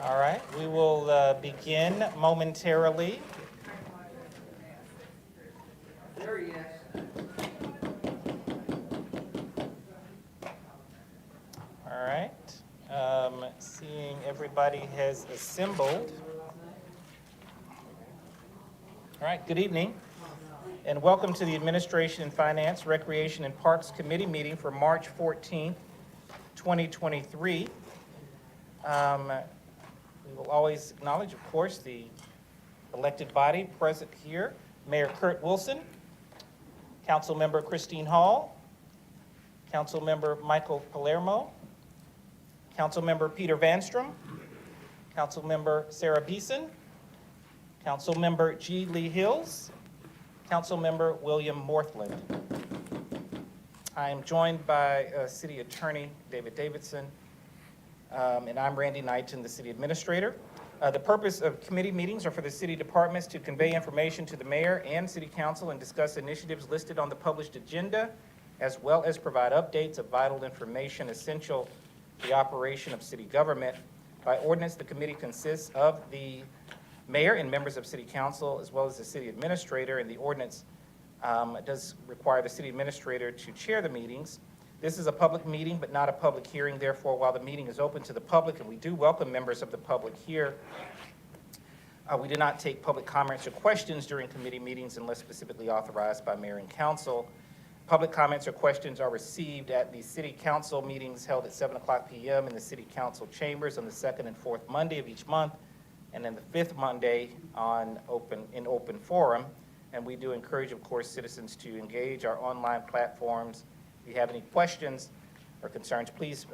All right, we will begin momentarily. There he is. All right, seeing everybody has assembled. All right, good evening, and welcome to the Administration and Finance, Recreation and Parks Committee meeting for March 14th, 2023. We will always acknowledge, of course, the elected body present here, Mayor Kurt Wilson, Councilmember Christine Hall, Councilmember Michael Palermo, Councilmember Peter Vanstrom, Councilmember Sarah Beeson, Councilmember G. Lee Hills, Councilmember William Morthland. I am joined by City Attorney David Davidson, and I'm Randy Knighton, the City Administrator. The purpose of committee meetings are for the city departments to convey information to the mayor and city council and discuss initiatives listed on the published agenda, as well as provide updates of vital information essential to the operation of city government. By ordinance, the committee consists of the mayor and members of city council, as well as the city administrator, and the ordinance does require the city administrator to chair the meetings. This is a public meeting, but not a public hearing. Therefore, while the meeting is open to the public, and we do welcome members of the public here, we do not take public comments or questions during committee meetings unless specifically authorized by mayor and council. Public comments or questions are received at the city council meetings held at 7:00 p.m. in the city council chambers on the second and fourth Monday of each month, and then the fifth Monday in open forum. And we do encourage, of course, citizens to engage our online platforms. If you have any questions or concerns, please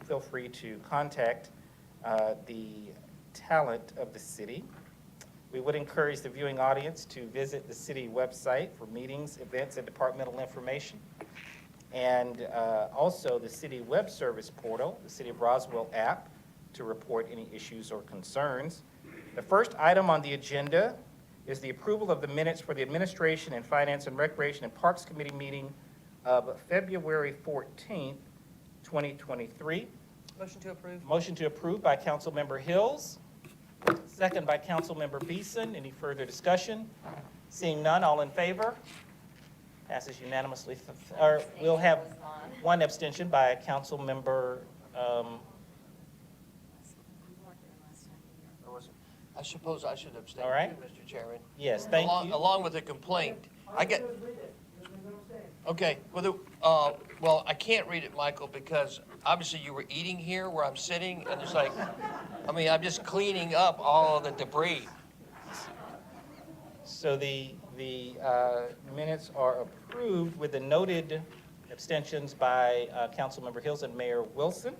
feel free to contact the talent of the city. We would encourage the viewing audience to visit the city website for meetings, events, and departmental information. And also the city web service portal, the City of Roswell app, to report any issues or concerns. The first item on the agenda is the approval of the minutes for the Administration and Finance and Recreation and Parks Committee meeting of February 14th, 2023. Motion to approve. Motion to approve by Councilmember Hills, second by Councilmember Beeson. Any further discussion? Seeing none, all in favor? Passes unanimously. Or we'll have one abstention by Councilmember. I suppose I should abstain, All right. too, Mr. Chairman. Yes, thank you. Along with a complaint. Okay, well, I can't read it, Michael, because obviously you were eating here where I'm sitting, and it's like, I'm just cleaning up all of the debris. So the minutes are approved with the noted abstentions by Councilmember Hills and Mayor Wilson.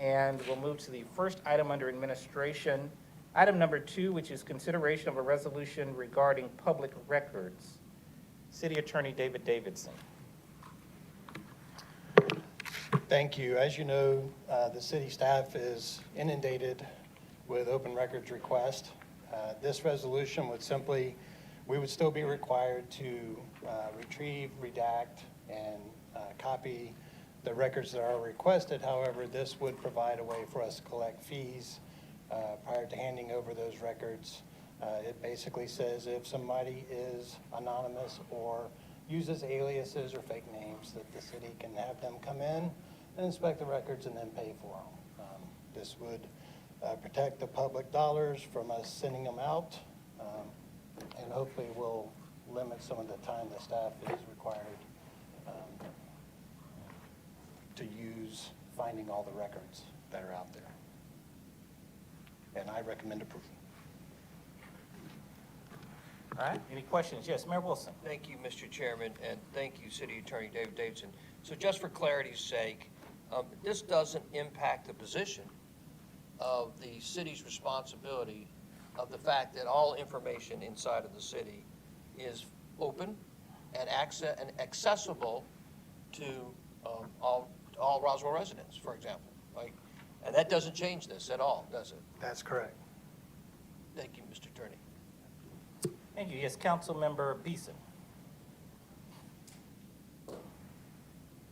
And we'll move to the first item under administration. Item number 2, which is consideration of a resolution regarding public records. City Attorney David Davidson. Thank you. As you know, the city staff is inundated with open records requests. This resolution would we would still be required to retrieve, redact, and copy the records that are requested. However, this would provide a way for us to collect fees prior to handing over those records. It basically says if somebody is anonymous or uses aliases or fake names, that the city can have them come in and inspect the records and then pay for them. This would protect the public dollars from us sending them out, and hopefully will limit some of the time the staff is required to use finding all the records that are out there. And I recommend approval. All right, any questions? Yes, Mayor Wilson. Thank you, Mr. Chairman, and thank you, City Attorney David Davidson. So just for clarity's sake, this doesn't impact the position of the city's responsibility of the fact that all information inside of the city is open and accessible to all Roswell residents, for example. Like, and that doesn't change this at all, does it? That's correct. Thank you, Mr. Attorney. Thank you. Yes, Councilmember Beeson.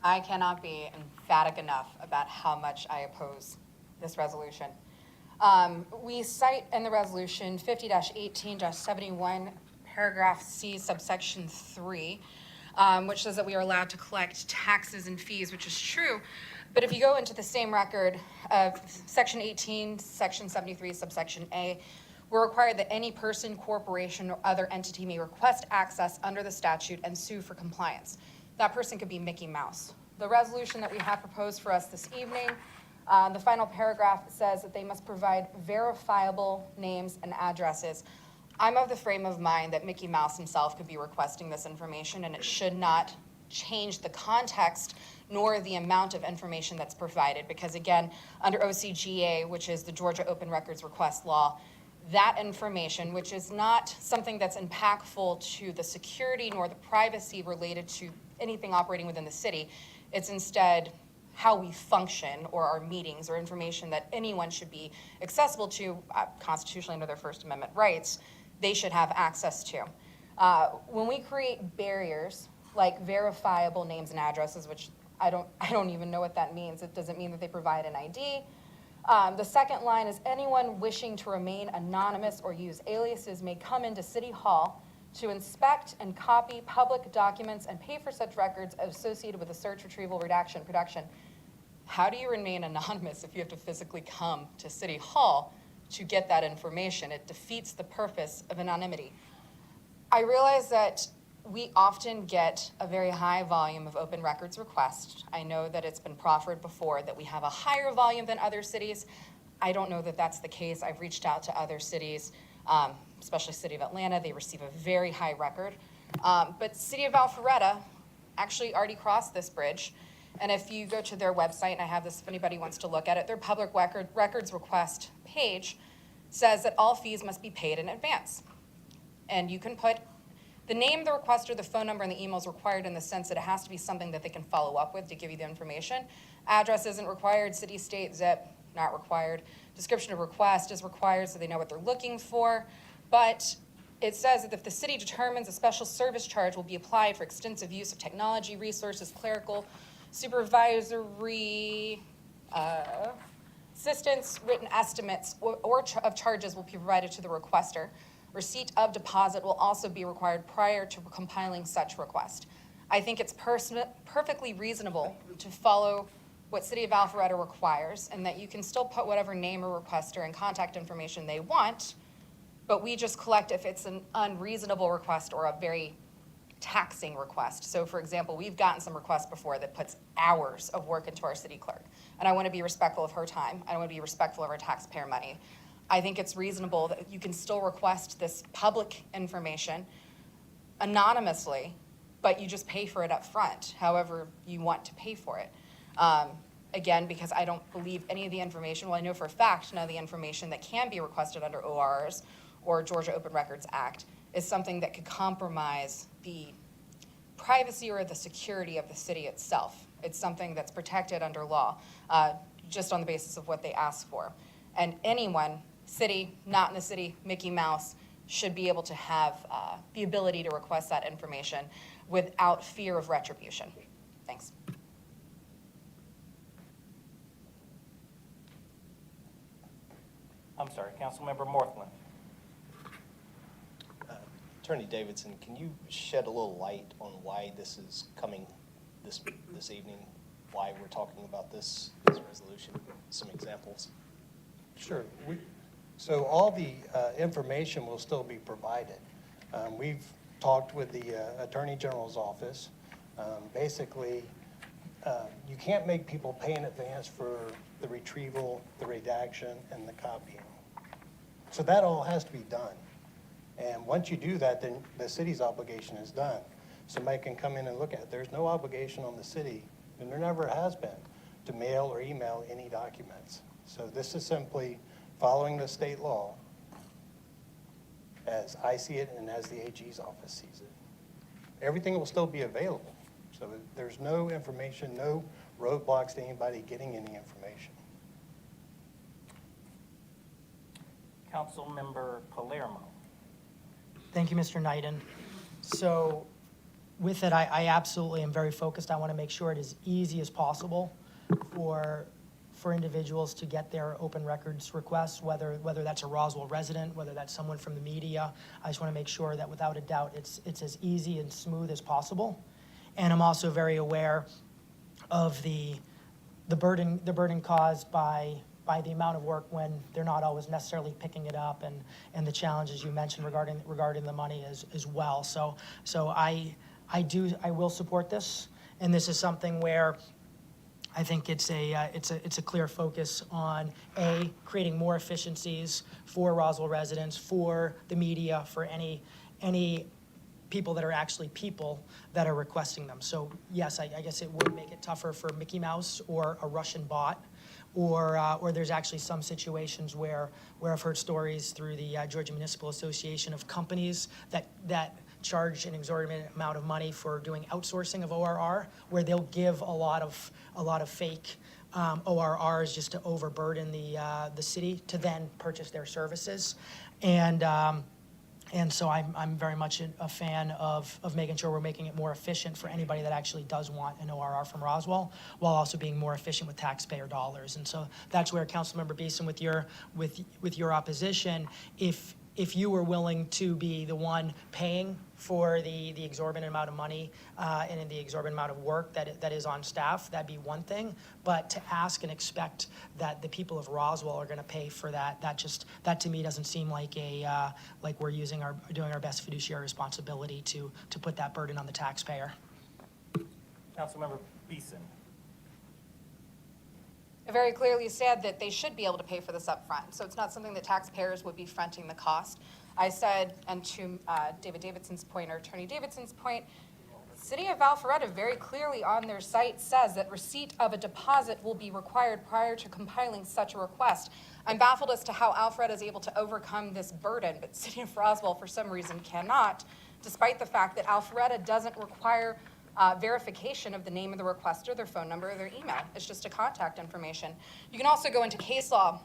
I cannot be emphatic enough about how much I oppose this resolution. We cite in the resolution 50-18-71, paragraph C, subsection 3, which says that we are allowed to collect taxes and fees, which is true. But if you go into the same record of section 18, section 73, subsection A, we're required that any person, corporation, or other entity may request access under the statute and sue for compliance. That person could be Mickey Mouse. The resolution that we have proposed for us this evening, the final paragraph says that they must provide verifiable names and addresses. I'm of the frame of mind that Mickey Mouse himself could be requesting this information, and it should not change the context nor the amount of information that's provided, because again, under OCGA, which is the Georgia Open Records Request Law, that information, which is not something that's impactful to the security nor the privacy related to anything operating within the city, it's instead how we function or our meetings or information that anyone should be accessible to constitutionally under their First Amendment rights, they should have access to. When we create barriers like verifiable names and addresses, which I don't even know what that means. It doesn't mean that they provide an ID. The second line is anyone wishing to remain anonymous or use aliases may come into City Hall to inspect and copy public documents and pay for such records associated with the search, retrieval, redaction, production. How do you remain anonymous if you have to physically come to City Hall to get that information? It defeats the purpose of anonymity. I realize that we often get a very high volume of open records requests. I know that it's been proffered before that we have a higher volume than other cities. I don't know that that's the case. I've reached out to other cities, especially City of Atlanta. They receive a very high record. But City of Alpharetta actually already crossed this bridge. And if you go to their website, and I have this if anybody wants to look at it, their public records request page says that all fees must be paid in advance. And you can put the name of the requester, the phone number, and the email is required in the sense that it has to be something that they can follow up with to give you the information. Address isn't required, city, state, zip, not required. Description of request is required so they know what they're looking for. But it says that if the city determines a special service charge will be applied for extensive use of technology, resources, clerical, supervisory assistance, written estimates, or of charges will be provided to the requester. Receipt of deposit will also be required prior to compiling such request. I think it's perfectly reasonable to follow what City of Alpharetta requires, and that you can still put whatever name or requester and contact information they want, but we just collect if it's an unreasonable request or a very taxing request. So for example, we've gotten some requests before that puts hours of work into our city clerk, and I want to be respectful of her time. I want to be respectful of our taxpayer money. I think it's reasonable that you can still request this public information anonymously, but you just pay for it up front, however you want to pay for it. Again, because I don't believe any of the information, well, I know for a fact none of the information that can be requested under ORs or Georgia Open Records Act is something that could compromise the privacy or the security of the city itself. It's something that's protected under law, just on the basis of what they ask for. And anyone, city, not in the city, Mickey Mouse, should be able to have the ability to request that information without fear of retribution. Thanks. I'm sorry, Councilmember Morthland. Attorney Davidson, can you shed a little light on why this is coming this evening? Why we're talking about this resolution? Some examples. Sure. So all the information will still be provided. We've talked with the Attorney General's office. Basically, you can't make people pay in advance for the retrieval, the redaction, and the copying. So that all has to be done. And once you do that, then the city's obligation is done. Somebody can come in and look at it. There's no obligation on the city, and there never has been, to mail or email any documents. So this is simply following the state law as I see it and as the AG's office sees it. Everything will still be available. So there's no information, no roadblocks to anybody getting any information. Councilmember Palermo. Thank you, Mr. Knighton. So with it, I absolutely am very focused. I want to make sure it is easy as possible for for individuals to get their open records requests, whether that's a Roswell resident, whether that's someone from the media. I just want to make sure that without a doubt it's as easy and smooth as possible. And I'm also very aware of the burden caused by the amount of work when they're not always necessarily picking it up, and the challenges you mentioned regarding the money as well. So I will support this, and this is something where I think it's a clear focus on creating more efficiencies for Roswell residents, for the media, for any people that are actually people that are requesting them. So yes, I guess it would make it tougher for Mickey Mouse or a Russian bot, or there's actually some situations where I've heard stories through the Georgia Municipal Association of companies that charge an exorbitant amount of money for doing outsourcing of ORR, where they'll give a lot of fake ORRs just to overburden the city to then purchase their services. And so I'm very much a fan of making sure we're making it more efficient for anybody that actually does want an ORR from Roswell, while also being more efficient with taxpayer dollars. And so that's where, Councilmember Beeson, with your opposition, if you were willing to be the one paying for the exorbitant amount of money and the exorbitant amount of work that is on staff, that'd be one thing. But to ask and expect that the people of Roswell are going to pay for that to me doesn't seem like like we're doing our best fiduciary responsibility to put that burden on the taxpayer. Councilmember Beeson. It very clearly said that they should be able to pay for this upfront, so it's not something that taxpayers would be fronting the cost. I said, and to David Davidson's point, or Attorney Davidson's point, the City of Alpharetta very clearly on their site says that receipt of a deposit will be required prior to compiling such a request. I'm baffled as to how Alpharetta is able to overcome this burden, but City of Roswell for some reason cannot, despite the fact that Alpharetta doesn't require verification of the name of the requester, their phone number, or their email. It's just a contact information. You can also go into case law.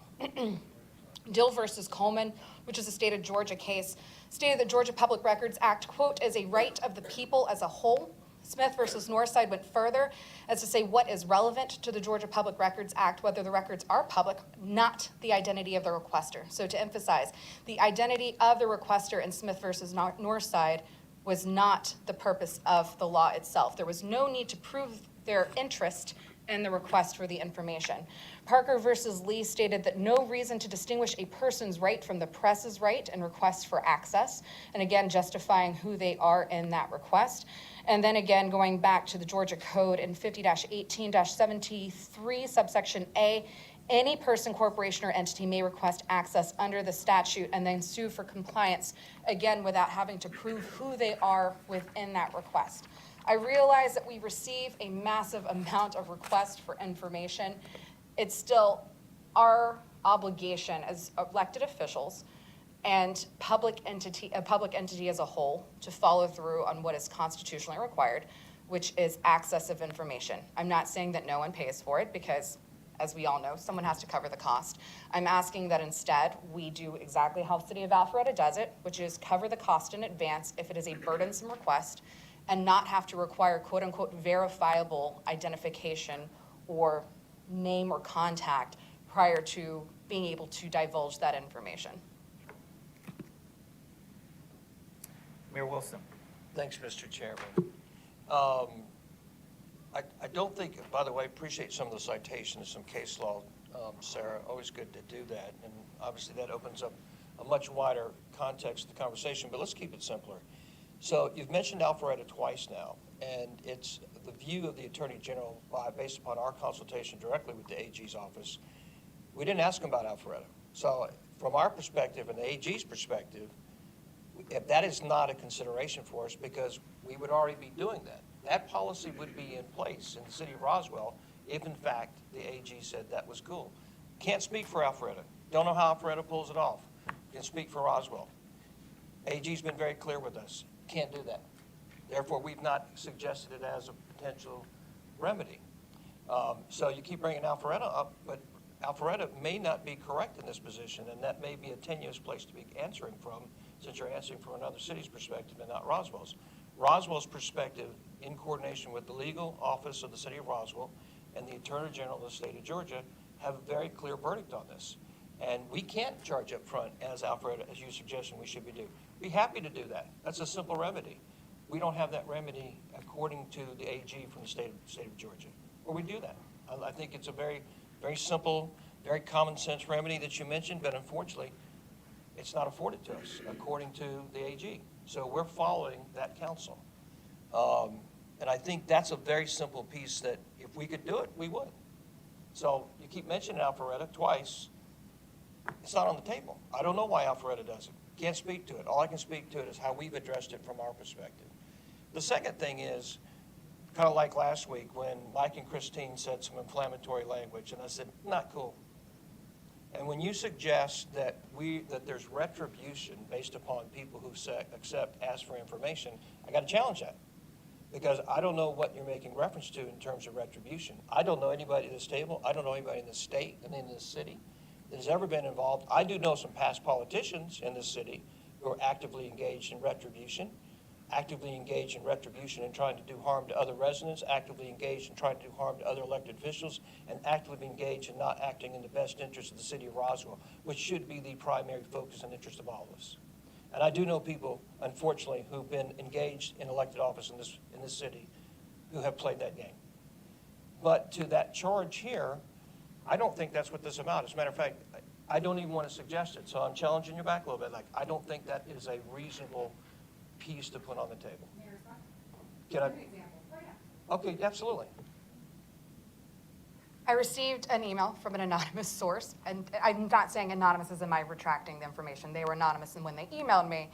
Dill versus Coleman, which is a state of Georgia case, stated the Georgia Public Records Act, quote, is a right of the people as a whole. Smith versus Northside went further as to say what is relevant to the Georgia Public Records Act, whether the records are public, not the identity of the requester. So to emphasize, the identity of the requester in Smith versus Northside was not the purpose of the law itself. There was no need to prove their interest in the request for the information. Parker versus Lee stated that no reason to distinguish a person's right from the press's right and request for access, and again, justifying who they are in that request. And then again, going back to the Georgia Code in 50-18-73, subsection A, any person, corporation, or entity may request access under the statute and then sue for compliance, again, without having to prove who they are within that request. I realize that we receive a massive amount of requests for information. It's still our obligation as elected officials and a public entity as a whole to follow through on what is constitutionally required, which is access of information. I'm not saying that no one pays for it because, as we all know, someone has to cover the cost. I'm asking that instead we do exactly how the City of Alpharetta does it, which is cover the cost in advance if it is a burdensome request and not have to require quote unquote verifiable identification or name or contact prior to being able to divulge that information. Mayor Wilson. Thanks, Mr. Chairman. I don't think, by the way, appreciate some of the citations, some case law, Sarah, always good to do that. And obviously that opens up a much wider context of the conversation, but let's keep it simpler. So you've mentioned Alpharetta twice now, and it's the view of the Attorney General based upon our consultation directly with the AG's office. We didn't ask him about Alpharetta. So from our perspective and the AG's perspective, if that is not a consideration for us, because we would already be doing that. That policy would be in place in the city of Roswell if, in fact, the AG said that was cool. Can't speak for Alpharetta. Don't know how Alpharetta pulls it off. Can speak for Roswell. AG's been very clear with us. Can't do that. Therefore, we've not suggested it as a potential remedy. So you keep bringing Alpharetta up, but Alpharetta may not be correct in this position, and that may be a tenuous place to be answering from, since you're answering from another city's perspective and not Roswell's. Roswell's perspective, in coordination with the legal office of the city of Roswell and the Attorney General of the state of Georgia, have a very clear verdict on this. And we can't charge up front, as Alfred, as you suggested we should be doing. Be happy to do that. That's a simple remedy. We don't have that remedy according to the AG from the state of Georgia, where we do that. I think it's a very, very simple, very common sense remedy that you mentioned, but unfortunately, it's not afforded to us according to the AG. So we're following that counsel. And I think that's a very simple piece that if we could do it, we would. So you keep mentioning Alpharetta twice. It's not on the table. I don't know why Alpharetta does it. Can't speak to it. All I can speak to it is how we've addressed it from our perspective. The second thing is, kind of like last week when Mike and Christine said some inflammatory language, and I said, not cool. And when you suggest that there's retribution based upon people who ask for information, I got to challenge that. Because I don't know what you're making reference to in terms of retribution. I don't know anybody at this table. I don't know anybody in the state and in this city that has ever been involved. I do know some past politicians in this city who are actively engaged in retribution and trying to do harm to other residents, actively engaged in trying to do harm to other elected officials, and actively engaged in not acting in the best interest of the city of Roswell, which should be the primary focus and interest of all of us. And I do know people, unfortunately, who've been engaged in elected office in this city who have played that game. But to that charge here, I don't think that's what this is about. As a matter of fact, I don't even want to suggest it. So I'm challenging you back a little bit. Like, I don't think that is a reasonable piece to put on the table. Can I? Okay, absolutely. I received an email from an anonymous source, and I'm not saying anonymous as in my retracting the information. They were anonymous, and when they emailed me,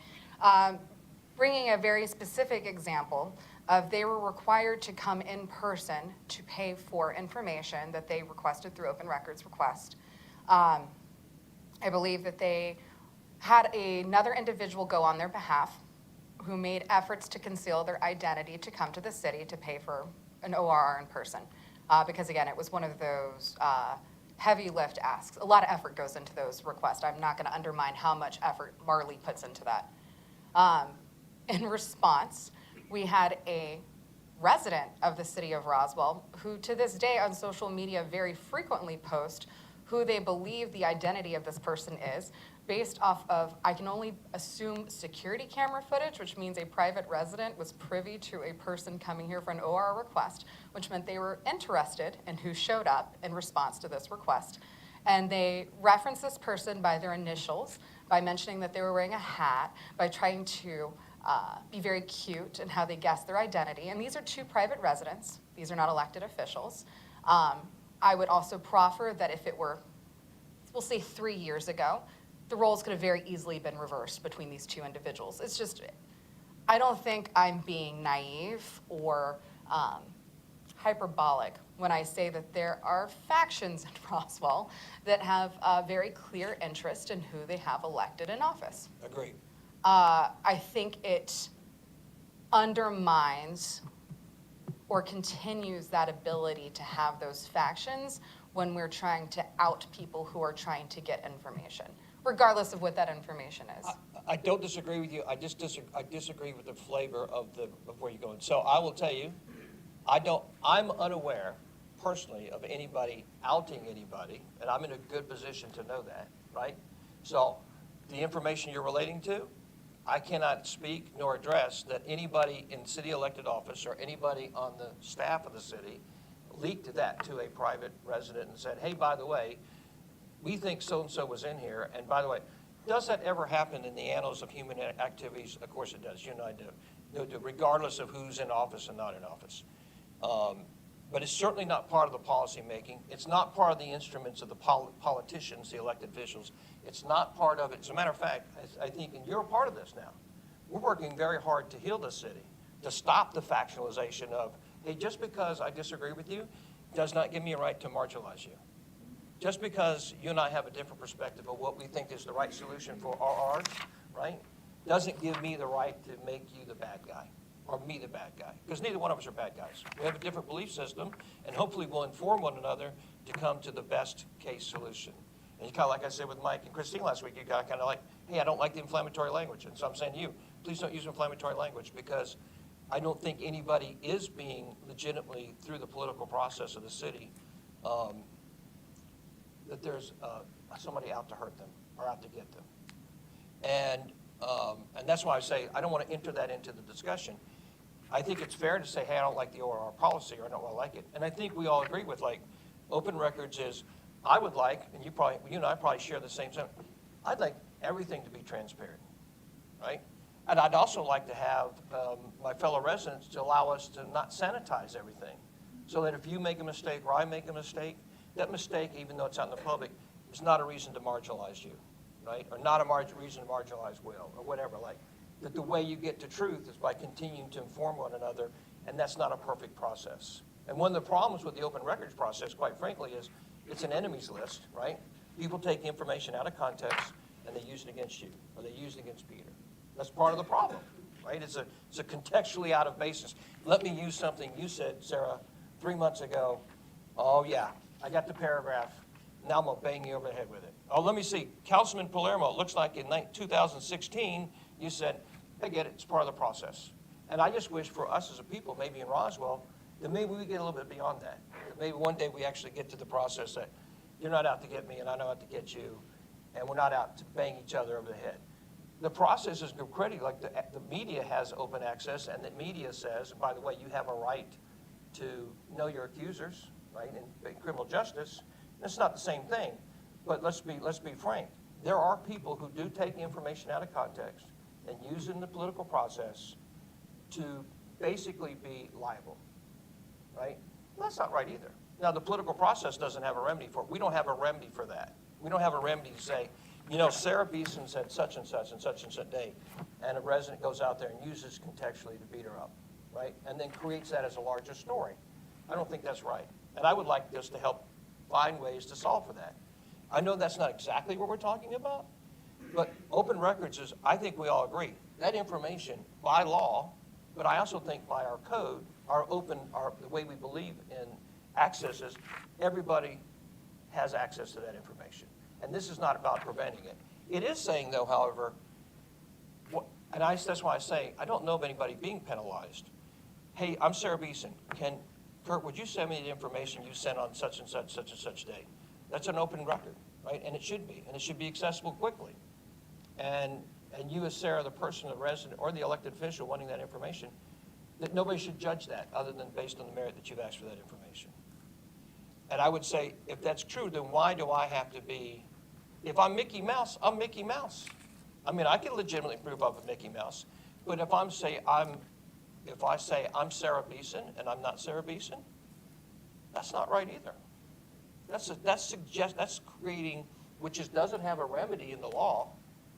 bringing a very specific example of they were required to come in person to pay for information that they requested through open records request. I believe that they had another individual go on their behalf who made efforts to conceal their identity to come to the city to pay for an ORR in person. Because again, it was one of those heavy lift asks. A lot of effort goes into those requests. I'm not gonna undermine how much effort Marley puts into that. In response, we had a resident of the city of Roswell who to this day on social media very frequently post who they believe the identity of this person is based off of, I can only assume, security camera footage, which means a private resident was privy to a person coming here for an ORR request, which meant they were interested in who showed up in response to this request. And they referenced this person by their initials, by mentioning that they were wearing a hat, by trying to be very cute in how they guessed their identity. And these are two private residents. These are not elected officials. I would also proffer that if it were, we'll say 3 years ago, the roles could have very easily been reversed between these two individuals. It's just, I don't think I'm being naive or hyperbolic when I say that there are factions in Roswell that have a very clear interest in who they have elected in office. Agreed. I think it undermines or continues that ability to have those factions when we're trying to out people who are trying to get information, regardless of what that information is. I don't disagree with you. I disagree with the flavor of where you're going. So I will tell you, I'm unaware personally of anybody outing anybody, and I'm in a good position to know that, right? So the information you're relating to, I cannot speak nor address that anybody in city elected office or anybody on the staff of the city leaked that to a private resident and said, hey, by the way, we think so-and-so was in here, and by the way, does that ever happen in the annals of human activities? Of course it does, you and I do, regardless of who's in office and not in office. But it's certainly not part of the policy making. It's not part of the instruments of the politicians, the elected officials. It's not part of it. As a matter of fact, I think, and you're a part of this now, we're working very hard to heal the city, to stop the factionalization of, hey, just because I disagree with you does not give me a right to marginalize you. Just because you and I have a different perspective of what we think is the right solution for RRs, right, doesn't give me the right to make you the bad guy or me the bad guy, because neither one of us are bad guys. We have a different belief system, and hopefully we'll inform one another to come to the best case solution. And you kind of, like I said with Mike and Christine last week, you got kind of like, hey, I don't like the inflammatory language. And so I'm saying to you, please don't use inflammatory language, because I don't think anybody is being legitimately, through the political process of the city, that there's somebody out to hurt them or out to get them. And that's why I say I don't want to enter that into the discussion. I think it's fair to say, hey, I don't like the ORR policy, or I don't like it. And I think we all agree with, like, open records is, I would like, and you and I probably share the same sentiment, I'd like everything to be transparent, right? And I'd also like to have my fellow residents to allow us to not sanitize everything. So that if you make a mistake or I make a mistake, that mistake, even though it's out in the public, is not a reason to marginalize you, right? Or not a reason to marginalize Will, or whatever, like. That the way you get to truth is by continuing to inform one another, and that's not a perfect process. And one of the problems with the open records process, quite frankly, is it's an enemies list, right? People take information out of context, and they use it against you, or they use it against Peter. That's part of the problem, right? It's a contextually out of basis. Let me use something you said, Sarah, 3 months ago. Oh, yeah, I got the paragraph. Now I'm going to bang you over the head with it. Oh, let me see. Councilman Palermo, it looks like in 2016, you said, I get it, it's part of the process. And I just wish for us as a people, maybe in Roswell, that maybe we get a little bit beyond that. That maybe one day we actually get to the process that you're not out to get me and I know out to get you, and we're not out to bang each other over the head. The process is critical, like the media has open access, and the media says, and by the way, you have a right to know your accusers, right, in criminal justice. It's not the same thing, but let's be frank. There are people who do take information out of context and use it in the political process to basically be liable, right? Well, that's not right either. Now, the political process doesn't have a remedy for it. We don't have a remedy for that. We don't have a remedy to say, you know, Sarah Beeson said such and such day, and a resident goes out there and uses contextually to beat her up, right? And then creates that as a larger story. I don't think that's right. And I would like this to help find ways to solve for that. I know that's not exactly what we're talking about, but open records is, I think we all agree, that information by law, but I also think by our code, the way we believe in access is everybody has access to that information. And this is not about preventing it. It is saying, though, however, that's why I say, I don't know of anybody being penalized. Hey, I'm Sarah Beeson. Kurt, would you send me the information you sent on such and such day? That's an open record, right? And it should be, and it should be accessible quickly. And you as Sarah, the person, the resident, or the elected official wanting that information, that nobody should judge that other than based on the merit that you've asked for that information. And I would say, if that's true, then why do I have to be, if I'm Mickey Mouse, I'm Mickey Mouse. I mean, I can legitimately prove I'm a Mickey Mouse, but if I say I'm Sarah Beeson and I'm not Sarah Beeson, that's not right either. That's creating, doesn't have a remedy in the law,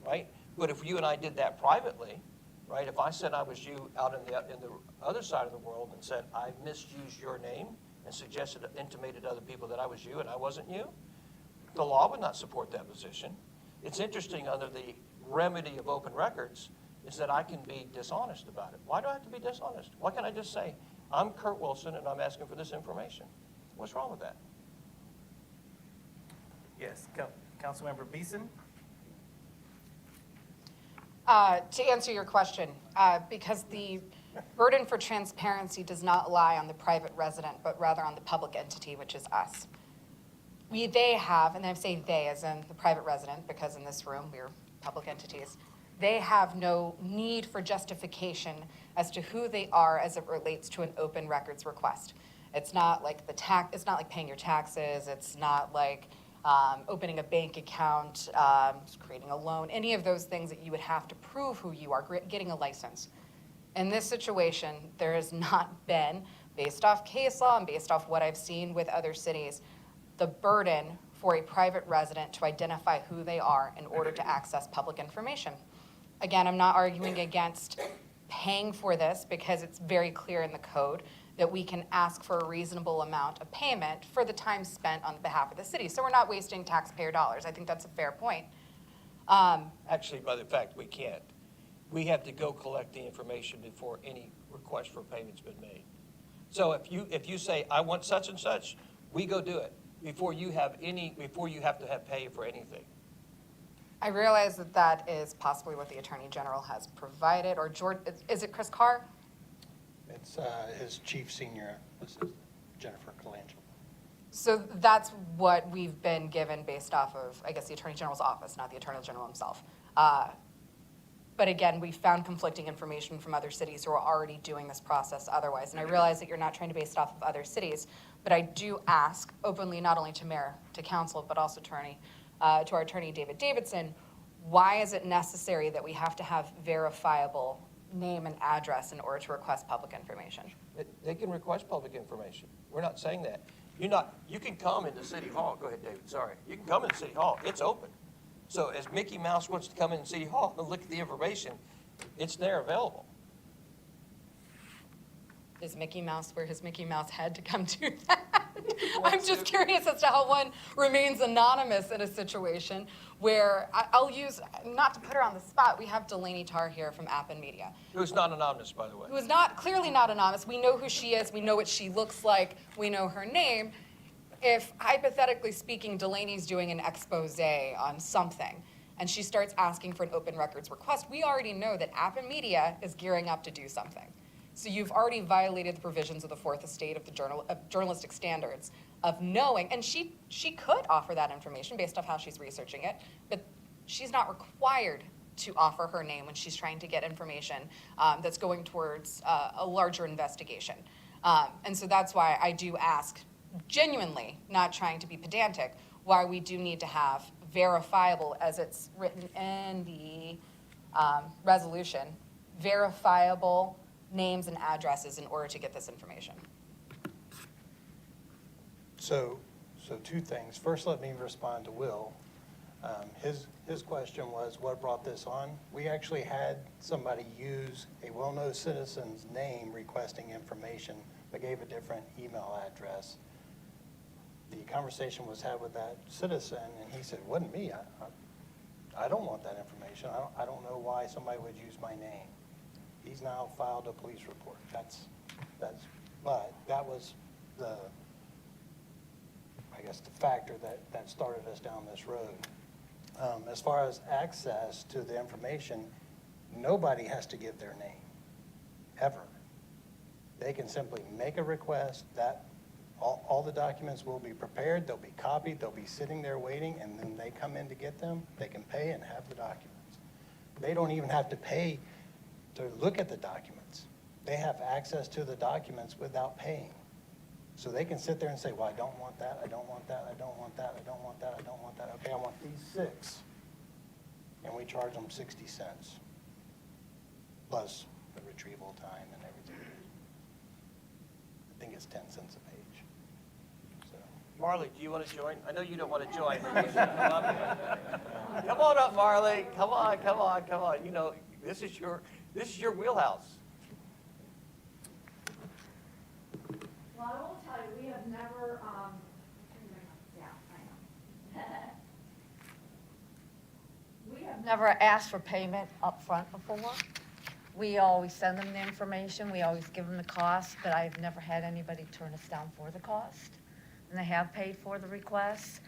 right? But if you and I did that privately, right? If I said I was you out in the other side of the world and said I misused your name and intimated to other people that I was you and I wasn't you, the law would not support that position. It's interesting, under the remedy of open records, is that I can be dishonest about it. Why do I have to be dishonest? Why can't I just say, I'm Kurt Wilson and I'm asking for this information? What's wrong with that? Yes, Councilmember Beeson? To answer your question, because the burden for transparency does not lie on the private resident, but rather on the public entity, which is us. They have, and I'm saying they as in the private resident, because in this room we're public entities, they have no need for justification as to who they are as it relates to an open records request. It's not like it's not like paying your taxes. It's not like opening a bank account, creating a loan, any of those things that you would have to prove who you are, getting a license. In this situation, there has not been, based off case law and based off what I've seen with other cities, the burden for a private resident to identify who they are in order to access public information. Again, I'm not arguing against paying for this because it's very clear in the code that we can ask for a reasonable amount of payment for the time spent on behalf of the city. So we're not wasting taxpayer dollars. I think that's a fair point. Actually, by the fact, we can't. We have to go collect the information before any request for payment's been made. So if you say, I want such and such, we go do it before you have to pay for anything. I realize that is possibly what the Attorney General has provided, or George, is it Chris Carr? It's his chief senior assistant, Jennifer Colangelo. So that's what we've been given based off of, I guess, the Attorney General's office, not the Attorney General himself. But again, we found conflicting information from other cities who are already doing this process otherwise. And I realize that you're not trying to base it off of other cities, but I do ask openly, not only to mayor, to council, but also to our attorney, David Davidson, why is it necessary that we have to have verifiable name and address in order to request public information? They can request public information. We're not saying that. You can come into City Hall. Go ahead, David, sorry. You can come into City Hall. It's open. So as Mickey Mouse wants to come in City Hall and look at the information, it's there available. Is Mickey Mouse where his Mickey Mouse head to come do that? I'm just curious as to how one remains anonymous in a situation where, I'll use, not to put her on the spot, we have Delaney Tarr here from Appen Media, Who's not anonymous, by the way. who is not, clearly not anonymous. We know who she is, we know what she looks like, we know her name. If, hypothetically speaking, Delaney's doing an expose on something, and she starts asking for an open records request, we already know that Appen Media is gearing up to do something. So you've already violated the provisions of the Fourth Estate of the journalistic standards of knowing, and she could offer that information based off how she's researching it, but she's not required to offer her name when she's trying to get information that's going towards a larger investigation. And so that's why I do ask, genuinely, not trying to be pedantic, why we do need to have verifiable, as it's written in the resolution, verifiable names and addresses in order to get this information. So two things. First, let me respond to Will. His question was, what brought this on? We actually had somebody use a well-known citizen's name requesting information, but gave a different email address. The conversation was had with that citizen, and he said, it wasn't me. I don't want that information. I don't know why somebody would use my name. He's now filed a police report. But that was the, I guess, the factor that started us down this road. As far as access to the information, nobody has to give their name, ever. They can simply make a request. That all the documents will be prepared, they'll be copied, they'll be sitting there waiting, and then they come in to get them. They can pay and have the documents. They don't even have to pay to look at the documents. They have access to the documents without paying. So they can sit there and say, well, I don't want that, I don't want that, I don't want that, I don't want that, I don't want that. Okay, I want these 6. And we charge them 60 cents, plus the retrieval time and everything. I think it's 10 cents a page. So. Marley, do you want to join? I know you don't want to join, but you should come up. Come on up, Marley. Come on, come on, come on. You know, this is your wheelhouse. Well, I will tell you, we have never, yeah, I know. We have never asked for payment up front before. We always send them the information, we always give them the cost, but I've never had anybody turn us down for the cost. And they have paid for the request.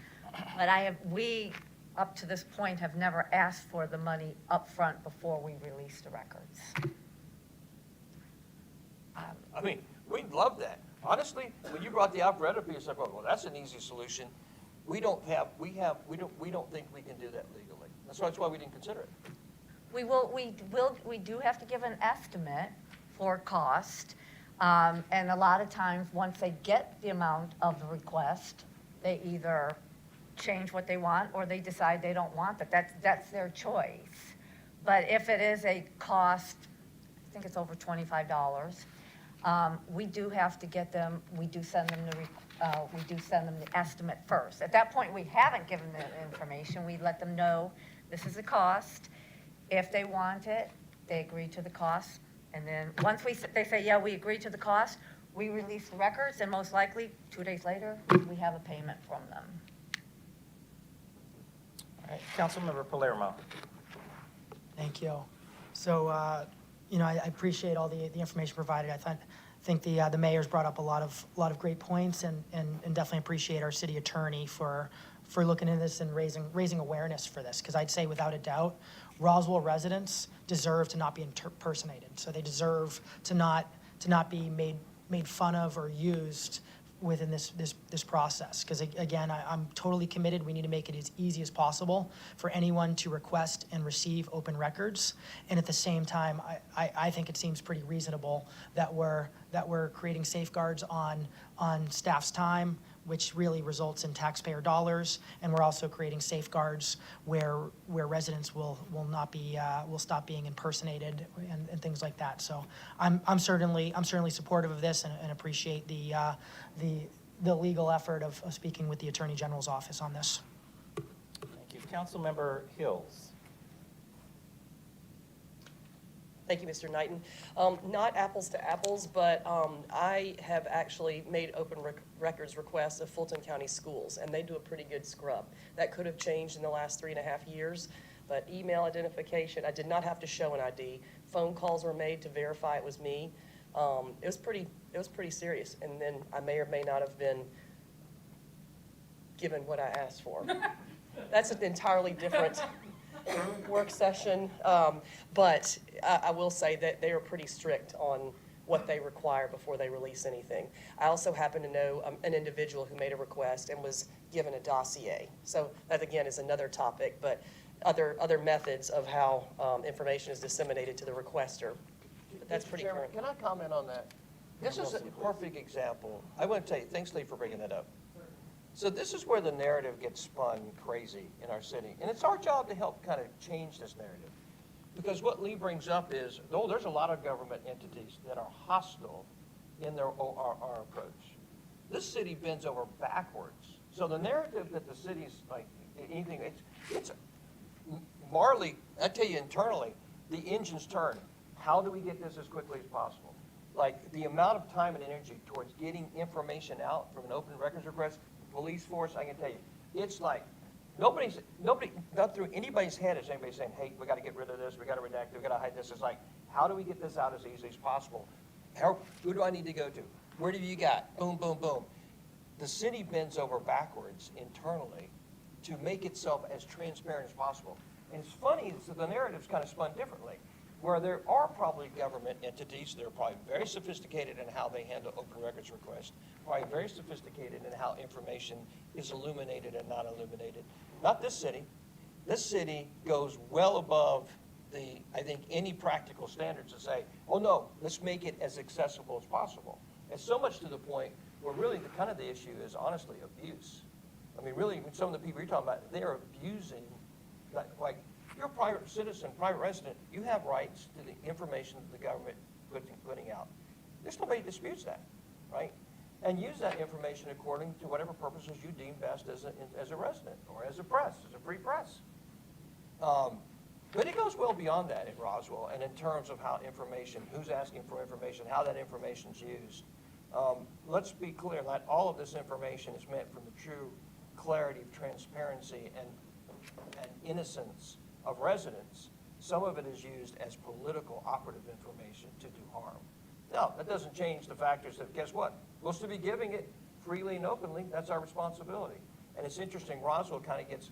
But we, up to this point, have never asked for the money up front before we release the records. I mean, we'd love that. Honestly, when you brought the operetta piece, I thought, well, that's an easy solution. We don't think we can do that legally. That's why we didn't consider it. We do have to give an estimate for cost. And a lot of times, once they get the amount of the request, they either change what they want or they decide they don't want it. That's their choice. But if it is a cost, I think it's over $25, we do have to get them, we do send them the estimate first. At that point, we haven't given them information. We let them know this is the cost. If they want it, they agree to the cost. And then once they say, yeah, we agree to the cost, we release the records, and most likely, 2 days later, we have a payment from them. All right, Councilmember Palermo. Thank you. So, I appreciate all the information provided. I think the mayor's brought up a lot of great points, and definitely appreciate our city attorney for looking into this and raising awareness for this. Because I'd say without a doubt, Roswell residents deserve to not be impersonated. So they deserve to not be made fun of or used within this process. Because again, I'm totally committed. We need to make it as easy as possible for anyone to request and receive open records. And at the same time, I think it seems pretty reasonable that we're creating safeguards on staff's time, which really results in taxpayer dollars. And we're also creating safeguards where residents will stop being impersonated and things like that. So I'm certainly supportive of this and appreciate the legal effort of speaking with the Attorney General's office on this. Thank you. Councilmember Hills. Thank you, Mr. Knighton. Not apples to apples, but I have actually made open records requests of Fulton County Schools, and they do a pretty good scrub. That could have changed in the last 3.5 years, but email identification, I did not have to show an ID. Phone calls were made to verify it was me. It was pretty serious, and then I may or may not have been given what I asked for. That's an entirely different work session, but I will say that they are pretty strict on what they require before they release anything. I also happen to know an individual who made a request and was given a dossier. So that again is another topic, but other methods of how information is disseminated to the requester. But that's Mr. pretty Chairman, current. Can I comment on that? This is a perfect example. I want to tell you, thanks, Lee, for bringing that up. So this is where the narrative gets spun crazy in our city. And it's our job to help kind of change this narrative. Because what Lee brings up is, though there's a lot of government entities that are hostile in their our approach. This city bends over backwards. So the narrative that the city's like anything, it's Marley, I tell you internally, the engines turn. How do we get this as quickly as possible? Like the amount of time and energy towards getting information out from an open records request, police force, I can tell you, it's like not through anybody's head is anybody saying, hey, we got to get rid of this, we got to redact it, we got to hide this. It's like, how do we get this out as easily as possible? Who do I need to go to? Where do you got? Boom, boom, boom. The city bends over backwards internally to make itself as transparent as possible. And it's funny, so the narrative's kind of spun differently, where there are probably government entities that are probably very sophisticated in how they handle open records requests, probably very sophisticated in how information is illuminated and not illuminated. Not this city. This city goes well above I think, any practical standards to say, oh no, let's make it as accessible as possible. And so much to the point where really the issue is honestly abuse. I mean, really, some of the people you're talking about, they're abusing, like you're a private citizen, private resident, you have rights to the information that the government putting out. There's nobody who disputes that, right? And use that information according to whatever purposes you deem best as a resident or as a press, as a free press. But it goes well beyond that in Roswell, and in terms of how information, who's asking for information, how that information's used. Let's be clear, not all of this information is meant from the true clarity, transparency, and innocence of residents. Some of it is used as political operative information to do harm. Now, that doesn't change the factors that, guess what? We're supposed to be giving it freely and openly. That's our responsibility. And it's interesting, Roswell kind of gets,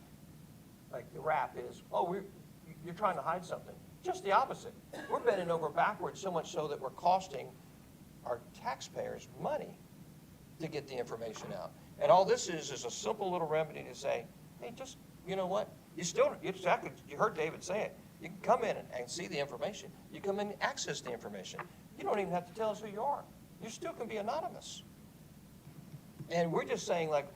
like the rap is, oh, you're trying to hide something. Just the opposite. We're bending over backwards so much so that we're costing our taxpayers money to get the information out. And all this is a simple little remedy to say, hey, just, you know what? You heard David say it. You can come in and see the information. You come in and access the information. You don't even have to tell us who you are. You still can be anonymous. And we're just saying, like,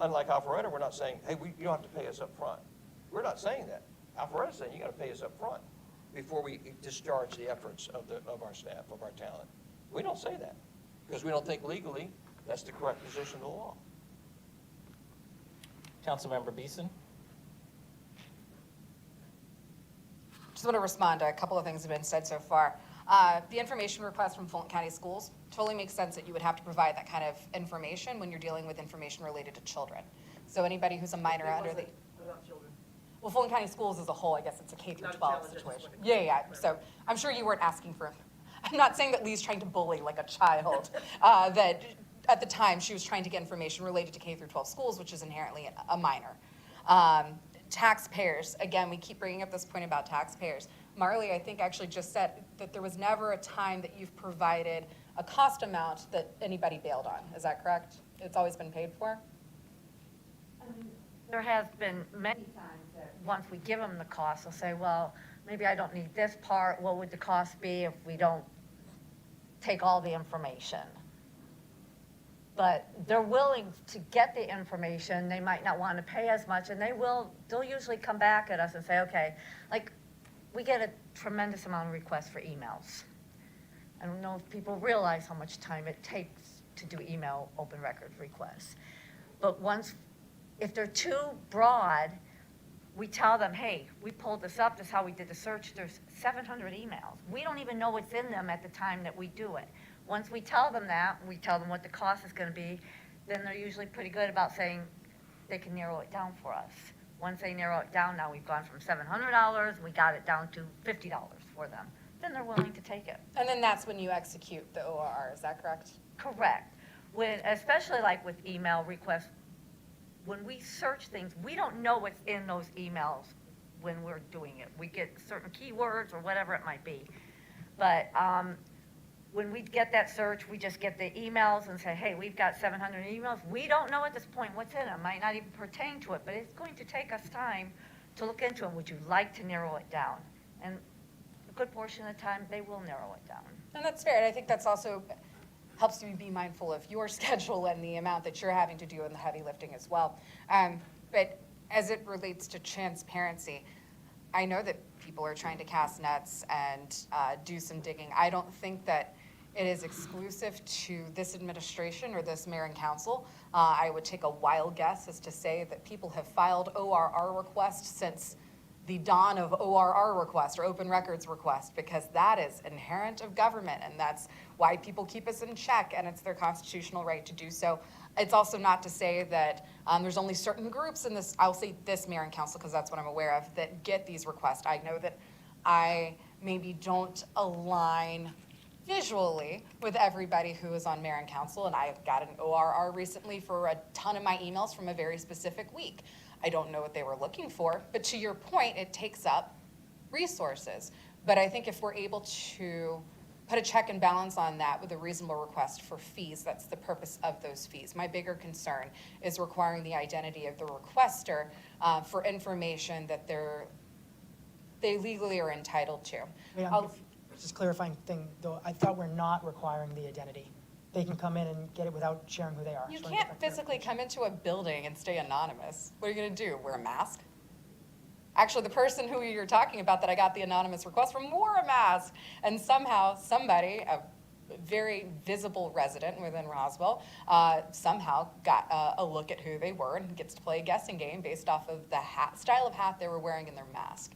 unlike Alpharetta, we're not saying, hey, you don't have to pay us up front. We're not saying that. Alpharetta's saying you got to pay us up front before we discharge the efforts of our staff, of our talent. We don't say that because we don't think legally that's the correct position of the law. Councilmember Beeson. Just want to respond to a couple of things that have been said so far. The information request from Fulton County Schools totally makes sense that you would have to provide that kind of information when you're dealing with information related to children. So anybody who's a minor under the... About children. Well, Fulton County Schools as a whole, I guess it's a K through Not a 12 challenge, I just situation. wanted to- Yeah. So I'm sure you weren't asking for, I'm not saying that Lee's trying to bully like a child, that at the time she was trying to get information related to K through 12 schools, which is inherently a minor. taxpayers, again, we keep bringing up this point about taxpayers. Marley, I think, actually just said that there was never a time that you've provided a cost amount that anybody bailed on. Is that correct? It's always been paid for? There has been many times that once we give them the cost, they'll say, well, maybe I don't need this part. What would the cost be if we don't take all the information? But they're willing to get the information. They might not want to pay as much, and they'll usually come back at us and say, okay, like, we get a tremendous amount of requests for emails. I don't know if people realize how much time it takes to do email open records requests. But if they're too broad, we tell them, hey, we pulled this up, this is how we did the search, there's 700 emails. We don't even know what's in them at the time that we do it. Once we tell them that, we tell them what the cost is gonna be, then they're usually pretty good about saying they can narrow it down for us. Once they narrow it down, now we've gone from $700, we got it down to $50 for them. Then they're willing to take it. And then that's when you execute the ORR, is that correct? Correct. Especially like with email requests, when we search things, we don't know what's in those emails when we're doing it. We get certain keywords or whatever it might be. But when we get that search, we just get the emails and say, hey, we've got 700 emails. We don't know at this point what's in them. Might not even pertain to it, but it's going to take us time to look into them. Would you like to narrow it down? And a good portion of the time, they will narrow it down. And that's fair, and I think that's also helps you be mindful of your schedule and the amount that you're having to do in the heavy lifting as well. But as it relates to transparency, I know that people are trying to cast nets and do some digging. I don't think that it is exclusive to this administration or this mayor and council. I would take a wild guess as to say that people have filed ORR requests since the dawn of ORR request or open records request, because that is inherent of government, and that's why people keep us in check, and it's their constitutional right to do so. It's also not to say that there's only certain groups in this, I'll say this mayor and council because that's what I'm aware of, that get these requests. I know that I maybe don't align visually with everybody who is on mayor and council, and I got an ORR recently for a ton of my emails from a very specific week. I don't know what they were looking for, but to your point, it takes up resources. But I think if we're able to put a check and balance on that with a reasonable request for fees, that's the purpose of those fees. My bigger concern is requiring the identity of the requester for information that they legally are entitled to. Just clarifying thing, though, I thought we're not requiring the identity. They can come in and get it without sharing who they are. You Just wanna get can't that physically clarification. come into a building and stay anonymous. What are you gonna do, wear a mask? Actually, the person who you're talking about that I got the anonymous request from wore a mask. And somehow, somebody, a very visible resident within Roswell, somehow got a look at who they were and gets to play a guessing game based off of the style of hat they were wearing in their mask.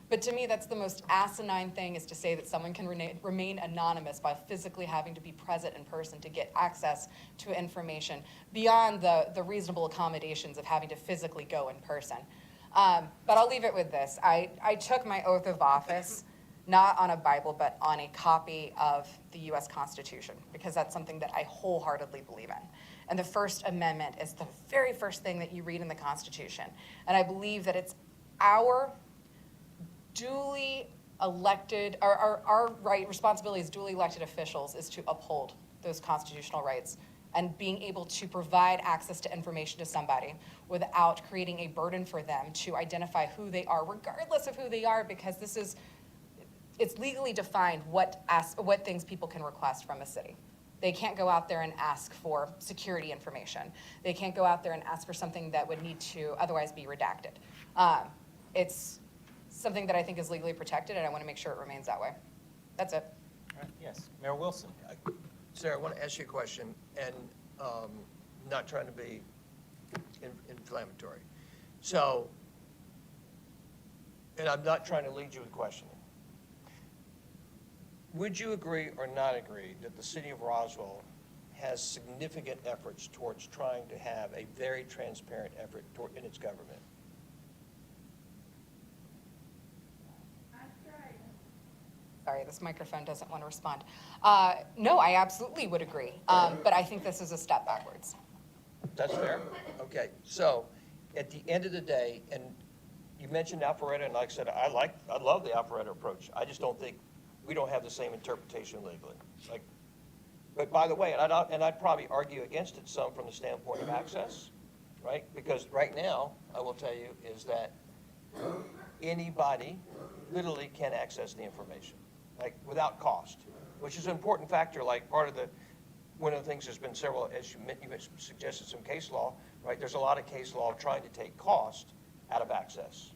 But to me, that's the most asinine thing, is to say that someone can remain anonymous by physically having to be present in person to get access to information beyond the reasonable accommodations of having to physically go in person. But I'll leave it with this. I took my oath of office, not on a Bible, but on a copy of the US Constitution, because that's something that I wholeheartedly believe in. And the First Amendment is the very first thing that you read in the Constitution. And I believe that it's our duly elected, our responsibility as duly elected officials is to uphold those constitutional rights and being able to provide access to information to somebody without creating a burden for them to identify who they are, regardless of who they are, because it's legally defined what things people can request from a city. They can't go out there and ask for security information. They can't go out there and ask for something that would need to otherwise be redacted. It's something that I think is legally protected, and I want to make sure it remains that way. That's it. All right, yes, Mayor Wilson. Sarah, I want to ask you a question, and not trying to be inflammatory. So, and I'm not trying to lead you with questioning. Would you agree or not agree that the city of Roswell has significant efforts towards trying to have a very transparent effort in its government? Sorry, this microphone doesn't want to respond. No, I absolutely would agree, but I think this is a step backwards. That's fair. Okay, so at the end of the day, and you mentioned Alpharetta, and like I said, I love the Alpharetta approach. I just don't think, we don't have the same interpretation legally. Like, but by the way, and I'd probably argue against it some from the standpoint of access, right? Because right now, I will tell you, is that anybody literally can access the information, like without cost, which is an important factor, like part of the, one of the things there's been several, as you suggested some case law, right? There's a lot of case law trying to take cost out of access,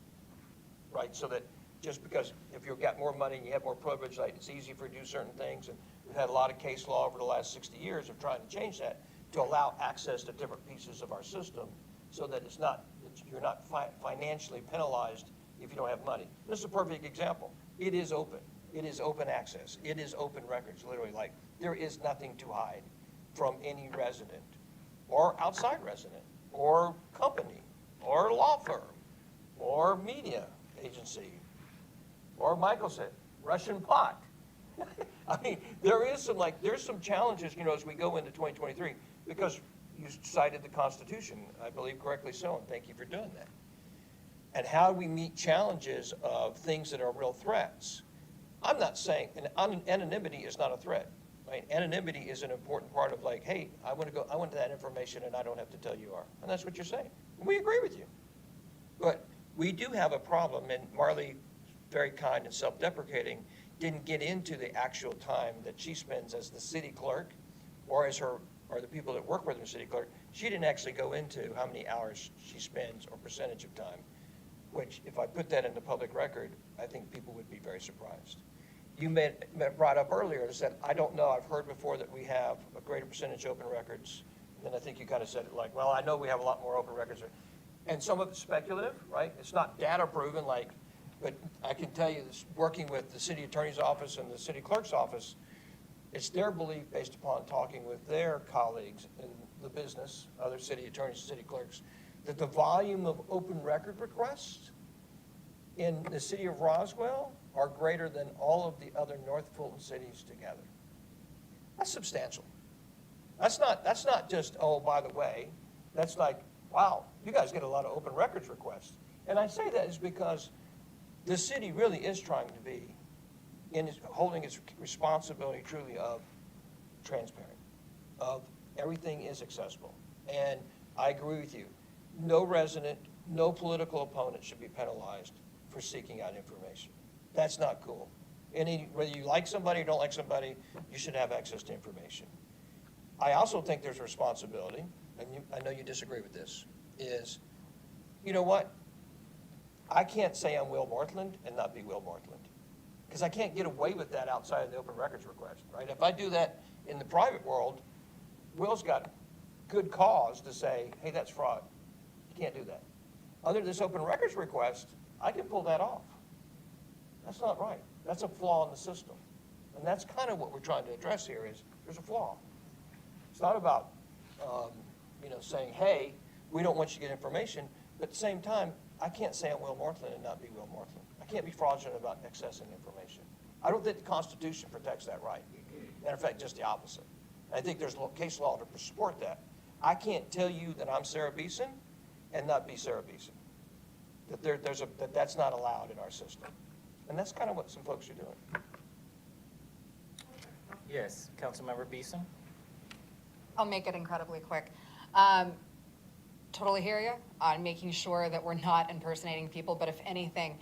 right? So that just because if you've got more money and you have more privilege, like it's easy for you to do certain things. And we've had a lot of case law over the last 60 years of trying to change that to allow access to different pieces of our system so that it's not, you're not financially penalized if you don't have money. This is a perfect example. It is open. It is open access. It is open records, literally. Like, there is nothing to hide from any resident or outside resident or company or law firm or media agency or Michael said, Russian pot. I mean, there's some challenges, as we go into 2023, because you cited the Constitution, I believe correctly so, and thank you for doing that. And how do we meet challenges of things that are real threats? I'm not saying, and anonymity is not a threat, right? Anonymity is an important part of like, hey, I want that information and I don't have to tell you are. And that's what you're saying. And we agree with you. But we do have a problem, and Marley, very kind and self-deprecating, didn't get into the actual time that she spends as the city clerk or as her, or the people that work with her city clerk. She didn't actually go into how many hours she spends or percentage of time, which if I put that in the public record, I think people would be very surprised. You brought up earlier and said, I don't know, I've heard before that we have a greater percentage open records. And I think you kind of said it like, well, I know we have a lot more open records. And some of it's speculative, right? It's not data proven, like, but I can tell you this, working with the city attorney's office and the city clerk's office, it's their belief based upon talking with their colleagues in the business, other city attorneys, city clerks, that the volume of open record requests in the city of Roswell are greater than all of the other North Fulton cities together. That's substantial. That's not just, oh, by the way. That's like, wow, you guys get a lot of open records requests. And I say that is because the city really is trying to be holding its responsibility truly of transparent, of everything is accessible. And I agree with you. No resident, no political opponent should be penalized for seeking out information. That's not cool. Whether you like somebody or don't like somebody, you should have access to information. I also think there's a responsibility, and I know you disagree with this, is, you know what? I can't say I'm Will Northland and not be Will Northland, because I can't get away with that outside of the open records request, right? If I do that in the private world, Will's got good cause to say, hey, that's fraud. You can't do that. Under this open records request, I can pull that off. That's not right. That's a flaw in the system. And that's kind of what we're trying to address here is there's a flaw. It's not about, saying, hey, we don't want you to get information, but at the same time, I can't say I'm Will Northland and not be Will Northland. I can't be fraudulent about accessing information. I don't think the Constitution protects that right. Matter of fact, just the opposite. I think there's case law to support that. I can't tell you that I'm Sarah Beeson and not be Sarah Beeson. That that's not allowed in our system. And that's kind of what some folks are doing. Yes, Councilmember Beeson? I'll make it incredibly quick. Totally hear you on making sure that we're not impersonating people, but if anything,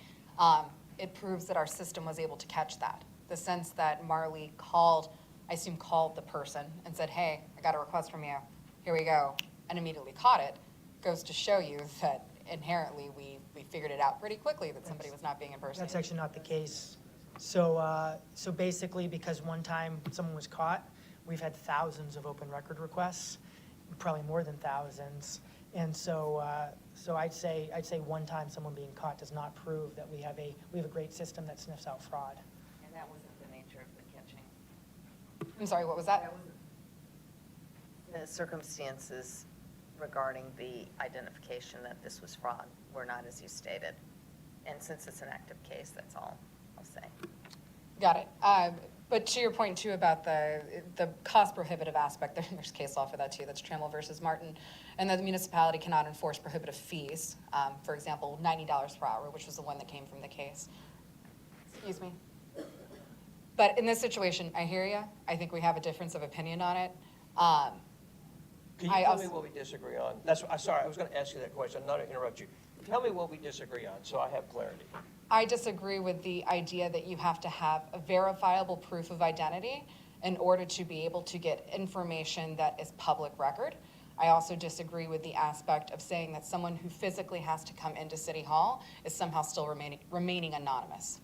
it proves that our system was able to catch that. The sense that Marley called the person and said, hey, I got a request from you, here we go, and immediately caught it, goes to show you that inherently we figured it out pretty quickly that somebody was not being impersonated. That's actually not the case. So basically, because one time someone was caught, we've had thousands of open record requests, probably more than thousands. And so I'd say one time someone being caught does not prove that we have a great system that sniffs out fraud. And that wasn't the nature of the catching. I'm sorry, what was that? The circumstances regarding the identification that this was fraud were not as you stated. And since it's an active case, that's all I'll say. Got it. But to your point too about the cost prohibitive aspect, there's case law for that too, that's Trammell versus Martin. And that the municipality cannot enforce prohibitive fees, for example, $90 per hour, which was the one that came from the case. Excuse me. But in this situation, I hear you. I think we have a difference of opinion on it. Can you I tell me also- what we disagree on? I'm sorry, I was going to ask you that question, not to interrupt you. Tell me what we disagree on, so I have clarity. I disagree with the idea that you have to have a verifiable proof of identity in order to be able to get information that is public record. I also disagree with the aspect of saying that someone who physically has to come into City Hall is somehow still remaining anonymous.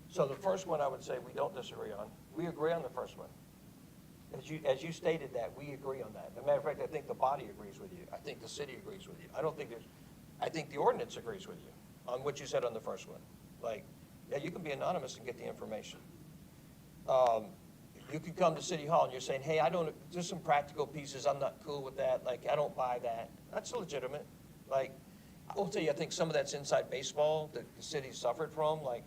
So the first one I would say we don't disagree on. We agree on the first one. As you stated that, we agree on that. As a matter of fact, I think the body agrees with you. I think the city agrees with you. I think the ordinance agrees with you on what you said on the first one. Like, yeah, you can be anonymous and get the information. You could come to City Hall and you're saying, hey, there's some practical pieces, I'm not cool with that, like, I don't buy that. That's legitimate. Like, I will tell you, I think some of that's inside baseball that the city suffered from, like,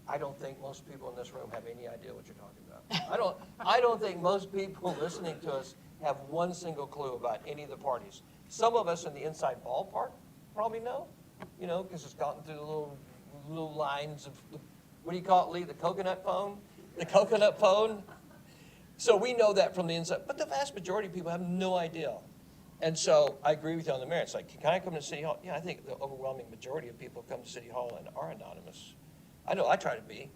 I don't think most people in this room have any idea what you're talking about. I don't think most people listening to us have one single clue about any of the parties. Some of us in the inside ballpark probably know, because it's gotten through the little lines of, what do you call it, Lee, the coconut phone? The coconut phone? So we know that from the inside, but the vast majority of people have no idea. And so I agree with you on the merits. Like, can I come to City Hall? Yeah, I think the overwhelming majority of people come to City Hall and are anonymous. I know I try to be,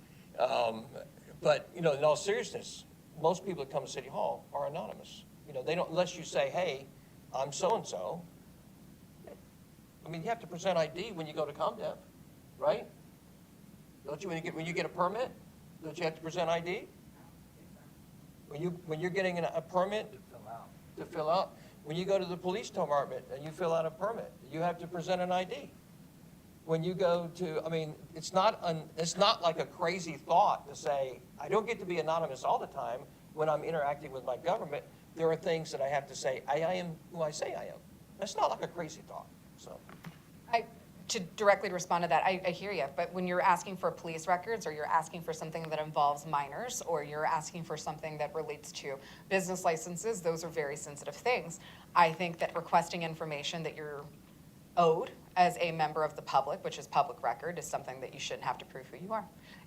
but in all seriousness, most people that come to City Hall are anonymous. They don't, unless you say, hey, I'm so-and-so. I mean, you have to present ID when you go to ComDev, right? Don't you, when you get a permit, don't you have to present ID? When you're getting a permit to fill out, when you go to the police department and you fill out a permit, you have to present an ID. When you go to, I mean, it's not like a crazy thought to say, I don't get to be anonymous all the time when I'm interacting with my government. There are things that I have to say, I am who I say I am. That's not like a crazy thought, so. To directly respond to that, I hear you, but when you're asking for police records, or you're asking for something that involves minors, or you're asking for something that relates to business licenses, those are very sensitive things. I think that requesting information that you're owed as a member of the public, which is public record, is something that you shouldn't have to prove who you are.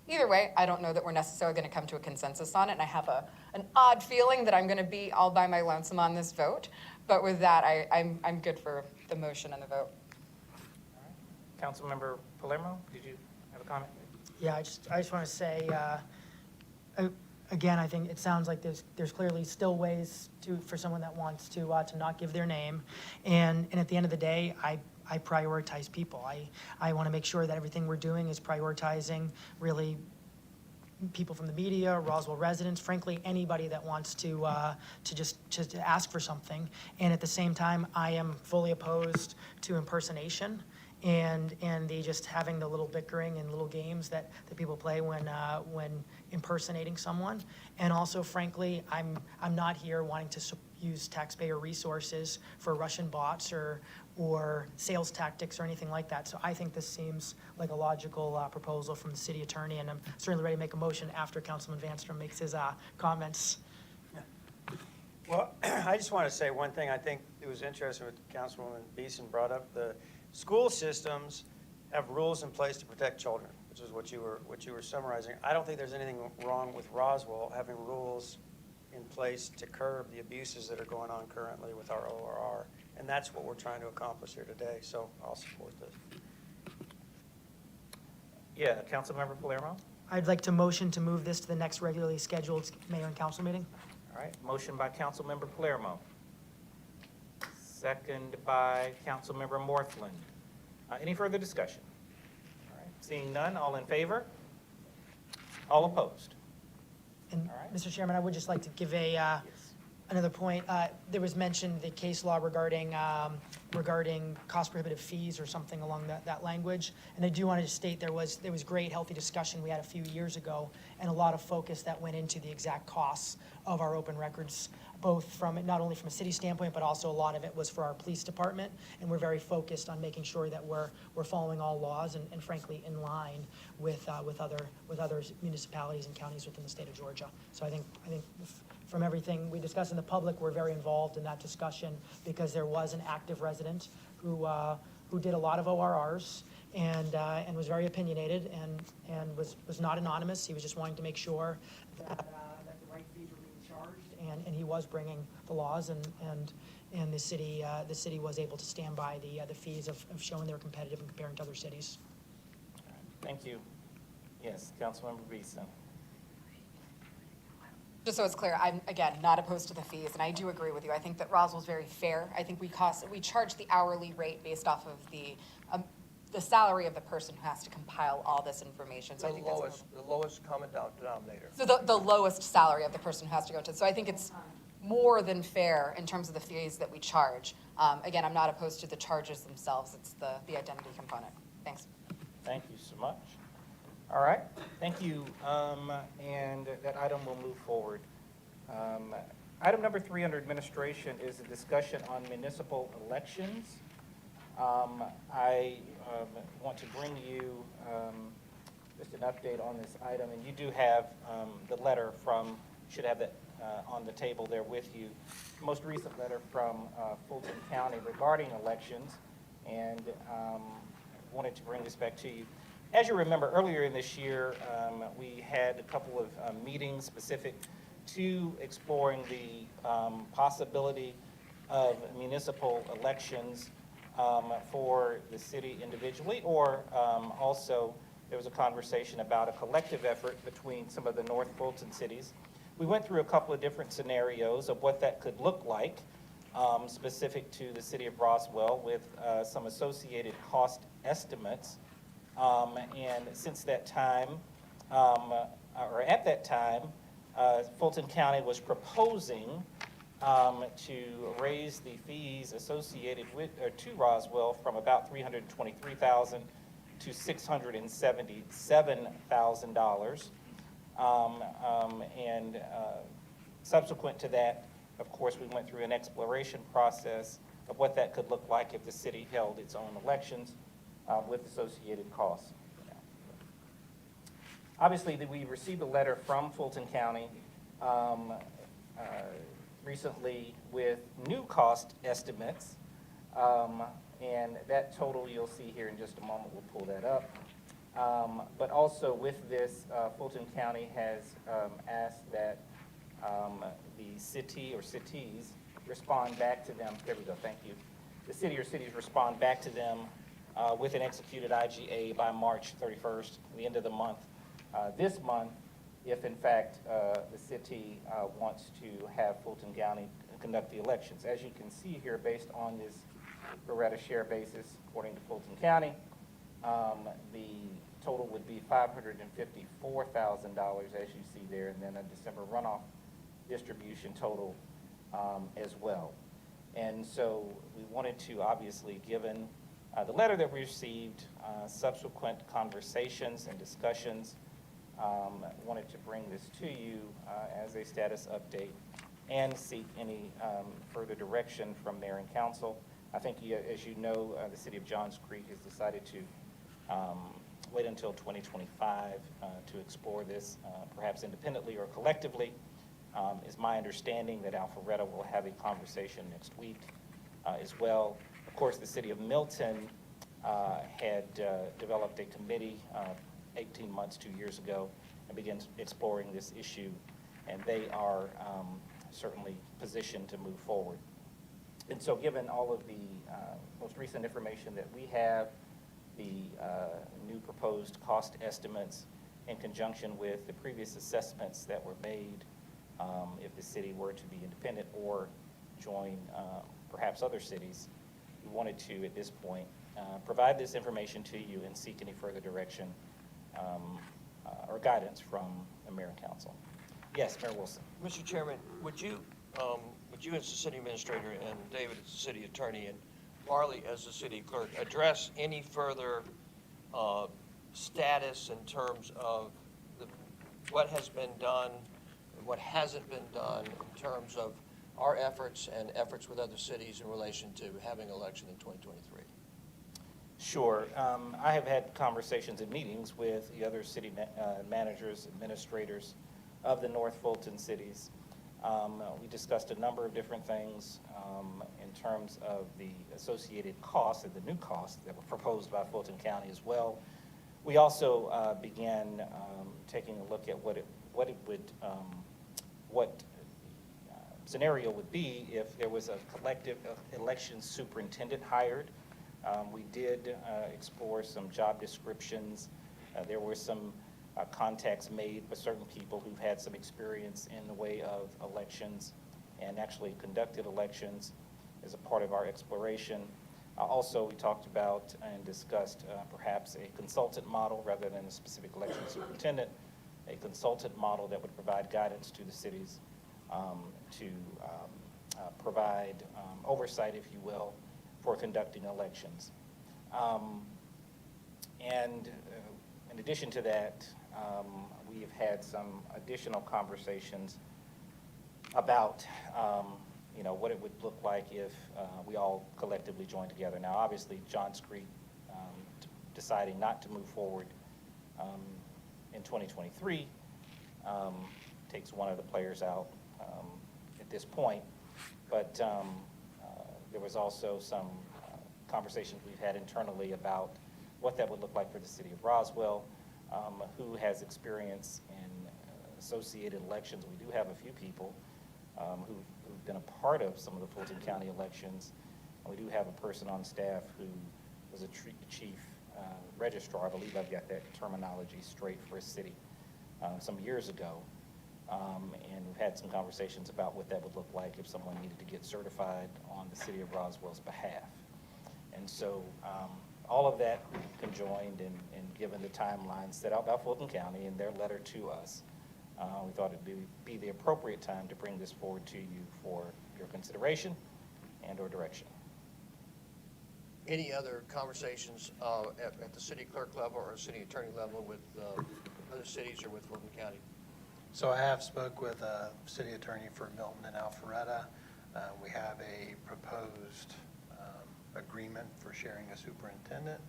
Either way, I don't know that we're necessarily going to come to a consensus on it, and I have an odd feeling that I'm going to be all by my lonesome on this vote. But with that, I'm good for the motion and the vote. Councilmember Palermo, did you have a comment? Yeah, I just want to say, again, I think it sounds like there's clearly still ways for someone that wants to not give their name. And at the end of the day, I prioritize people. I want to make sure that everything we're doing is prioritizing really people from the media, Roswell residents, frankly, anybody that wants to just ask for something. And at the same time, I am fully opposed to impersonation and the just having the little bickering and little games that people play when impersonating someone. And also, frankly, I'm not here wanting to use taxpayer resources for Russian bots or sales tactics or anything like that. So I think this seems like a logical proposal from the city attorney, and I'm certainly ready to make a motion after Councilman Vanstrom makes his comments. Well, I just want to say one thing. I think it was interesting what Councilwoman Beeson brought up. The school systems have rules in place to protect children, which is what you were summarizing. I don't think there's anything wrong with Roswell having rules in place to curb the abuses that are going on currently with our ORR, and that's what we're trying to accomplish here today. So I'll support this. Yeah, Councilmember Palermo? I'd like to motion to move this to the next regularly scheduled mayor and council meeting. All right, motion by Councilmember Palermo. Second by Councilmember Morthland. Any further discussion? All right, seeing none, all in favor? All opposed? And All right. Mr. Chairman, I would just like to give another point. There was mentioned the case law regarding regarding cost prohibitive fees or something along that language. And I do want to just state there was great, healthy discussion we had a few years ago, and a lot of focus that went into the exact costs of our open records, both from, not only from a city standpoint, but also a lot of it was for our police department. And we're very focused on making sure that we're following all laws and frankly in line with other municipalities and counties within the state of Georgia. So I think from everything we discussed in the public, we're very involved in that discussion because there was an active resident who did a lot of ORRs and was very opinionated and was not anonymous. He was just wanting to make sure that the right fees were being charged, and he was bringing the laws, and the city was able to stand by the fees of showing they were competitive and comparing to other cities. Thank you. Yes, Councilmember Beeson. Just so it's clear, I'm, again, not opposed to the fees, and I do agree with you. I think that Roswell's very fair. I think we charge the hourly rate based off of the salary of the person who has to compile all this information. So I think The lowest common denominator. so the lowest salary of the person who has to go to. So I think it's more than fair in terms of the fees that we charge. Again, I'm not opposed to the charges themselves. It's the identity component. Thanks. Thank you so much. All right, thank you. And that item will move forward. Item number 3 under administration is a discussion on municipal elections. I want to bring you just an update on this item, and you do have the letter from, should have that on the table there with you, most recent letter from Fulton County regarding elections, and wanted to bring this back to you. As you remember, earlier in this year, we had a couple of meetings specific to exploring the possibility of municipal elections for the city individually, or also there was a conversation about a collective effort between some of the North Fulton cities. We went through a couple of different scenarios of what that could look like, specific to the city of Roswell, with some associated cost estimates. And since that time, or at that time, Fulton County was proposing to raise the fees associated with, or to Roswell from about $323,000 to $677,000. And subsequent to that, of course, we went through an exploration process of what that could look like if the city held its own elections with associated costs. Obviously, we received a letter from Fulton County recently with new cost estimates, and that total you'll see here in just a moment. We'll pull that up. But also with this, Fulton County has asked that the city or cities respond back to them. There we go, thank you. The city or cities respond back to them with an executed IGA by March 31st, the end of the month. This month, if in fact the city wants to have Fulton County conduct the elections. As you can see here, based on this pro rata share basis, according to Fulton County, the total would be $554,000, as you see there, and then a December runoff distribution total as well. And so we wanted to, obviously, given the letter that we received, subsequent conversations and discussions, wanted to bring this to you as a status update and seek any further direction from mayor and council. I think, as you know, the city of Johns Creek has decided to wait until 2025 to explore this, perhaps independently or collectively. Is my understanding that Alpharetta will have a conversation next week as well. Of course, the city of Milton had developed a committee 18 months, 2 years ago, and began exploring this issue, and they are certainly positioned to move forward. And so given all of the most recent information that we have, the new proposed cost estimates in conjunction with the previous assessments that were made, if the city were to be independent or join perhaps other cities, we wanted to, at this point, provide this information to you and seek any further direction or guidance from the mayor and council. Yes, Mayor Wilson. Mr. Chairman, would you as the city administrator and David as the city attorney, and Marley, as the city clerk, address any further status in terms of what has been done, what hasn't been done in terms of our efforts and efforts with other cities in relation to having an election in 2023? Sure. I have had conversations and meetings with the other city managers, administrators of the North Fulton cities. We discussed a number of different things in terms of the associated costs and the new costs that were proposed by Fulton County as well. We also began taking a look at what scenario would be if there was a collective election superintendent hired. We did explore some job descriptions. There were some contacts made with certain people who've had some experience in the way of elections and actually conducted elections as a part of our exploration. Also, we talked about and discussed perhaps a consultant model rather than a specific election superintendent, a consultant model that would provide guidance to the cities to provide oversight, if you will, for conducting elections. And in addition to that, we have had some additional conversations about what it would look like if we all collectively joined together. Now, obviously, Johns Creek deciding not to move forward in 2023 takes one of the players out at this point. But there was also some conversations we've had internally about what that would look like for the city of Roswell, who has experience in associated elections. We do have a few people who've been a part of some of the Fulton County elections. And we do have a person on staff who was a chief registrar. I believe I've got that terminology straight for a city some years ago. And we've had some conversations about what that would look like if someone needed to get certified on the city of Roswell's behalf. And so all of that conjoined and given the timeline set out by Fulton County in their letter to us, we thought it'd be the appropriate time to bring this forward to you for your consideration and or direction. Any other conversations at the city clerk level or city attorney level with other cities or with Fulton County? So I have spoke with a city attorney for Milton and Alpharetta. We have a proposed agreement for sharing a superintendent,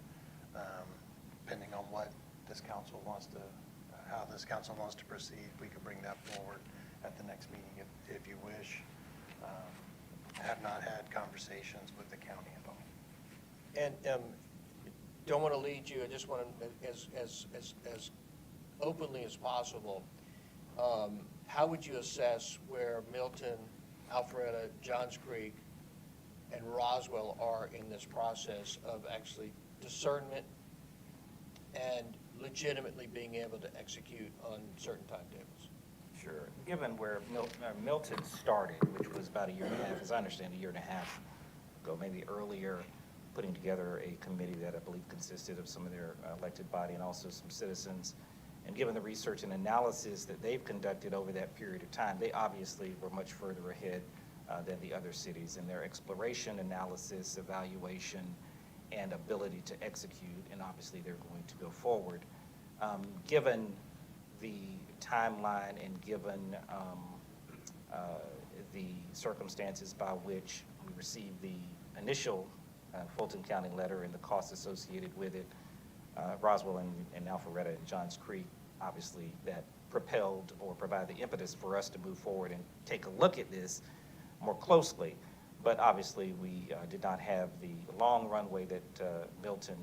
depending on what this council wants to, how this council wants to proceed. We could bring that forward at the next meeting if you wish. Have not had conversations with the county at all. And don't want to lead you, I just want to, as openly as possible, how would you assess where Milton, Alpharetta, Johns Creek, and Roswell are in this process of actually discernment and legitimately being able to execute on certain timetables? Sure. Given where Milton started, which was about a year and a half, as I understand, a year and a half ago, maybe earlier, putting together a committee that I believe consisted of some of their elected body and also some citizens. And given the research and analysis that they've conducted over that period of time, they obviously were much further ahead than the other cities in their exploration, analysis, evaluation, and ability to execute. And obviously, they're going to go forward. Given the timeline and given the circumstances by which we received the initial Fulton County letter and the costs associated with it, Roswell and Alpharetta and Johns Creek, obviously that propelled or provided the impetus for us to move forward and take a look at this more closely. But obviously we did not have the long runway that Milton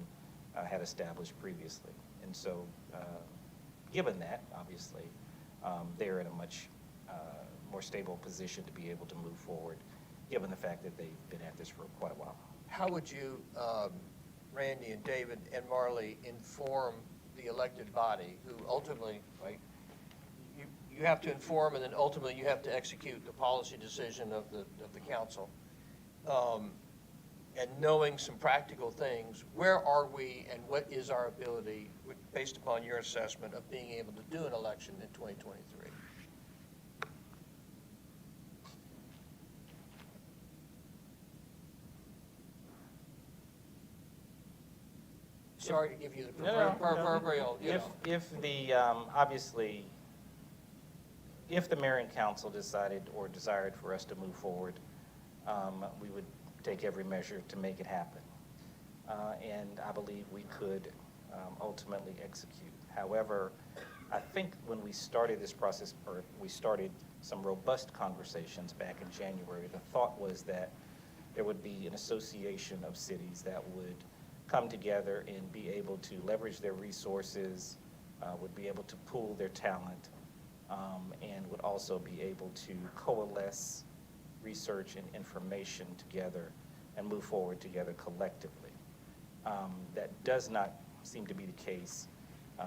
had established previously. And so given that, obviously, they're in a much more stable position to be able to move forward, given the fact that they've been at this for quite a while. How would you, Randy and David and Marley, inform the elected body who ultimately, right, you have to inform and then ultimately you have to execute the policy decision of the council. And knowing some practical things, where are we and what is our ability, based upon your assessment, of being able to do an election in 2023? sorry to give you the No, no, no. proverbial, you know. If the, obviously, if the mayor and council decided or desired for us to move forward, we would take every measure to make it happen. And I believe we could ultimately execute. However, I think when we started this process, or we started some robust conversations back in January, the thought was that there would be an association of cities that would come together and be able to leverage their resources, would be able to pool their talent, and would also be able to coalesce research and information together and move forward together collectively. That does not seem to be the case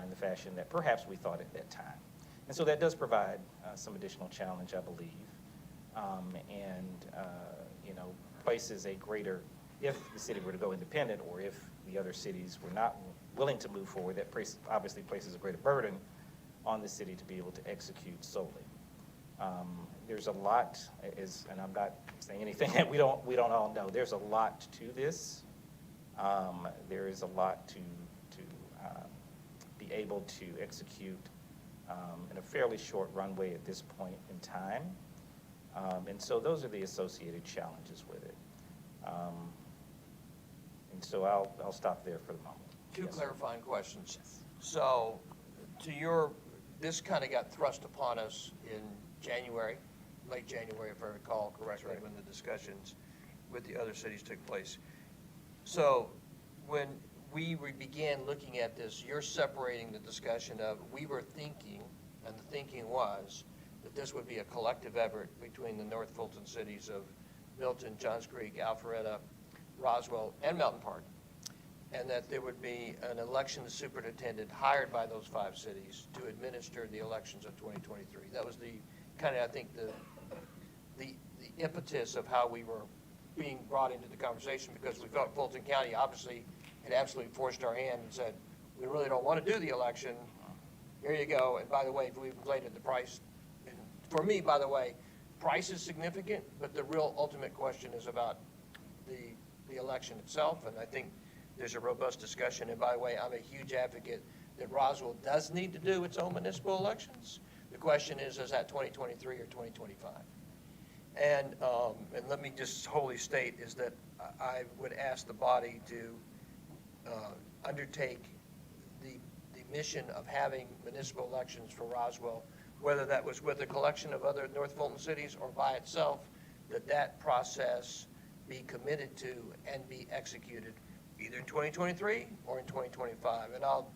in the fashion that perhaps we thought at that time. And so that does provide some additional challenge, I believe, and places a greater, if the city were to go independent or if the other cities were not willing to move forward, that obviously places a greater burden on the city to be able to execute solely. There's a lot, and I'm not saying anything that we don't all know. There's a lot to this. There is a lot to be able to execute in a fairly short runway at this point in time. And so those are the associated challenges with it. And so I'll stop there for the moment. Two Yes. clarifying questions. So, this kind of got thrust upon us in January, late January, if I recall correctly, when the discussions with the other cities took place. So, when we began looking at this, you're separating the discussion of, we were thinking, and the thinking was, that this would be a collective effort between the North Fulton cities of Milton, Johns Creek, Alpharetta, Roswell, and Mountain Park, and that there would be an election superintendent hired by those 5 cities to administer the elections of 2023. That was the kind of, I think, the impetus of how we were being brought into the conversation, because we felt Fulton County obviously had absolutely forced our hand and said, we really don't want to do the election. Here you go. And by the way, we've inflated the price. And for me, by the way, price is significant, but the real ultimate question is about the election itself. And I think there's a robust discussion. And by the way, I'm a huge advocate that Roswell does need to do its own municipal elections. The question is that 2023 or 2025? And let me just wholly state is that I would ask the body to undertake the mission of having municipal elections for Roswell, whether that was with a collection of other North Fulton cities or by itself, that process be committed to and be executed either in 2023 or in 2025. And I'll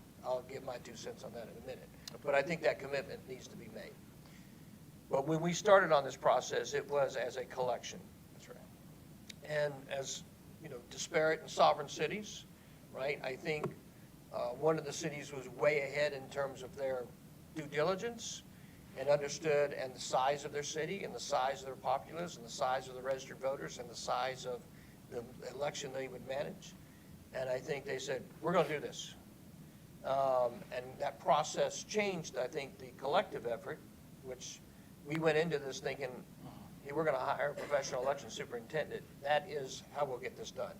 give my 2 cents on that in a minute. But I think that commitment needs to be made. But when we started on this process, it was as a collection. That's right. And as, disparate and sovereign cities, right? I think one of the cities was way ahead in terms of their due diligence and understood, and the size of their city and the size of their populace and the size of the registered voters and the size of the election they would manage. And I think they said, we're going to do this. And that process changed, I think, the collective effort, which we went into this thinking, hey, we're going to hire a professional election superintendent. That is how we'll get this done.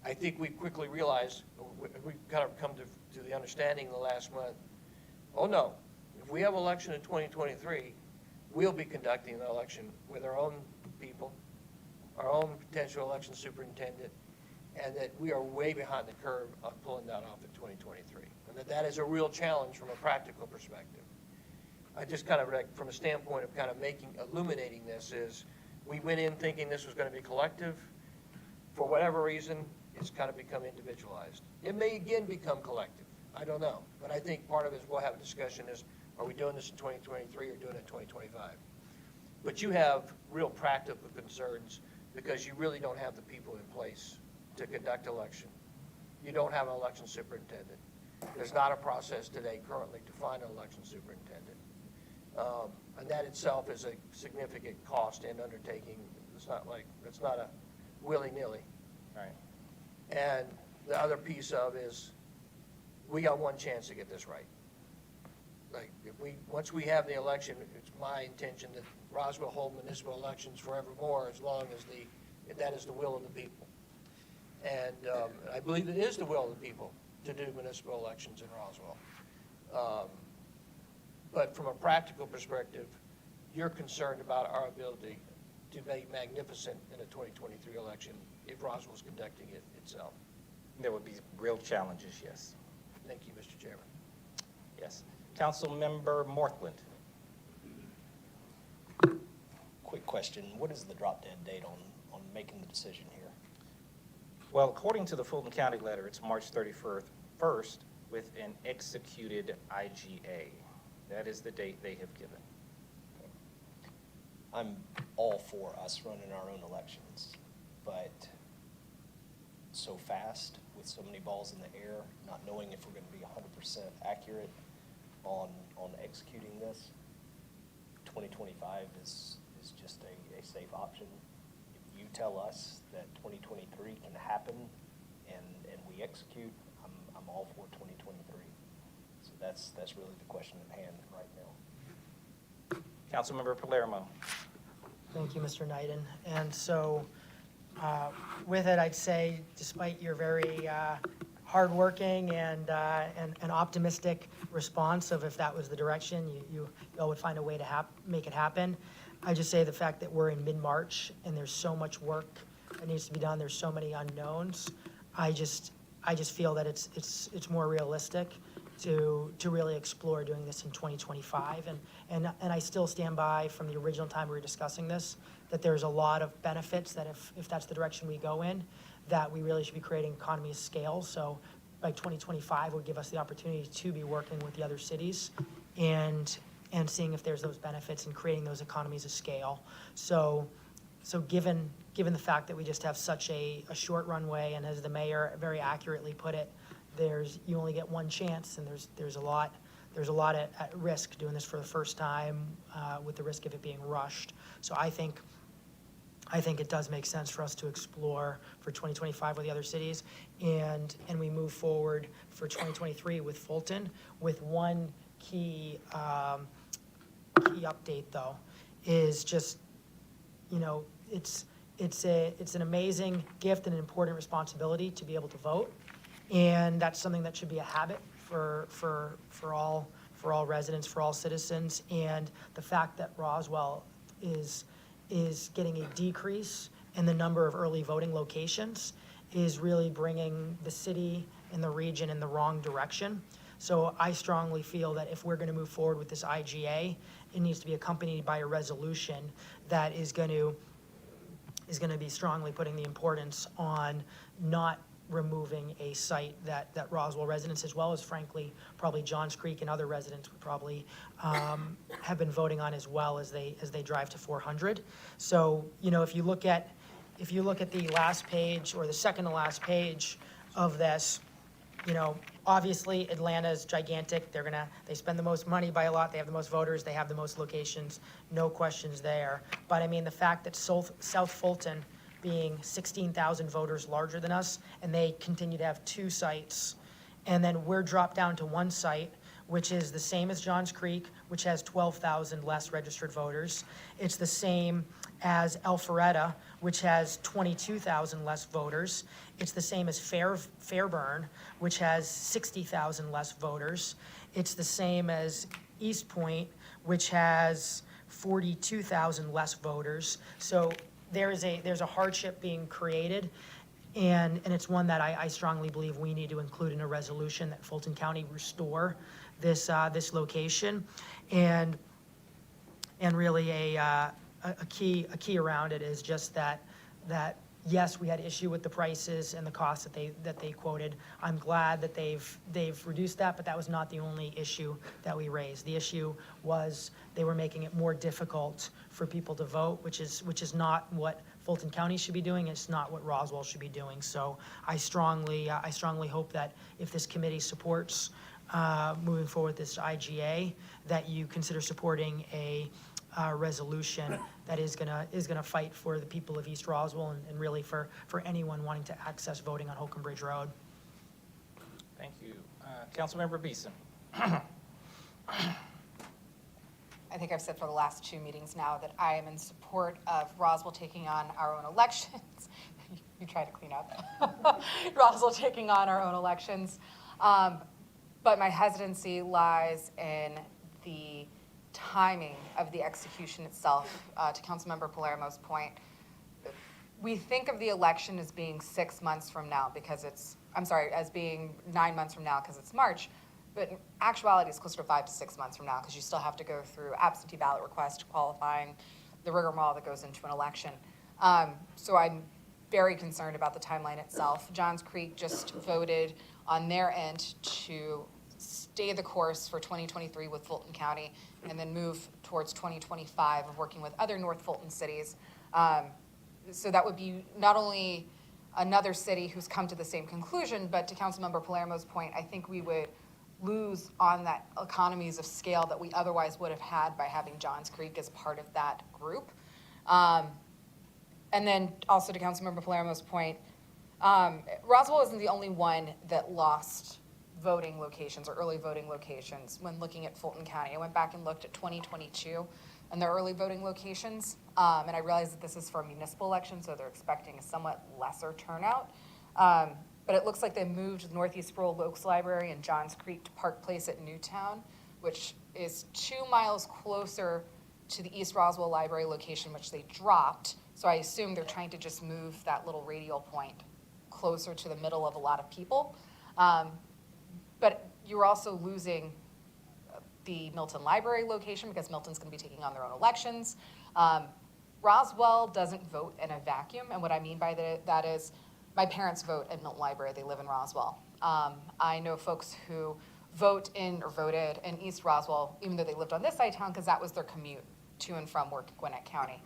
I think we quickly realized, we kind of come to the understanding in the last month, oh no, if we have election in 2023, we'll be conducting an election with our own people, our own potential election superintendent, and that we are way behind the curve on pulling that off in 2023. And that is a real challenge from a practical perspective. I just kind of, from a standpoint of kind of illuminating this, is we went in thinking this was going to be collective. For whatever reason, it's kind of become individualized. It may again become collective. I don't know. But I think part of it is we'll have a discussion is, are we doing this in 2023 or doing it in 2025? But you have real practical concerns because you really don't have the people in place to conduct election. You don't have an election superintendent. There's not a process today currently to find an election superintendent. And that itself is a significant cost and undertaking. It's not a willy-nilly. Right. And the other piece of is, we got one chance to get this right. Like, once we have the election, it's my intention that Roswell hold municipal elections forevermore, as long as that is the will of the people. And I believe it is the will of the people to do municipal elections in Roswell. But from a practical perspective, you're concerned about our ability to make magnificent in a 2023 election if Roswell's conducting it itself. There would be real challenges, yes. Thank you, Mr. Chairman. Yes. Councilmember Morthland. Quick question, what is the drop dead date on making the decision here? Well, according to the Fulton County letter, it's March 31st with an executed IGA. That is the date they have given. I'm all for us running our own elections, but so fast with so many balls in the air, not knowing if we're going to be 100% accurate on executing this, 2025 is just a safe option. If you tell us that 2023 can happen and we execute, I'm all for 2023. So that's really the question at hand right now. Councilmember Palermo. Thank you, Mr. Knighton. And so with it, I'd say, despite your very hardworking and optimistic response of if that was the direction, you all would find a way to make it happen. I just say the fact that we're in mid-March and there's so much work that needs to be done, there's so many unknowns. I just feel that it's more realistic to really explore doing this in 2025. And I still stand by from the original time we were discussing this, that there's a lot of benefits that if that's the direction we go in, that we really should be creating economies of scale. So by 2025 would give us the opportunity to be working with the other cities and seeing if there's those benefits and creating those economies of scale. So given the fact that we just have such a short runway, and as the mayor very accurately put it, you only get one chance, and there's a lot at risk doing this for the first time with the risk of it being rushed. So I think it does make sense for us to explore for 2025 with the other cities, and we move forward for 2023 with Fulton. With one key update though, is just, it's an amazing gift and an important responsibility to be able to vote. And that's something that should be a habit for all residents, for all citizens. And the fact that Roswell is getting a decrease in the number of early voting locations is really bringing the city and the region in the wrong direction. So I strongly feel that if we're going to move forward with this IGA, it needs to be accompanied by a resolution that is going to be strongly putting the importance on not removing a site that Roswell residents, as well as frankly, probably Johns Creek and other residents would probably have been voting on as well as they drive to 400. So, if you look at the last page or the second to last page of this, obviously Atlanta's gigantic. They spend the most money by a lot. They have the most voters. They have the most locations. No questions there. But I mean, the fact that South Fulton, being 16,000 voters larger than us, and they continue to have two sites. And then we're dropped down to one site, which is the same as Johns Creek, which has 12,000 less registered voters. It's the same as Alpharetta, which has 22,000 less voters. It's the same as Fairburn, which has 60,000 less voters. It's the same as East Point, which has 42,000 less voters. So there's a hardship being created, and it's one that I strongly believe we need to include in a resolution that Fulton County restore this location, and really a key around it is just that yes, we had issue with the prices and the costs that they quoted. I'm glad that they've reduced that, but that was not the only issue that we raised. The issue was they were making it more difficult for people to vote, which is not what Fulton County should be doing. It's not what Roswell should be doing. So I strongly hope that if this committee supports moving forward with this IGA, that you consider supporting a resolution that is gonna fight for the people of East Roswell and really for anyone wanting to access voting on Holcomb Bridge Road. Thank you. Councilmember Beeson. I think I've said for the last 2 meetings now that I am in support of Roswell taking on our own elections. you try to clean up. Roswell taking on our own elections. But my hesitancy lies in the timing of the execution itself. To Councilmember Palermo's point, we think of the election as being 6 months from now because as being 9 months from now because it's March. But in actuality, it's closer to 5 to 6 months from now because you still have to go through absentee ballot request, qualifying, the rigmarole that goes into an election. So I'm very concerned about the timeline itself. Johns Creek just voted on their end to stay the course for 2023 with Fulton County and then move towards 2025 of working with other North Fulton cities. So that would be not only another city who's come to the same conclusion, but to Councilmember Palermo's point, I think we would lose on that economies of scale that we otherwise would have had by having Johns Creek as part of that group. And then also to Councilmember Palermo's point, Roswell isn't the only one that lost voting locations or early voting locations when looking at Fulton County. I went back and looked at 2022 and their early voting locations, and I realized that this is for a municipal election, so they're expecting a somewhat lesser turnout. But it looks like they moved Northeast Rural Oaks Library and Johns Creek to Park Place at Newtown, which is 2 miles closer to the East Roswell Library location, which they dropped. So I assume they're trying to just move that little radial point closer to the middle of a lot of people. But you're also losing the Milton Library location because Milton's going to be taking on their own elections. Roswell doesn't vote in a vacuum, and what I mean by that is my parents vote at Milton Library. They live in Roswell. I know folks who voted in East Roswell, even though they lived on this side of town, because that was their commute to and from work in Gwinnett County.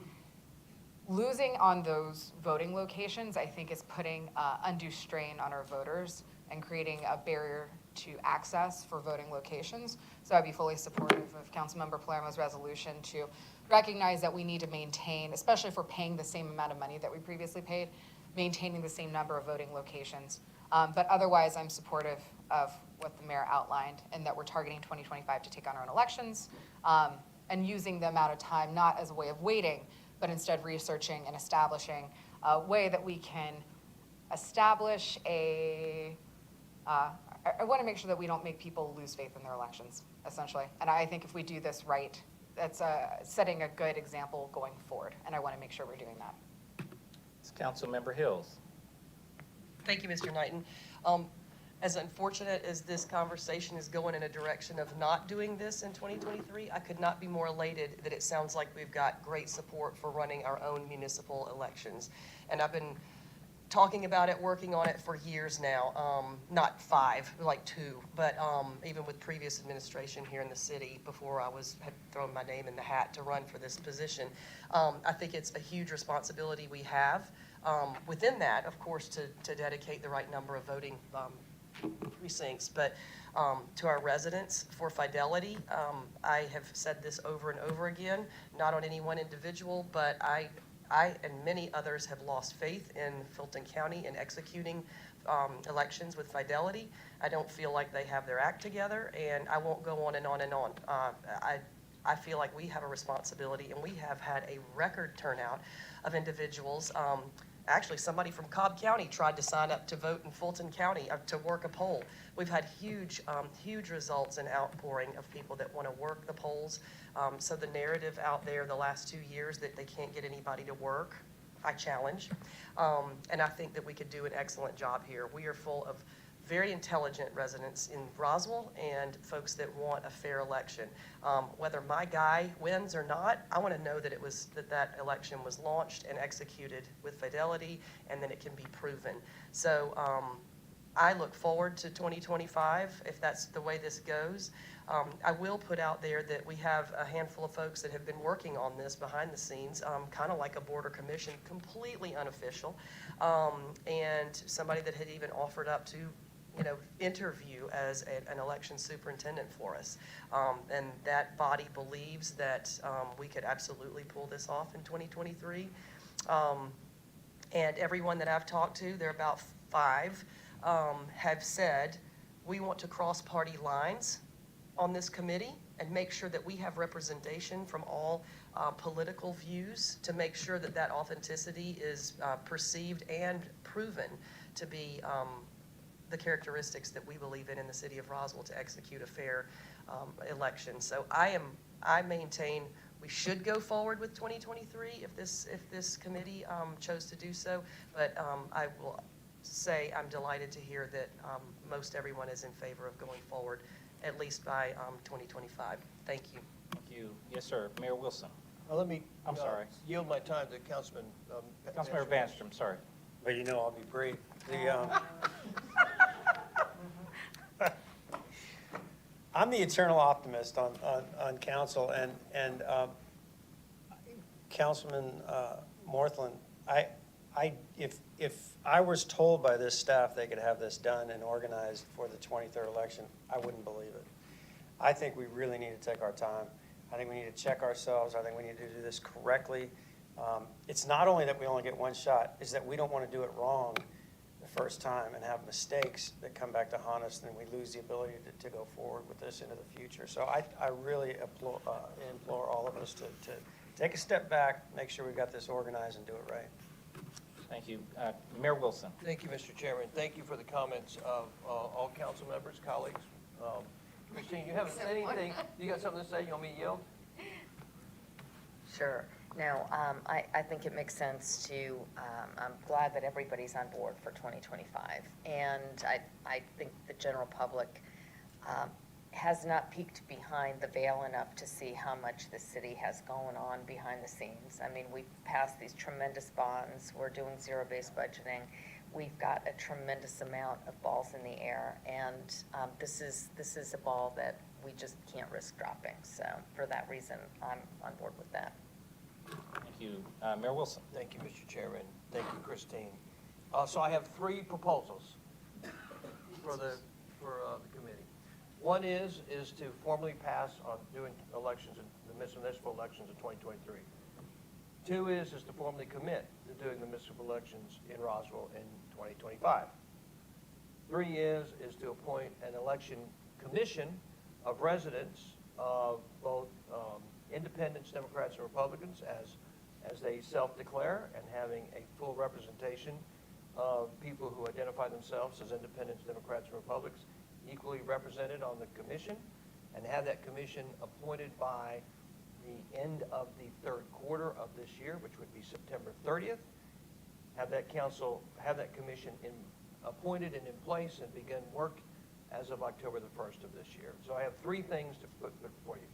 Losing on those voting locations, I think, is putting undue strain on our voters and creating a barrier to access for voting locations. So I'd be fully supportive of Councilmember Palermo's resolution to recognize that we need to maintain, especially if we're paying the same amount of money that we previously paid, maintaining the same number of voting locations. But otherwise, I'm supportive of what the mayor outlined and that we're targeting 2025 to take on our own elections and using the amount of time not as a way of waiting, but instead researching and establishing a way that we can establish I want to make sure that we don't make people lose faith in their elections, essentially. And I think if we do this right, that's setting a good example going forward, and I want to make sure we're doing that. It's Councilmember Hills. Thank you, Mr. Knighton. As unfortunate as this conversation is going in a direction of not doing this in 2023, I could not be more elated that it sounds like we've got great support for running our own municipal elections. And I've been talking about it, working on it for years now, not 5, like 2, but even with previous administration here in the city before I had thrown my name in the hat to run for this position. I think it's a huge responsibility we have. Within that, of course, to dedicate the right number of voting precincts, but to our residents for fidelity. I have said this over and over again, not on any one individual, but I and many others have lost faith in Fulton County in executing elections with fidelity. I don't feel like they have their act together, and I won't go on and on and on. I feel like we have a responsibility, and we have had a record turnout of individuals. Actually, somebody from Cobb County tried to sign up to vote in Fulton County to work a poll. We've had huge results and outpouring of people that want to work the polls. So the narrative out there the last 2 years that they can't get anybody to work, I challenge. And I think that we could do an excellent job here. We are full of very intelligent residents in Roswell and folks that want a fair election. Whether my guy wins or not, I want to know that that election was launched and executed with fidelity, and that it can be proven. So I look forward to 2025 if that's the way this goes. I will put out there that we have a handful of folks that have been working on this behind the scenes, kind of like a border commission, completely unofficial, and somebody that had even offered up to interview as an election superintendent for us. And that body believes that we could absolutely pull this off in 2023. And everyone that I've talked to, there are about 5, have said, we want to cross party lines on this committee. and make sure that we have representation from all political views to make sure that that authenticity is perceived and proven to be the characteristics that we believe in the city of Roswell to execute a fair election. So I maintain we should go forward with 2023 if this committee chose to do so. But I will say I'm delighted to hear that most everyone is in favor of going forward, at least by 2025. Thank you. Thank you. Yes, sir. Mayor Wilson. Let me. I'm sorry. Yield my time to Councilman. Councilmember Vanstrom, sorry. But you know I'll be brief. I'm the eternal optimist on council, and Councilman Morthland, if I was told by this staff they could have this done and organized for the 23rd election, I wouldn't believe it. I think we really need to take our time. I think we need to check ourselves. I think we need to do this correctly. It's not only that we only get one shot, it's that we don't want to do it wrong the first time and have mistakes that come back to haunt us, and we lose the ability to go forward with this into the future. So I really implore all of us to take a step back, make sure we've got this organized and do it right. Thank you. Mayor Wilson. Thank you, Mr. Chairman. Thank you for the comments of all council members, colleagues. Christine, you haven't said anything. You got something to say? You want me to yield? Sure. No, I think it makes sense to, I'm glad that everybody's on board for 2025. And I think the general public has not peeked behind the veil enough to see how much the city has going on behind the scenes. I mean, we've passed these tremendous bonds. We're doing zero-based budgeting. We've got a tremendous amount of balls in the air. And this is a ball that we just can't risk dropping. So for that reason, I'm on board with that. Thank you. Mayor Wilson. Thank you, Mr. Chairman. Thank you, Christine. So I have three proposals for the committee. One is to formally pass on doing elections, the municipal elections in 2023. Two is to formally commit to doing the municipal elections in Roswell in 2025. Three is to appoint an election commission of residents of both independents, Democrats, and Republicans as they self-declare, and having a full representation of people who identify themselves as independents, Democrats, and Republicans equally represented on the commission, and have that commission appointed by the end of the third quarter of this year, which would be September 30th. Have that commission appointed and in place and begin work as of October the 1st of this year. So I have three things to put before you.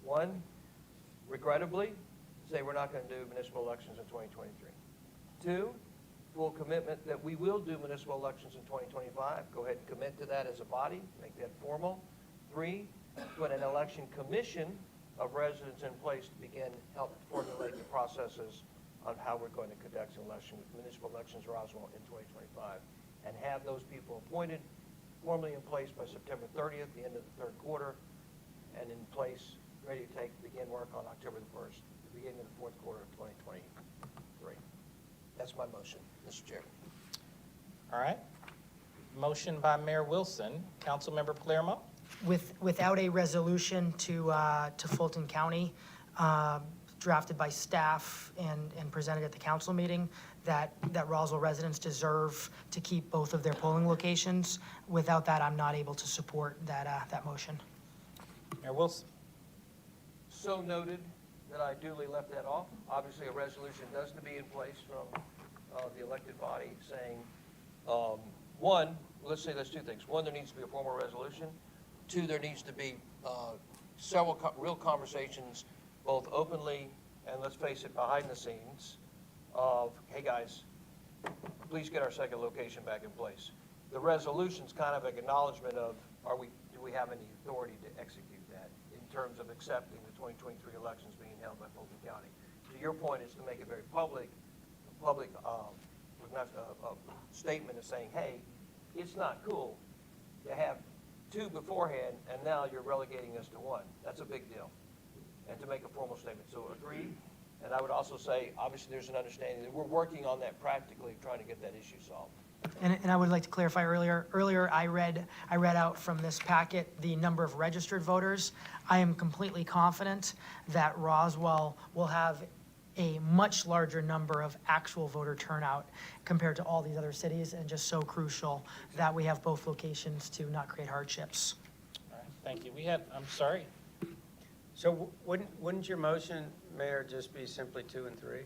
One, regrettably, say we're not going to do municipal elections in 2023. Two, full commitment that we will do municipal elections in 2025. Go ahead and commit to that as a body, make that formal. Three, put an election commission of residents in place to begin help formulate the processes on how we're going to conduct municipal elections in Roswell in 2025, and have those people appointed, formally in place by September 30th, the end of the third quarter, and in place, ready to begin work on October the 1st, the beginning of the fourth quarter of 2023. That's my motion, Mr. Chairman. All right. Motion by Mayor Wilson. Councilmember Palermo. Without a resolution to Fulton County, drafted by staff and presented at the council meeting, that Roswell residents deserve to keep both of their polling locations. Without that, I'm not able to support that motion. Mayor Wilson. So noted that I duly left that off. Obviously, a resolution does to be in place from the elected body saying, one, let's say there's two things. One, there needs to be a formal resolution. Two, there needs to be several real conversations, both openly and, let's face it, behind the scenes of, hey guys, please get our second location back in place. The resolution's kind of an acknowledgement of, do we have any authority to execute that in terms of accepting the 2023 elections being held by Fulton County. To your point, is to make it very public statement of saying, hey, it's not cool to have two beforehand, and now you're relegating us to one. That's a big deal. And to make a formal statement. So agreed. And I would also say, obviously, there's an understanding that we're working on that practically, trying to get that issue solved. And I would like to clarify earlier I read out from this packet the number of registered voters. I am completely confident that Roswell will have a much larger number of actual voter turnout compared to all these other cities, and just so crucial that we have both locations to not create hardships. All right, thank you. I'm sorry. So wouldn't your motion, Mayor, just be simply 2 and 3?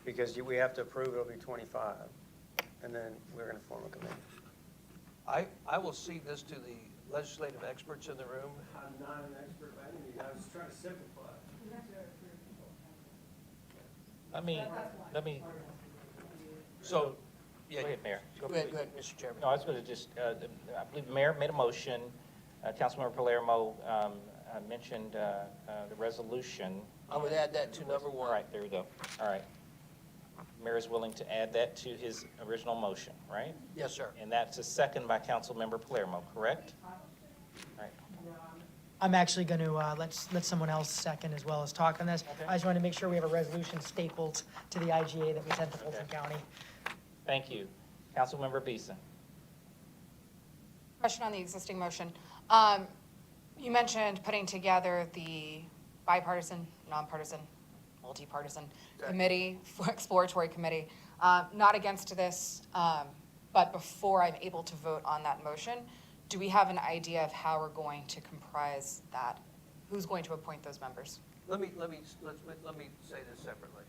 Because we have to approve, it'll be 25, and then we're going to form a committee. I will cede this to the legislative experts in the room. I'm not an expert by any means, I was trying to simplify. Let me, So, yeah. go ahead, Mayor. Go ahead, Mr. Chairman. No, I was going to just, I believe the mayor made a motion. Councilmember Palermo mentioned the resolution. I would add that to number 1. All right, there we go. All right. Mayor is willing to add that to his original motion, right? Yes, sir. And that's a second by Councilmember Palermo, correct? All right. I'm actually going to let someone else second as well as talk on this. Okay. I just wanted to make sure we have a resolution stapled to the IGA that we sent to Fulton Okay. County. Thank you. Councilmember Beeson. Question on the existing motion. You mentioned putting together the bipartisan, nonpartisan, multi-partisan committee, exploratory committee. Not against this, but before I'm able to vote on that motion, do we have an idea of how we're going to comprise that? Who's going to appoint those members? Let me say this separately.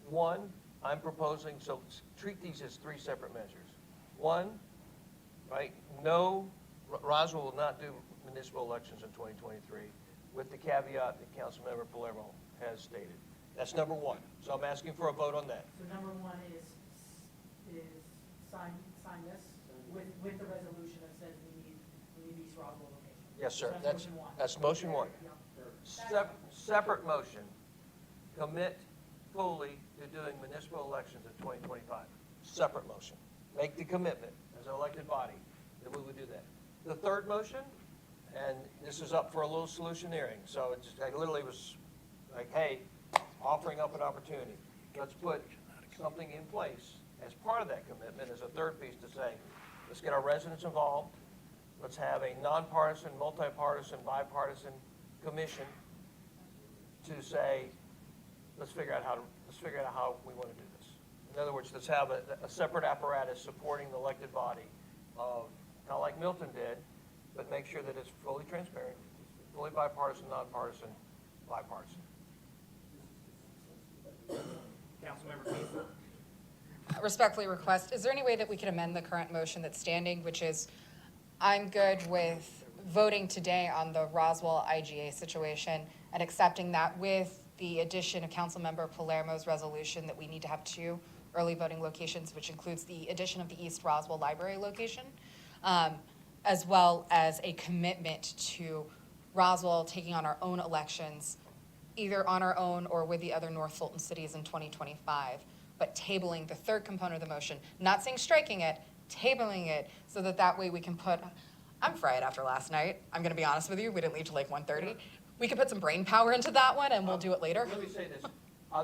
1, I'm proposing, so treat these as 3 separate measures. 1, right, no, Roswell will not do municipal elections in 2023, with the caveat that Councilmember Palermo has stated. That's number 1. So I'm asking for a vote on that. So number 1 is sign this with the resolution that says we need East Roswell location. Yes, sir. So That's motion 1. Separate motion, commit fully to doing municipal elections in 2025. Separate motion. Make the commitment as an elected body that we would do that. The third motion, and this is up for a little solutioneering, so I literally was like, hey, offering up an opportunity. Let's put something in place as part of that commitment as a third piece to say, let's get our residents involved. Let's have a nonpartisan, multi-partisan, bipartisan commission to say, let's figure out how we want to do this. In other words, let's have a separate apparatus supporting the elected body of, kind of like Milton did, but make sure that it's fully transparent, fully bipartisan, nonpartisan, bipartisan. Councilmember Beeson. Respectfully request, is there any way that we could amend the current motion that's standing, which is, I'm good with voting today on the Roswell IGA situation and accepting that with the addition of Councilmember Palermo's resolution that we need to have 2 early voting locations, which includes the addition of the East Roswell Library location, as well as a commitment to Roswell taking on our own elections, either on our own or with the other North Fulton cities in 2025, but tabling the third component of the motion, not saying striking it, tabling it, so that that way we can put, I'm fried after last night, I'm gonna be honest with you, we didn't leave till like 1:30. We could put some brain power into that one and we'll do it later. Let me say this.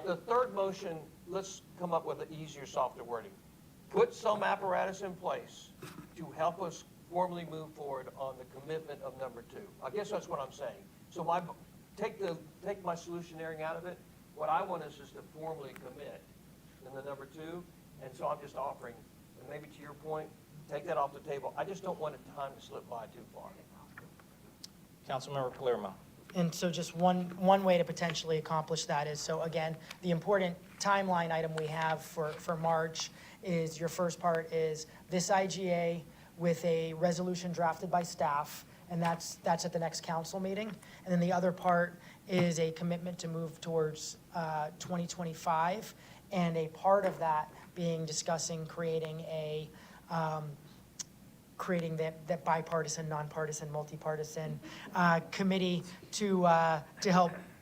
The third motion, let's come up with an easier, softer wording. Put some apparatus in place to help us formally move forward on the commitment of number 2. I guess that's what I'm saying. So take my solutioneering out of it. What I want is just to formally commit in the number 2. And so I'm just offering, and maybe to your point, take that off the table. I just don't want the time to slip by too far. Councilmember Palermo. And so just one way to potentially accomplish that is, so again, the important timeline item we have for March is, your first part is this IGA with a resolution drafted by staff, and that's at the next council meeting. And then the other part is a commitment to move towards 2025, and a part of that being discussing creating that bipartisan, nonpartisan, multi-partisan committee to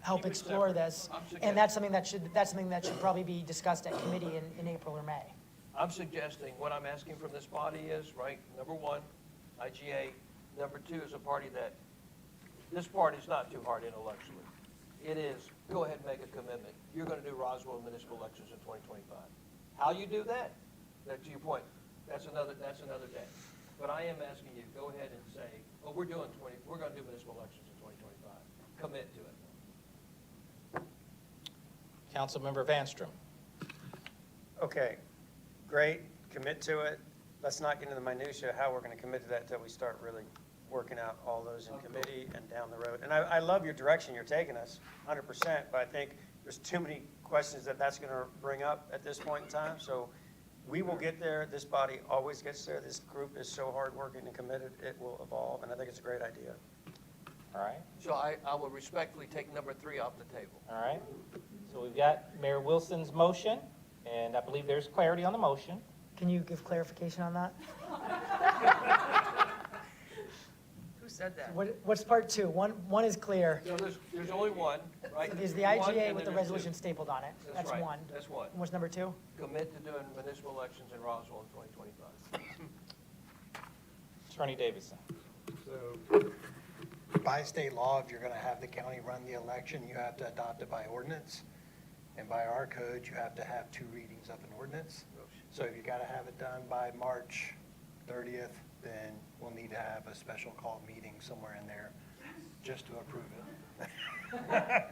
help explore this. And that's something that should probably be discussed at committee in April or May. I'm suggesting, what I'm asking from this body is, right, number 1, IGA. Number 2 is a party that, this party's not too hard intellectually. It is, go ahead and make a commitment. You're going to do Roswell municipal elections in 2025. How you do that, to your point, that's another day. But I am asking you, go ahead and say, oh, we're gonna do municipal elections in 2025. Commit to it. Councilmember Vanstrom. Okay, great, commit to it. Let's not get into the minutia of how we're going to commit to that until we start really working out all those in committee and down the road. And I love your direction you're taking us, 100%, but I think there's too many questions that's going to bring up at this point in time. So we will get there. This body always gets there. This group is so hardworking and committed, it will evolve, and I think it's a great idea. All right, So I will respectfully take number 3 off the table. all right. So we've got Mayor Wilson's motion, and I believe there's clarity on the motion. Can you give clarification on that? Who said that? What's part two? One is clear. No, there's only one, right? There's the One, IGA and with the then there's resolution two. stapled on it. That's right. one. That's one. And what's number two? Commit to doing municipal elections in Roswell in 2025. Attorney Davidson. So by state law, if you're going to have the county run the election, you have to adopt it by ordinance. And by our code, you have to have 2 readings of an ordinance. So if you got to have it done by March 30th, then we'll need to have a special call meeting somewhere in there just to approve it.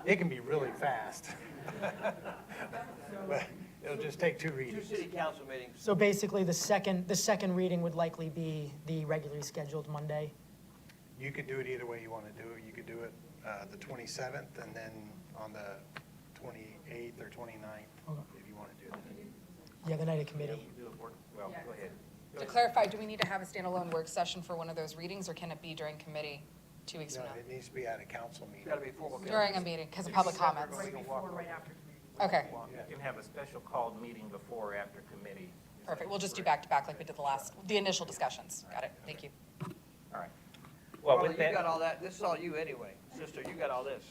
It can be really fast. But it'll just take 2 Two readings. city council meetings. So basically, the second reading would likely be the regularly scheduled Monday. You could do it either way you want to do it. You could do it the 27th and then on the 28th or 29th, if you want to do that. Yeah, the night of committee. Well, go ahead. To clarify, do we need to have a standalone work session for one of those readings, or can it be during committee 2 weeks No, from now? it needs to be at a council It's meeting. got to be formal. During a meeting, because of public comments. Okay, You can have a special called meeting before or after committee. perfect. We'll just do back-to-back like we did the initial discussions. Got it, thank you. All right. Well, Carla, with you got that, all that. This is all you anyway. Sister, you got all this.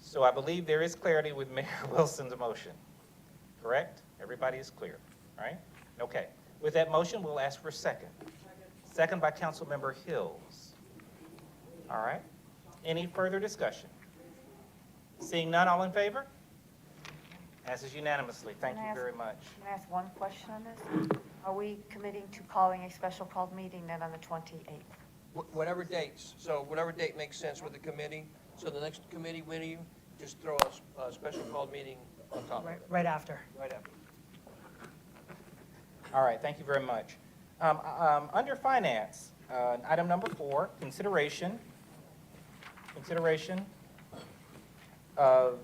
so I believe there is clarity with Mayor Wilson's motion, correct? Everybody is clear, all right? Okay. With that motion, we'll ask for a second. Second by Councilmember Hills. All right. Any further discussion? Seeing none, all in favor? Passes unanimously. Thank Can I you ask- very much. Can I ask one question on this? Are we committing to calling a special called meeting then on the 28th? Whatever dates. So whatever date makes sense with the committee. So the next committee meeting, just throw a special called meeting on top of it. Right after. Right after. All right, thank you very much. Under finance, item number 4, consideration of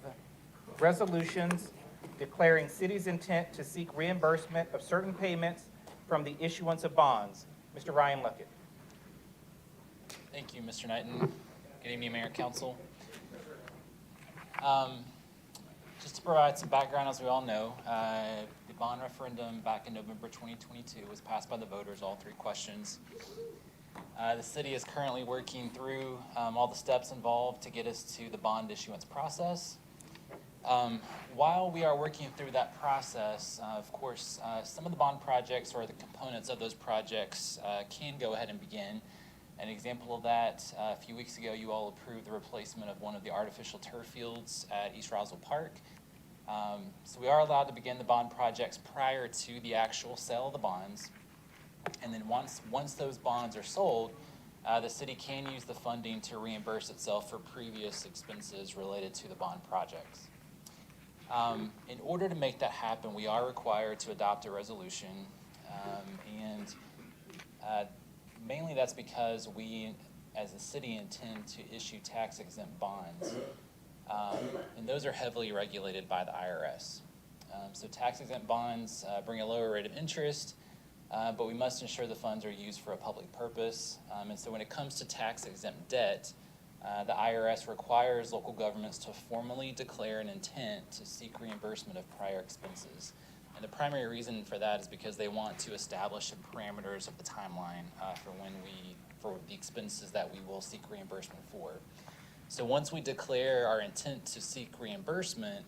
resolutions declaring city's intent to seek reimbursement of certain payments from the issuance of bonds. Mr. Ryan Luckett. Thank you, Mr. Knighton. Good evening, Mayor and Council. Just to provide some background, as we all know, the bond referendum back in November 2022 was passed by the voters, all 3 questions. The city is currently working through all the steps involved to get us to the bond issuance process. While we are working through that process, of course, some of the bond projects or the components of those projects can go ahead and begin. An example of that, a few weeks ago, you all approved the replacement of one of the artificial turf fields at East Roswell Park. So we are allowed to begin the bond projects prior to the actual sale of the bonds. And then once those bonds are sold, the city can use the funding to reimburse itself for previous expenses related to the bond projects. In order to make that happen, we are required to adopt a resolution, mainly that's because we, as a city, intend to issue tax-exempt bonds, and those are heavily regulated by the IRS. So tax-exempt bonds bring a lower rate of interest, but we must ensure the funds are used for a public purpose. And so when it comes to tax-exempt debt, the IRS requires local governments to formally declare an intent to seek reimbursement of prior expenses. And the primary reason for that is because they want to establish the parameters of the timeline for the expenses that we will seek reimbursement for. So once we declare our intent to seek reimbursement,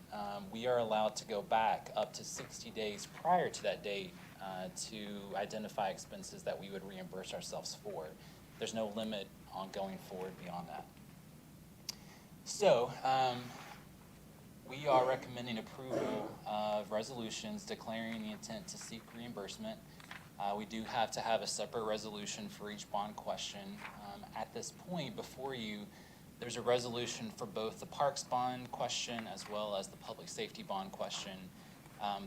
we are allowed to go back up to 60 days prior to that date to identify expenses that we would reimburse ourselves for. There's no limit on going forward beyond that. So we we are recommending approval of resolutions declaring the intent to seek reimbursement. We do have to have a separate resolution for each bond question. At this point, before you, there's a resolution for both the parks bond question as well as the public safety bond question.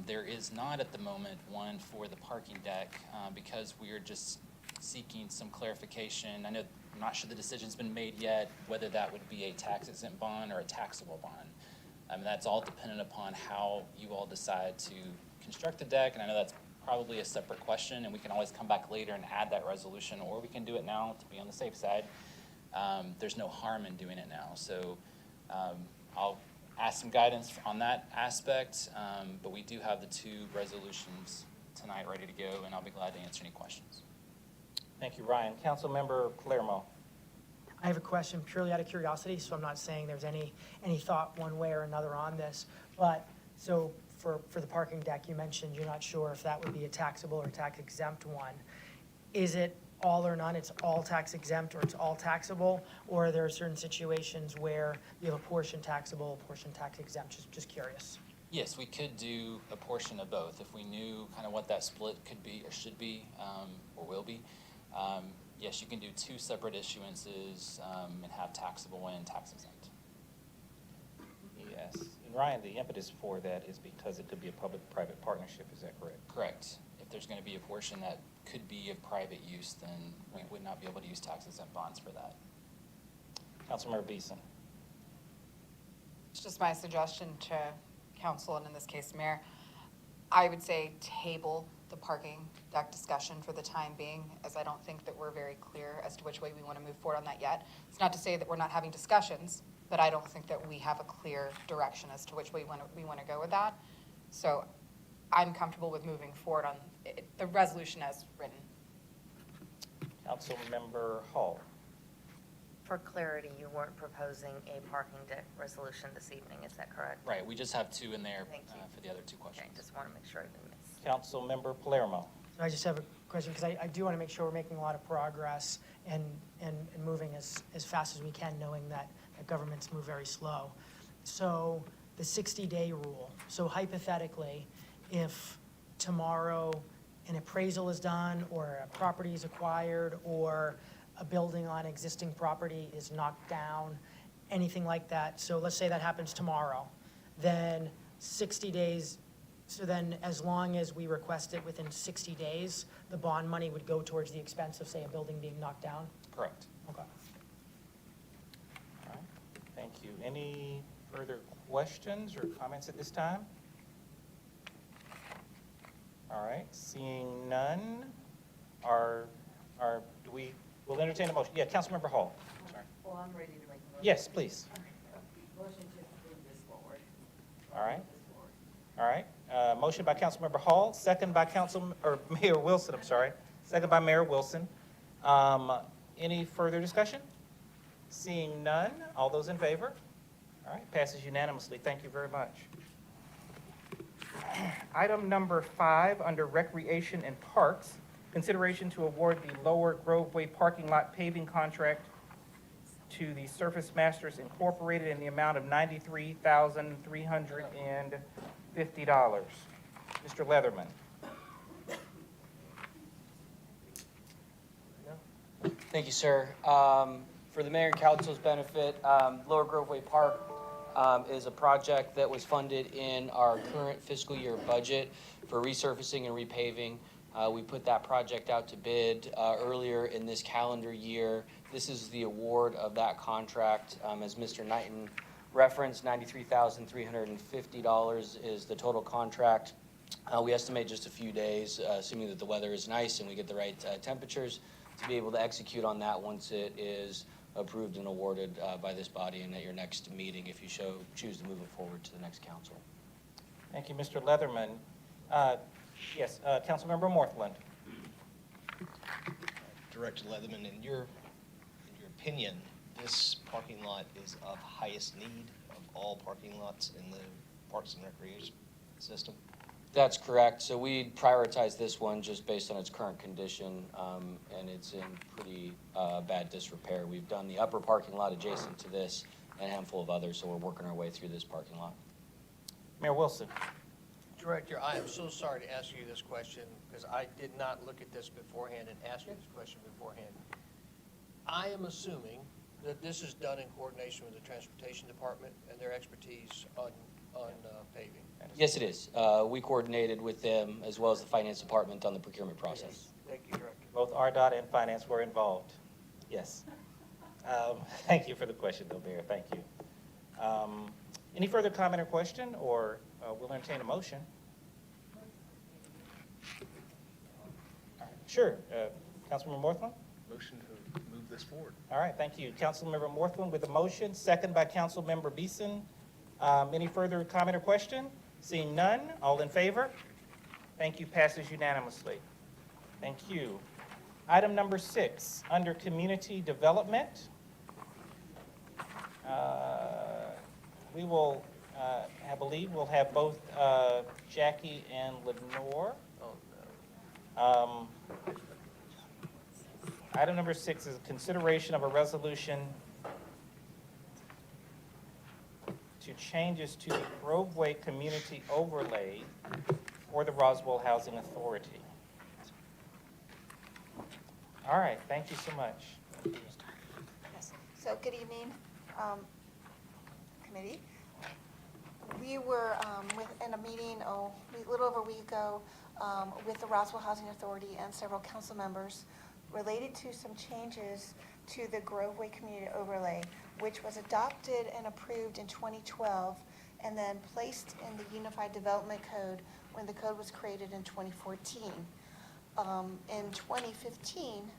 There is not at the moment one for the parking deck because we are just seeking some clarification. I know, I'm not sure the decision's been made yet, whether that would be a tax exempt bond or a taxable bond. That's all dependent upon how you all decide to construct the deck, and I know that's probably a separate question, and we can always come back later and add that resolution, or we can do it now to be on the safe side. There's no harm in doing it now, so I'll ask some guidance on that aspect, but we do have the two resolutions tonight ready to go, and I'll be glad to answer any questions. Thank you, Ryan. Councilmember Palermo. I have a question purely out of curiosity, so I'm not saying there's any thought one way or another on this. But, so for the parking deck, you mentioned you're not sure if that would be a taxable or tax exempt one. Is it all or none, it's all tax exempt or it's all taxable? Or are there certain situations where you have a portion taxable, a portion tax exempt? Just curious. Yes, we could do a portion of both if we knew kind of what that split could be or should be or will be. Yes, you can do two separate issuances and have taxable and tax exempt. Yes. And Ryan, the impetus for that is because it could be a public-private partnership, is that correct? Correct. If there's going to be a portion that could be of private use, then we would not be able to use tax exempt bonds for that. Councilmember Beeson. It's just my suggestion to council, and in this case, mayor, I would say table the parking deck discussion for the time being, as I don't think that we're very clear as to which way we want to move forward on that yet. It's not to say that we're not having discussions, but I don't think that we have a clear direction as to which way we want to go with that. So I'm comfortable with moving forward on the resolution as written. Councilmember Hall. For clarity, you weren't proposing a parking deck resolution this evening, is that correct? Right, we just have two in there Thank you. for the other two questions. Okay, just want to make sure I didn't miss. Councilmember Palermo. So I just have a question, because I do want to make sure we're making a lot of progress and moving as fast as we can, knowing that governments move very slow. So the 60-day rule. So hypothetically, if tomorrow an appraisal is done, or a property is acquired, or a building on existing property is knocked down, anything like that, so let's say that happens tomorrow, then 60 days, so then as long as we request it within 60 days, the bond money would go towards the expense of, say, a building being knocked down? Correct. Okay. All right. Thank you. Any further questions or comments at this time? All right, seeing none, we'll entertain a motion. Yeah, Councilmember Hall. Sorry. Well, I'm ready to make a motion. Yes, please. Motion to move this forward. All right. All right. Motion by Councilmember Hall, second by Mayor Wilson, I'm sorry. Second by Mayor Wilson. Any further discussion? Seeing none, all those in favor? All right, passes unanimously. Thank you very much. Item number 5, under Recreation and Parks, consideration to award the Lower Groveway parking lot paving contract to the Surface Masters Incorporated in the amount of $93,350. Mr. Leatherman. Thank you, sir. For the mayor and council's benefit, Lower Groveway Park is a project that was funded in our current fiscal year budget for resurfacing and repaving. We put that project out to bid earlier in this calendar year. This is the award of that contract. As Mr. Knighton referenced, $93,350 is the total contract. We estimate just a few days, assuming that the weather is nice and we get the right temperatures, to be able to execute on that once it is approved and awarded by this body and at your next meeting if you choose to move it forward to the next council. Thank you, Mr. Leatherman. Yes, Councilmember Morthland. Director Leatherman, in your opinion, this parking lot is of highest need of all parking lots in the Parks and Recreation system? That's correct. So we prioritize this one just based on its current condition, and it's in pretty bad disrepair. We've done the upper parking lot adjacent to this and a handful of others, so we're working our way through this parking lot. Mayor Wilson. Director, I am so sorry to ask you this question because I did not look at this beforehand and ask you this question beforehand. I am assuming that this is done in coordination with the Transportation Department and their expertise on paving. Yes, it is. We coordinated with them as well as the finance department on the procurement process. Thank you, Director. Both RDOT and Finance were involved. Yes. Thank you for the question, though, Mayor. Thank you. Any further comment or question, or we'll entertain a motion? All right. Sure. Councilmember Morthland? Motion to move this forward. All right, thank you. Councilmember Morthland with a motion, second by Councilmember Beeson. Any further comment or question? Seeing none, all in favor? Thank you, passes unanimously. Thank you. Item number 6, under community development. We will, I believe we'll have both Jackie and Lenore. Oh, no. Item number 6 is consideration of a resolution to changes to the Groveway Community Overlay for the Roswell Housing Authority. All right, thank you so much. Yes. So, good evening, committee. We were in a meeting a little over a week ago with the Roswell Housing Authority and several council members related to some changes to the Groveway Community Overlay, which was adopted and approved in 2012 and then placed in the Unified Development Code when the code was created in 2014. In 2015,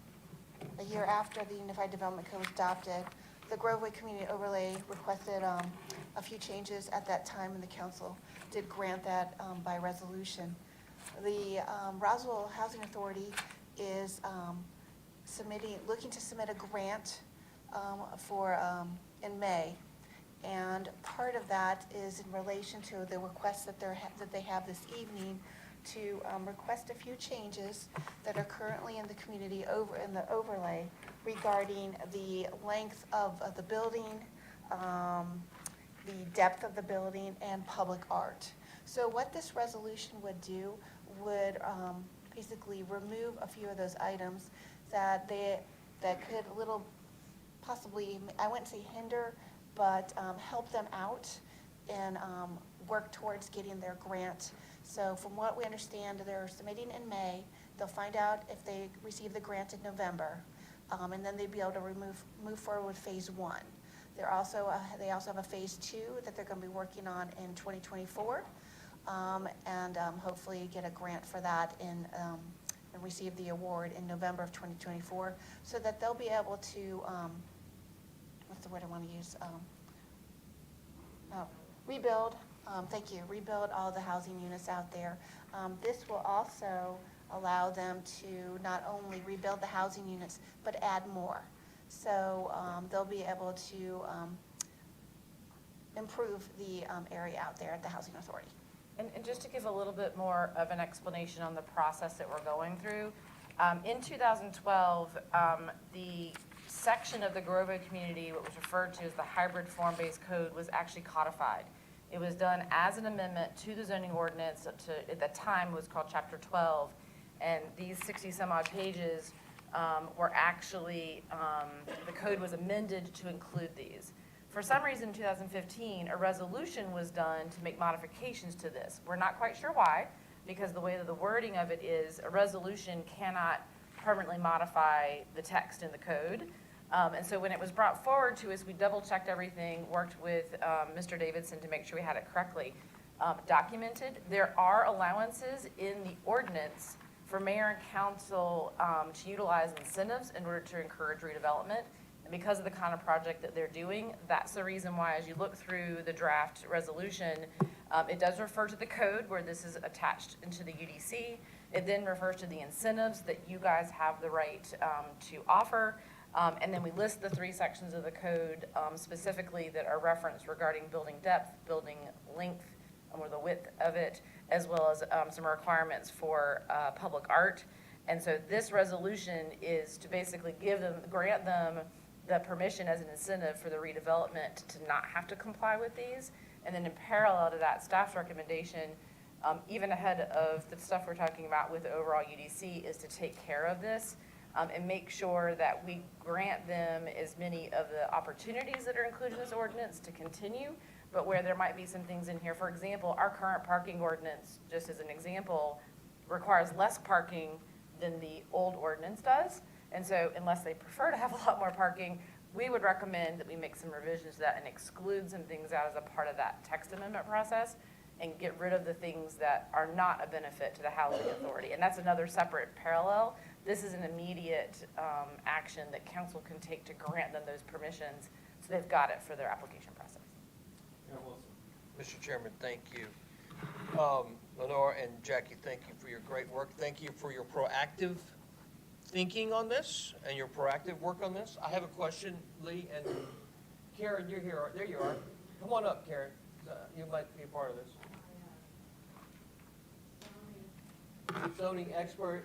a year after the Unified Development Code was adopted, the Groveway Community Overlay requested a few changes at that time, and the council did grant that by resolution. The Roswell Housing Authority is looking to submit a grant in May, and part of that is in relation to the request that they have this evening to request a few changes that are currently in the community in the overlay regarding the length of the building, the depth of the building, and public art. So what this resolution would do would basically remove a few of those items that could possibly, I wouldn't say hinder, but help them out and work towards getting their grant. So from what we understand, they're submitting in May. They'll find out if they receive the grant in November, and then they'd be able to move forward with phase 1. They also have a phase 2 that they're going to be working on in 2024, and hopefully get a grant for that and receive the award in November of 2024, so that they'll be able to, what's the word I want to use? Rebuild. Thank you. Rebuild all the housing units out there. This will also allow them to not only rebuild the housing units, but add more. So they'll be able to improve the area out there at the Housing Authority. And just to give a little bit more of an explanation on the process that we're going through, in 2012, the section of the Groveway community, what was referred to as the hybrid form-based code, was actually codified. It was done as an amendment to the zoning ordinance. At the time, it was called Chapter 12, and these 60-some-odd pages were actually, the code was amended to include these. For some reason, in 2015, a resolution was done to make modifications to this. We're not quite sure why, because the way that the wording of it is, a resolution cannot permanently modify the text in the code. And so when it was brought forward to us, we double-checked everything, worked with Mr. Davidson to make sure we had it correctly documented. There are allowances in the ordinance for mayor and council to utilize incentives in order to encourage redevelopment. And because of the kind of project that they're doing, that's the reason why, as you look through the draft resolution, it does refer to the code where this is attached into the UDC. It then refers to the incentives that you guys have the right to offer. And then we list the 3 sections of the code specifically that are referenced regarding building depth, building length, or the width of it, as well as some requirements for public art. And so this resolution is to basically grant them the permission as an incentive for the redevelopment to not have to comply with these. And then in parallel to that, staff's recommendation, even ahead of the stuff we're talking about with the overall UDC, is to take care of this and make sure that we grant them as many of the opportunities that are included in this ordinance to continue, but where there might be some things in here. For example, our current parking ordinance, just as an example, requires less parking than the old ordinance does. And so unless they prefer to have a lot more parking, we would recommend that we make some revisions to that and exclude some things out as a part of that text amendment process and get rid of the things that are not a benefit to the housing authority. And that's another separate parallel. This is an immediate action that council can take to grant them those permissions, so they've got it for their application process. Mr. Chairman, thank you. Lenore and Jackie, thank you for your great work. Thank you for your proactive thinking on this and your proactive work on this. I have a question, Lee, and Karen, you're here. There you are. Come on up, Karen. You might be a part of this. Zoning expert.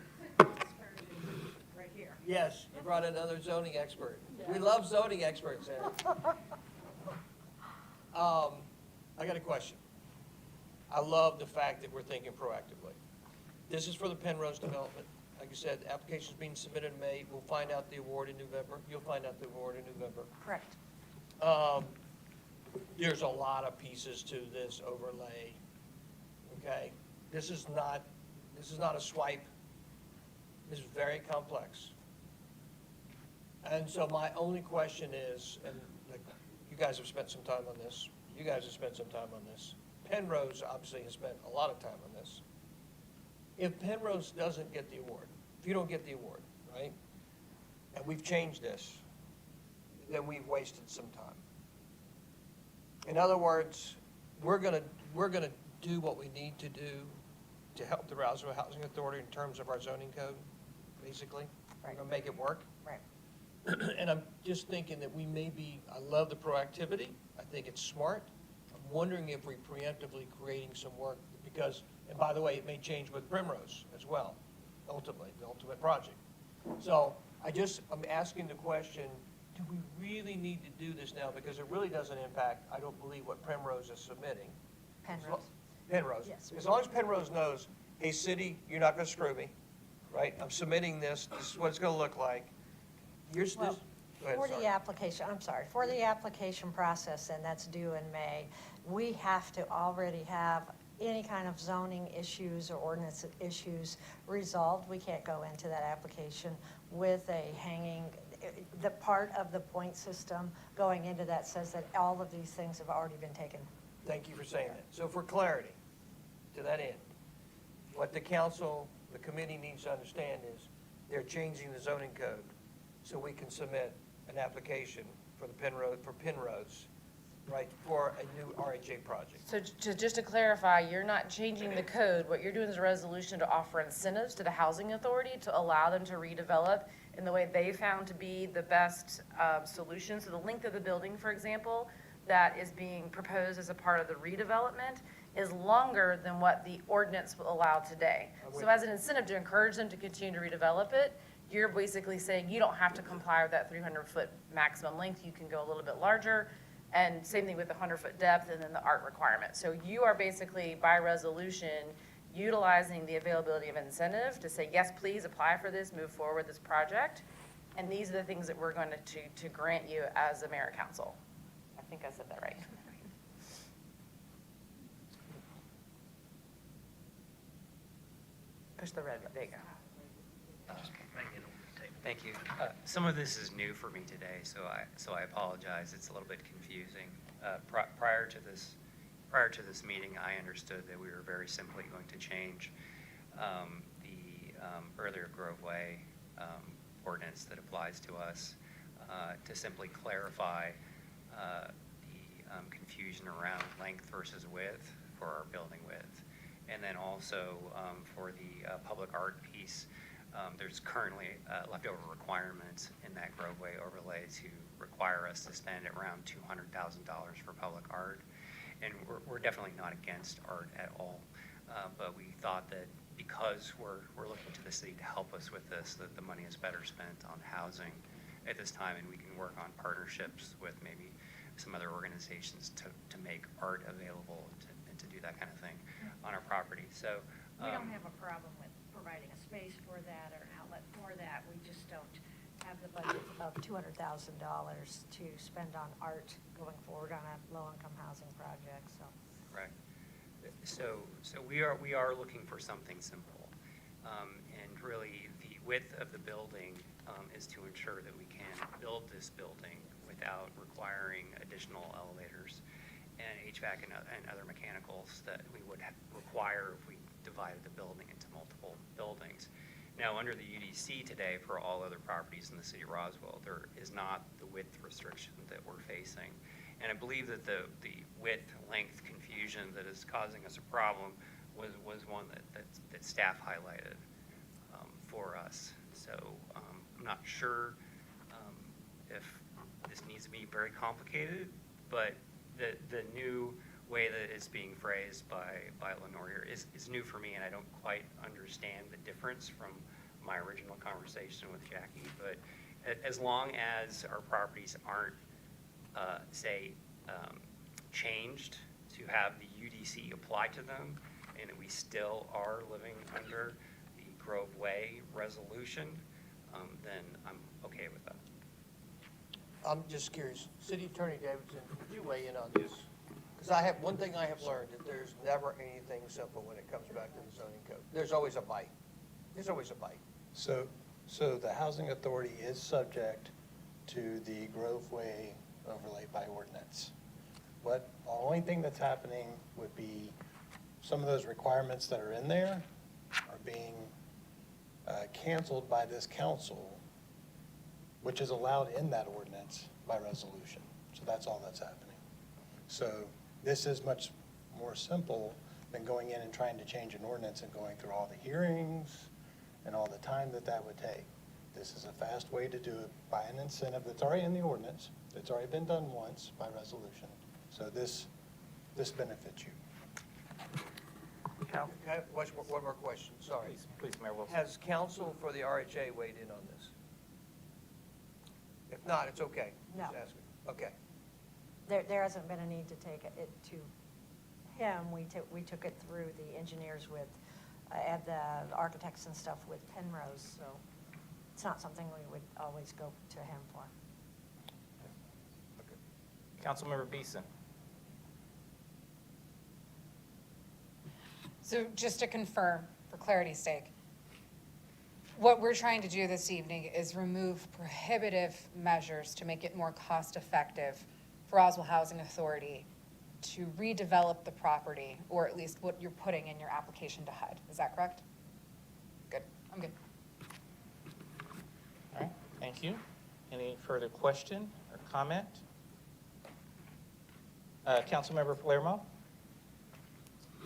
Right here. Yes, you brought another zoning expert. We love zoning experts here. I got a question. I love the fact that we're thinking proactively. This is for the Penrose development. Like I said, the application's being submitted in May. We'll find out the award in November. You'll find out the award in November. Correct. There's a lot of pieces to this overlay, okay? This is not a swipe. This is very complex. And so my only question is, and like, you guys have spent some time on this. You guys have spent some time on this. Penrose obviously has spent a lot of time on this. If Penrose doesn't get the award, if you don't get the award, right, and we've changed this, then we've wasted some time. In other words, we're gonna do what we need to do to help the Roswell Housing Authority in terms of our zoning code, basically. We're gonna make it work. Right. And I'm just thinking that we may be, I love the proactivity. I think it's smart. I'm wondering if we're preemptively creating some work because, and by the way, it may change with Primrose as well, ultimately, the ultimate project. So I'm asking the question, do we really need to do this now? Because it really doesn't impact, I don't believe, what Primrose is submitting. Penrose. Penrose. Yes. As long as Penrose knows, hey, city, you're not gonna screw me, right? I'm submitting this is what it's gonna look like. Here's this. Well, Go ahead, For sorry. the application, I'm sorry, for the application process, and that's due in May, we have to already have any kind of zoning issues or ordinance issues resolved. We can't go into that application with a hanging, the part of the point system going into that says that all of these things have already been taken. Thank you for saying that. So for clarity, to that end, what the council, the committee needs to understand is they're changing the zoning code so we can submit an application for the Penrose, right, for a new RHA project. So just to clarify, you're not changing the code. What you're doing is a resolution to offer incentives to the housing authority to allow them to redevelop in the way they found to be the best solution. So the length of the building, for example, that is being proposed as a part of the redevelopment is longer than what the ordinance will allow today. So as an incentive to encourage them to continue to redevelop it, you're basically saying you don't have to comply with that 300-foot maximum length. You can go a little bit larger. And same thing with the 100-foot depth and then the art requirement. So you are basically, by resolution, utilizing the availability of incentive to say, yes, please apply for this, move forward with this project. And these are the things that we're going to grant you as the mayor and council. I think I said that right. Push the red, there you go. Thank you. Some of this is new for me today, so I apologize. It's a little bit confusing. Prior to this meeting, I understood that we were very simply going to change the earlier Grove Way ordinance that applies to us to simply clarify the confusion around length versus width for our building width. And then also for the public art piece, there's currently leftover requirements in that Grove Way overlay to require us to spend around $200,000 for public art. And we're definitely not against art at all, but we thought that because we're looking to the city to help us with this, that the money is better spent on housing at this time, and we can work on partnerships with maybe some other organizations to make art available and to do that kind of thing on our property. So We don't have a problem with providing a space for that or an outlet for that. We just don't have the budget Of $200,000 to spend on art going forward on a low-income housing project, so. Correct. So we are looking for something simple. And really, the width of the building is to ensure that we can build this building without requiring additional elevators and HVAC and other mechanicals that we would require if we divided the building into multiple buildings. Now, under the UDC today, for all other properties in the city of Roswell, there is not the width restriction that we're facing. And I believe that the width, length confusion that is causing us a problem was one that staff highlighted for us. So I'm not sure if this needs to be very complicated, but the new way that it's being phrased by Lenore here is new for me, and I don't quite understand the difference from my original conversation with Jackie. But as long as our properties aren't, changed to have the UDC apply to them, and that we still are living under the Grove Way resolution, then I'm okay with that. I'm just curious, City Attorney Davidson, would you weigh in on this? Because one thing I have learned, that there's never anything simple when it comes back to the zoning code. There's always a bite. There's always a bite. So the Housing Authority is subject to the Grove Way overlay by ordinance. The only thing that's happening would be some of those requirements that are in there are being canceled by this council, which is allowed in that ordinance by resolution. So that's all that's happening. So this is much more simple than going in and trying to change an ordinance and going through all the hearings and all the time that would take. This is a fast way to do it by an incentive that's already in the ordinance, that's already been done once by resolution. So this benefits you. Can I have one more question? Sorry. Please, Mayor Wilson. Has counsel for the RHA weighed in on this? If not, it's okay. No. Just asking. Okay. There hasn't been a need to take it to him. We took it through the engineers with, and the architects and stuff with Penrose, so it's not something we would always go to him for. Councilmember Beeson. So just to confirm, for clarity's sake, what we're trying to do this evening is remove prohibitive measures to make it more cost-effective for Roswell Housing Authority to redevelop the property, or at least what you're putting in your application to HUD. Is that correct? Good, I'm good. All right, thank you. Any further question or comment? Councilmember Palermo?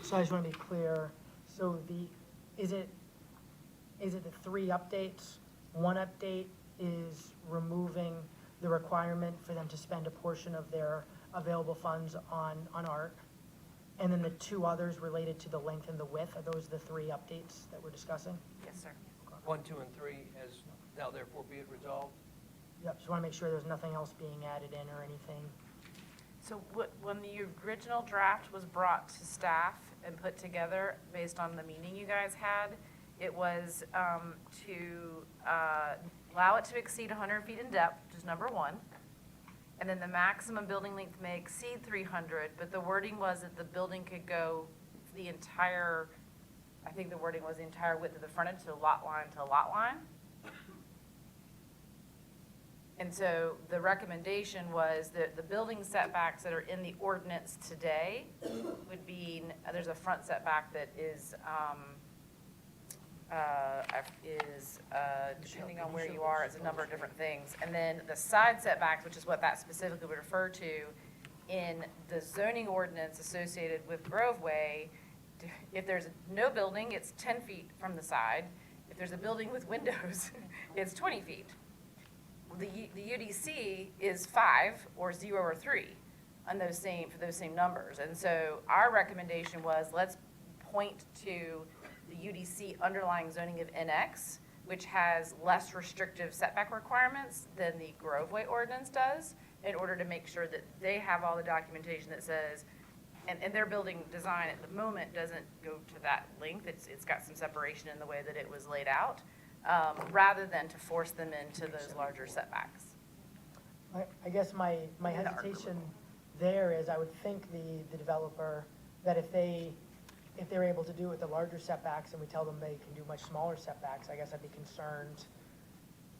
So I just want to be clear, so is it the 3 updates? One update is removing the requirement for them to spend a portion of their available funds on art. And then the 2 others related to the length and the width, are those the 3 updates that we're discussing? Yes, sir. 1, 2, and 3 has now therefore be it resolved? Yep, just want to make sure there's nothing else being added in or anything. So when the original draft was brought to staff and put together based on the meeting you guys had, it was to allow it to exceed 100 feet in depth, which is number 1. And then the maximum building length may exceed 300, but the wording was that the building could go the entire, I think the wording was the entire width of the frontage, so lot line to lot line. And so the recommendation was that the building setbacks that are in the ordinance today would be, there's a front setback that is, depending on where you are, it's a number of different things. And then the side setbacks, which is what that specifically would refer to, in the zoning ordinance associated with Grove Way, if there's no building, it's 10 feet from the side. If there's a building with windows, it's 20 feet. The UDC is 5 or 0 or 3 on those same numbers. And so our recommendation was, let's point to the UDC underlying zoning of NX, which has less restrictive setback requirements than the Grove Way ordinance does, in order to make sure that they have all the documentation that says, and their building design at the moment doesn't go to that length. It's got some separation in the way that it was laid out, rather than to force them into those larger setbacks. I guess my hesitation there is I would think the developer, that if they're able to do it with the larger setbacks and we tell them they can do much smaller setbacks, I guess I'd be concerned,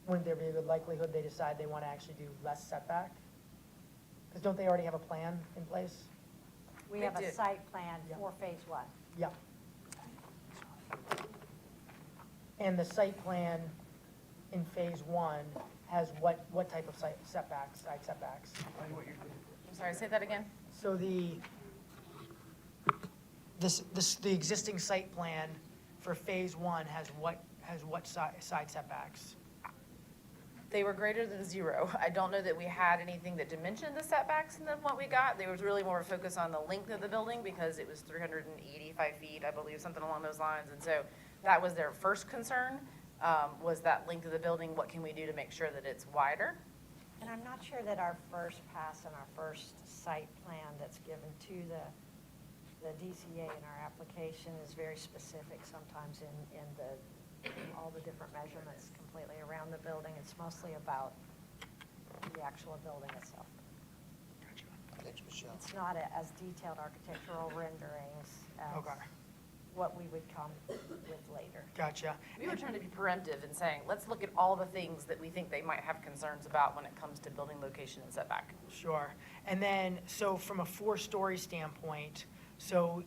wouldn't there be a good likelihood they decide they want to actually do less setback? Because don't they already have a plan in place? We They have do. a site plan for phase one. Yeah. And the site plan in phase one has what type of side setbacks? I'm sorry, say that again? So the existing site plan for phase one has what side setbacks? They were greater than 0. I don't know that we had anything that dimensioned the setbacks than what we got. There was really more focus on the length of the building because it was 385 feet, I believe, something along those lines. And so that was their first concern, was that length of the building. What can we do to make sure that it's wider? And I'm not sure that our first pass and our first site plan that's given to the DCA in our application is very specific sometimes in all the different measurements completely around the building. It's mostly about the actual building itself. Thanks, Michelle. It's not as detailed architectural renderings as Okay. what we would come with later. Gotcha. We were trying to be preemptive and saying, let's look at all the things that we think they might have concerns about when it comes to building location and setback. Sure. And then, so from a 4-story standpoint, so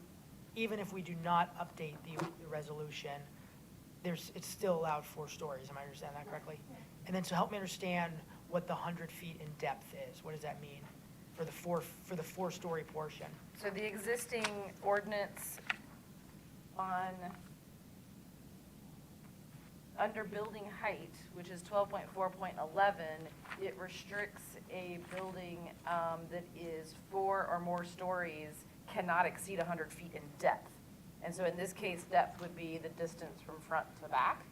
even if we do not update the resolution, it's still allowed 4 stories. Am I understanding that correctly? And then, so help me understand what the 100 feet in depth is. What does that mean for the 4-story portion? So the existing ordinance under building height, which is 12.4.11, it restricts a building that is 4 or more stories cannot exceed 100 feet in depth. And so in this case, depth would be the distance from front to back.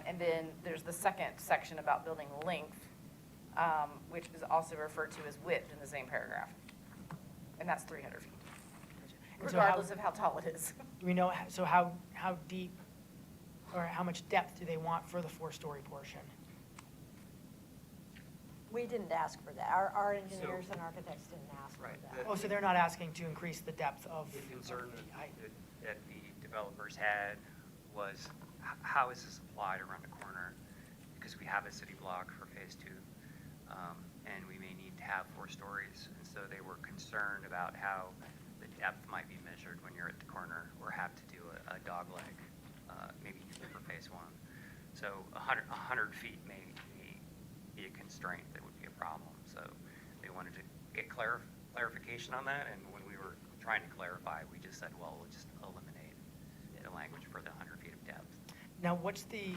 And then there's the second section about building length, which is also referred to as width in the same paragraph. And that's 300 feet, And so regardless of how tall it is. Do we know, so how deep or how much depth do they want for the 4-story portion? We didn't ask for that. Our engineers and architects didn't ask for that. Oh, so they're not asking to increase the depth of The concern the height? that the developers had was, how is this applied around the corner? Because we have a city block for phase 2, and we may need to have 4 stories. And so they were concerned about how the depth might be measured when you're at the corner, or have to do a dog leg, maybe for phase 1. So 100 feet may be a constraint that would be a problem. So they wanted to get clarification on that, and when we were trying to clarify, we just said, well, we'll just eliminate the language for the 100 feet of depth. Now, what's the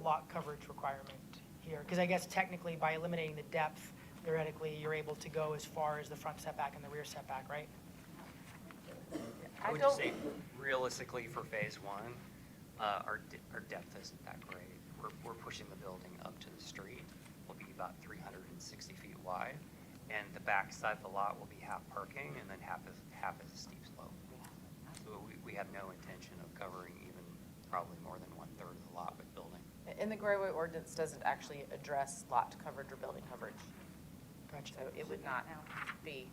lot coverage requirement here? Because I guess technically by eliminating the depth, theoretically, you're able to go as far as the front setback and the rear setback, right? I would just say, realistically, for phase 1, our depth isn't that great. We're pushing the building up to the street. Will be about 360 feet wide, and the back side of the lot will be half parking and then half as a steep slope. So we have no intention of covering even probably more than 1/3 of the lot with building. And the Growway ordinance doesn't actually address lot coverage or building coverage. Gotcha. So it would not be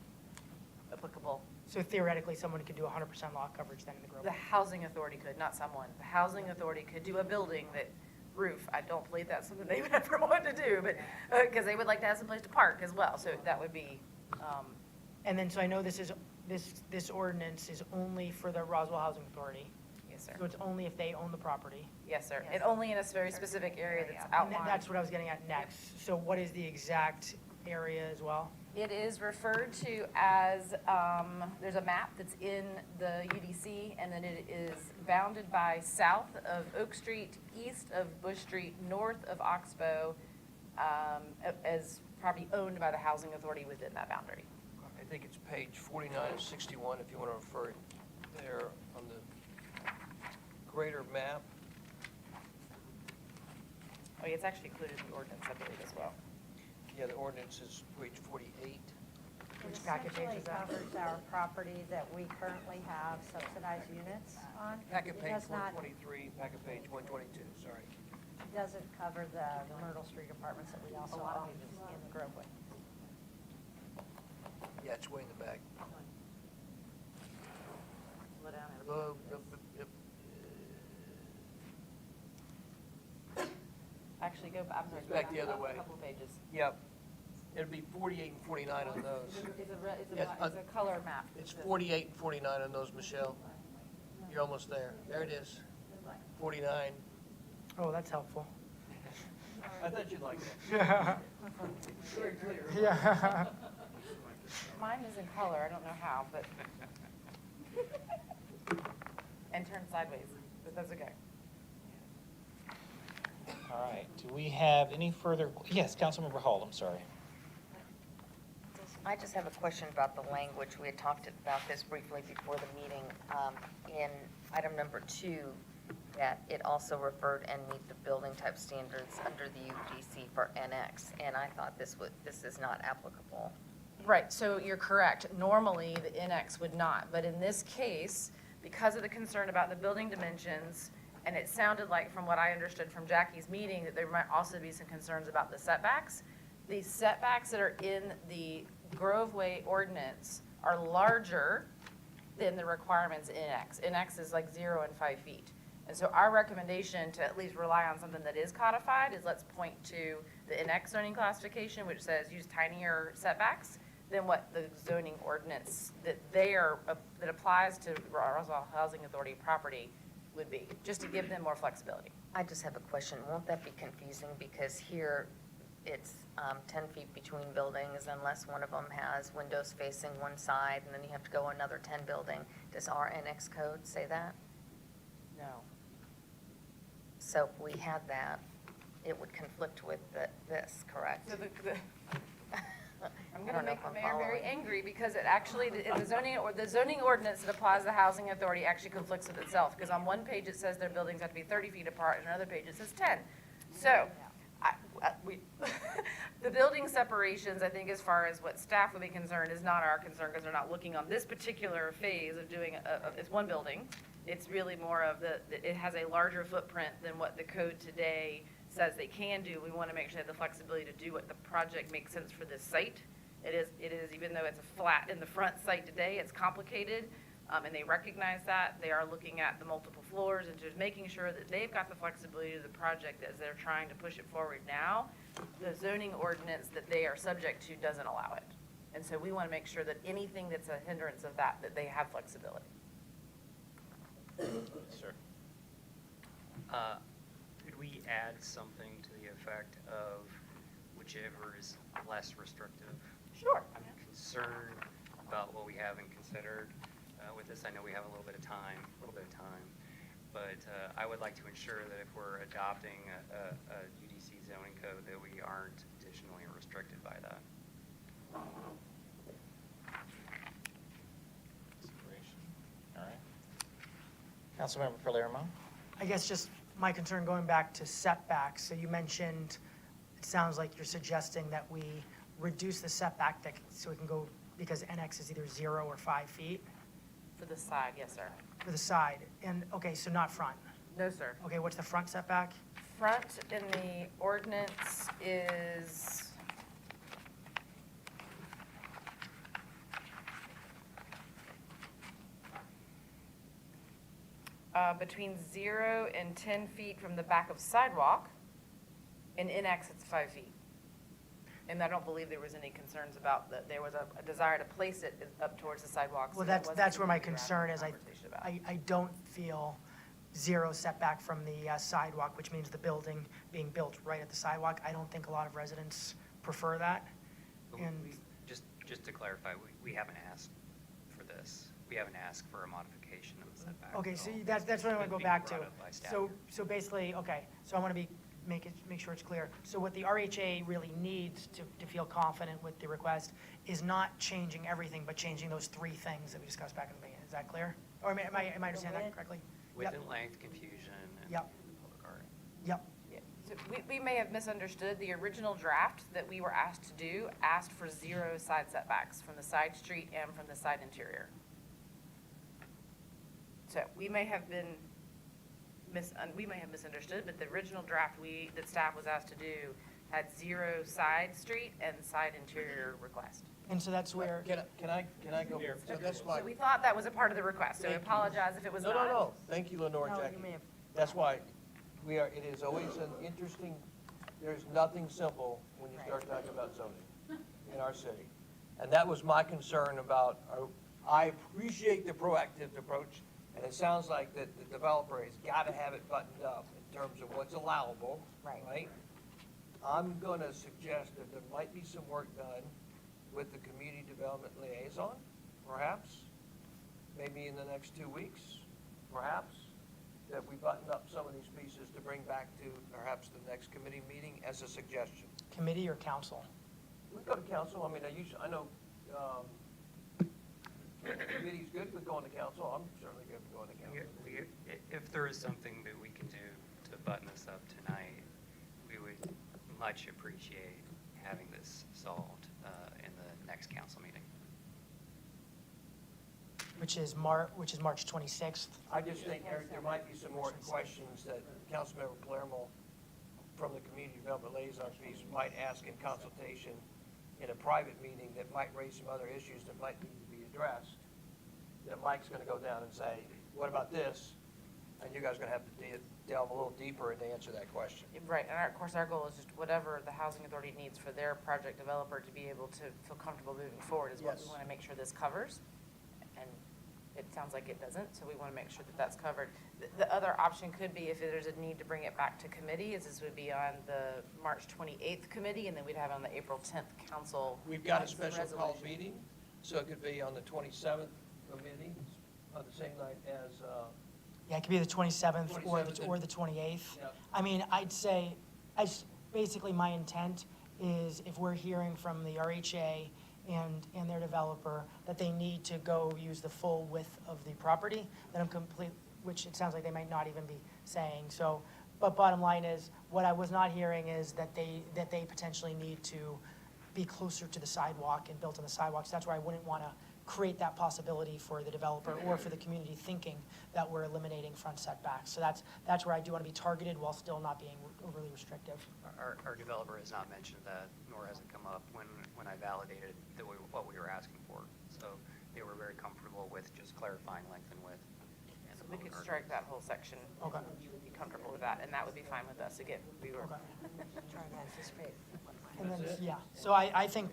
applicable. So theoretically, someone could do 100% lot coverage then in the Grove? The housing authority could, not someone. The housing authority could do a building that roof. I don't believe that's something they would ever want to do, but, because they would like to have some place to park as well. So that would be, And then, so I know this ordinance is only for the Roswell Housing Authority. yes, sir. So it's only if they own the property. Yes, sir. And only in a very specific area that's And outlined. that's what I was getting at next. So what is the exact area as well? It is referred to as, there's a map that's in the UDC, and then it is bounded by south of Oak Street, east of Bush Street, north of Oxbow, as property owned by the housing authority within that boundary. I think it's page 49 of 61, if you want to refer it there on the greater map. Oh, yeah, it's actually included in the ordinance, I believe, as well. Yeah, the ordinance is page 48. It Which packet page essentially is that? covers our property that we currently have subsidized units on. Packet It page does not, 123, packet page 122, sorry. doesn't cover the Myrtle Street apartments that we also own in Groveway. Yeah, it's way in the back. Slow down, Actually, go, I'm sorry. It's go back the other up way. A couple pages. Yep. It'd be 48 and 49 on those. Yes, It's a color map. It's 48 and 49 on those, Michelle. You're almost there. There it is. 49. Oh, that's helpful. I thought you'd like that. Yeah. Very clear. Yeah. Mine is in color, I don't know how, but. And turned sideways, but that's okay. All right, do we have any further, yes, Councilmember Hall, I'm sorry. I just have a question about the language. We had talked about this briefly before the meeting. In item number 2, that it also referred and meet the building type standards under the UDC for NX, and I thought this is not applicable. Right, so you're correct. Normally, the NX would not, but in this case, because of the concern about the building dimensions, and it sounded like, from what I understood from Jackie's meeting, that there might also be some concerns about the setbacks. The setbacks that are in the Groveway ordinance are larger than the requirements in NX. NX is like 0 and 5 feet. And so our recommendation to at least rely on something that is codified is let's point to the NX zoning classification, which says use tinier setbacks than what the zoning ordinance that that applies to Roswell Housing Authority property would be, just to give them more flexibility. I just have a question. Won't that be confusing? Because here, it's 10 feet between buildings unless one of them has windows facing one side, and then you have to go another 10 building. Does our NX code say that? No. So if we had that, it would conflict with this, correct? So I'm I going to don't know make if the I'm mayor very following. angry because it actually, the zoning ordinance that applies to the housing authority actually conflicts with itself. Because on one page it says their buildings have to be 30 feet apart, and another page it says 10. So, the building separations, I think as far as what staff would be concerned, is not our concern because they're not looking on this particular phase of doing, it's one building. It's really more of it has a larger footprint than what the code today says they can do. We want to make sure they have the flexibility to do what the project makes sense for this site. It is, even though it's a flat in the front site today, it's complicated, and they recognize that. They are looking at the multiple floors and just making sure that they've got the flexibility of the project as they're trying to push it forward now. The zoning ordinance that they are subject to doesn't allow it. And so we want to make sure that anything that's a hindrance of that they have flexibility. Sir. Could we add something to the effect of whichever is less restrictive? Sure. I'm concerned about what we haven't considered with this. I know we have a little bit of time, but I would like to ensure that if we're adopting a UDC zoning code, that we aren't additionally restricted by that. All right. Councilmember Palermo. I guess just my concern going back to setbacks, so you mentioned, it sounds like you're suggesting that we reduce the setback so we can go, because NX is either 0 or 5 feet For the side, yes, sir. for the side. And, okay, so not front. No, sir. Okay, what's the front setback? Front in the ordinance is between 0 and 10 feet from the back of sidewalk. In NX, it's 5 feet. And I don't believe there was any concerns about that. There was a desire to place it up towards the sidewalks. Well, that's where my concern is. I don't feel 0 setback from the sidewalk, which means the building being built right at the sidewalk. I don't think a lot of residents prefer that. But And just to clarify, we haven't asked for this. We haven't asked for a modification of the setback. okay, at so all. that's what I want to go Being back to. brought up by staff So, here. so basically, okay, so I want to make sure it's clear. So what the RHA really needs to feel confident with the request is not changing everything, but changing those 3 things that we discussed back in the beginning. Is that clear? Or am I understanding that correctly? Width Yep. and length, confusion, and Yep. public art. Yep. So we may have misunderstood. The original draft that we were asked to do asked for 0 side setbacks from the side street and from the side interior. So we may have been misunderstood, but the original draft that staff was asked to do had 0 side street and side interior request. And so that's where, Can I go? So that's why. So we thought that was a part of the request, so I apologize if it was not. No. Thank you, Lenore and No, Jackie. you may have- That's why it is always an interesting, there's nothing simple when you start talking about zoning in our city. And that was my concern about, I appreciate the proactive approach, and it sounds like that the developer has got to have it buttoned up in terms of what's allowable, right? I'm going to suggest that there might be some work done with the community development liaison, perhaps, maybe in the next 2 weeks, perhaps, that we button up some of these pieces to bring back to perhaps the next committee meeting as a suggestion. committee or council? We go to council, I mean, I know, committee's good with going to council, I'm certainly good with going to council. If there is something that we can do to button this up tonight, we would much appreciate having this solved in the next council meeting. Which is March 26th. I just think, Eric, there might be some more questions that Councilmember Palermo from the Community Development Liaison piece might ask in consultation in a private meeting that might raise some other issues that might need to be addressed. That Mike's gonna go down and say, what about this? And you guys are gonna have to delve a little deeper and answer that question. Right, and of course, our goal is just whatever the housing authority needs for their project developer to be able to feel comfortable moving forward is what we Yes. want to make sure this covers. And it sounds like it doesn't, so we want to make sure that that's covered. The other option could be if there's a need to bring it back to committee, is this would be on the March 28th committee, and then we'd have it on the April 10th council. We've got a special call resolution. meeting, so it could be on the 27th committee, on the same night as, Yeah, it could be the 27th or 27th. the 28th. Yep. I mean, I'd say, basically my intent is if we're hearing from the RHA and their developer that they need to go use the full width of the property, then I'm which it sounds like they might not even be saying. So, but bottom line is, what I was not hearing is that they potentially need to be closer to the sidewalk and built on the sidewalks. That's where I wouldn't want to create that possibility for the developer or for the community thinking that we're eliminating front setbacks. So that's where I do want to be targeted while still not being overly restrictive. Our developer has not mentioned that, nor has it come up when I validated what we were asking for. So they were very comfortable with just clarifying length and width. So we could strike that whole section. Okay. You would be comfortable with that, and that would be fine with us. Again, we were. Okay. Trying to anticipate. And then, yeah, so I think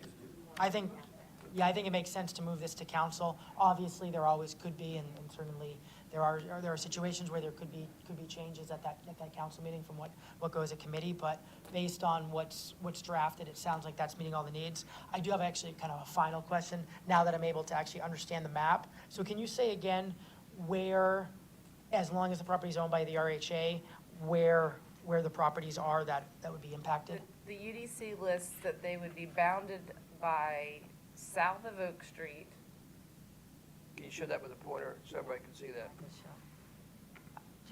it makes sense to move this to council. Obviously, there always could be, and certainly there are situations where there could be changes at that council meeting from what goes at committee, but based on what's drafted, it sounds like that's meeting all the needs. I do have actually kind of a final question, now that I'm able to actually understand the map. So can you say again where, as long as the property is owned by the RHA, where the properties are that would be impacted? The UDC lists that they would be bounded by south of Oak Street. can you show that with a pointer so everybody can see that? Do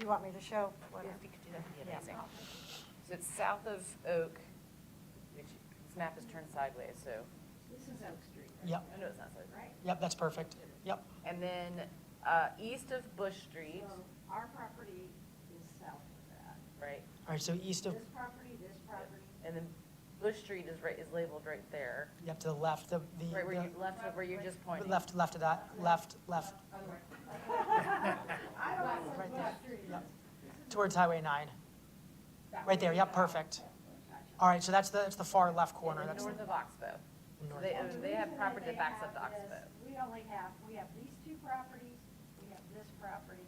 you want me to show? what- If you could do that, that'd be Yeah. amazing. So it's south of Oak, which this map is turned sideways, so. This is Oak Street. Yep, I know it's not sideways. Right? yep, that's perfect. Yep, And then east of Bush Street, So our property is south of that. right? all right, so east of, This property, And then Bush Street is labeled right there. yep, to the left, the. Right where you, left of where you're just pointing. Left of that, left, I don't right know there, what street. yep. Towards Highway 9. Right there, yep, perfect. All right, so that's the far left corner, that's North of Oxbow. the So north. they have property that backs up to Oxbow. We have these two properties, we have this property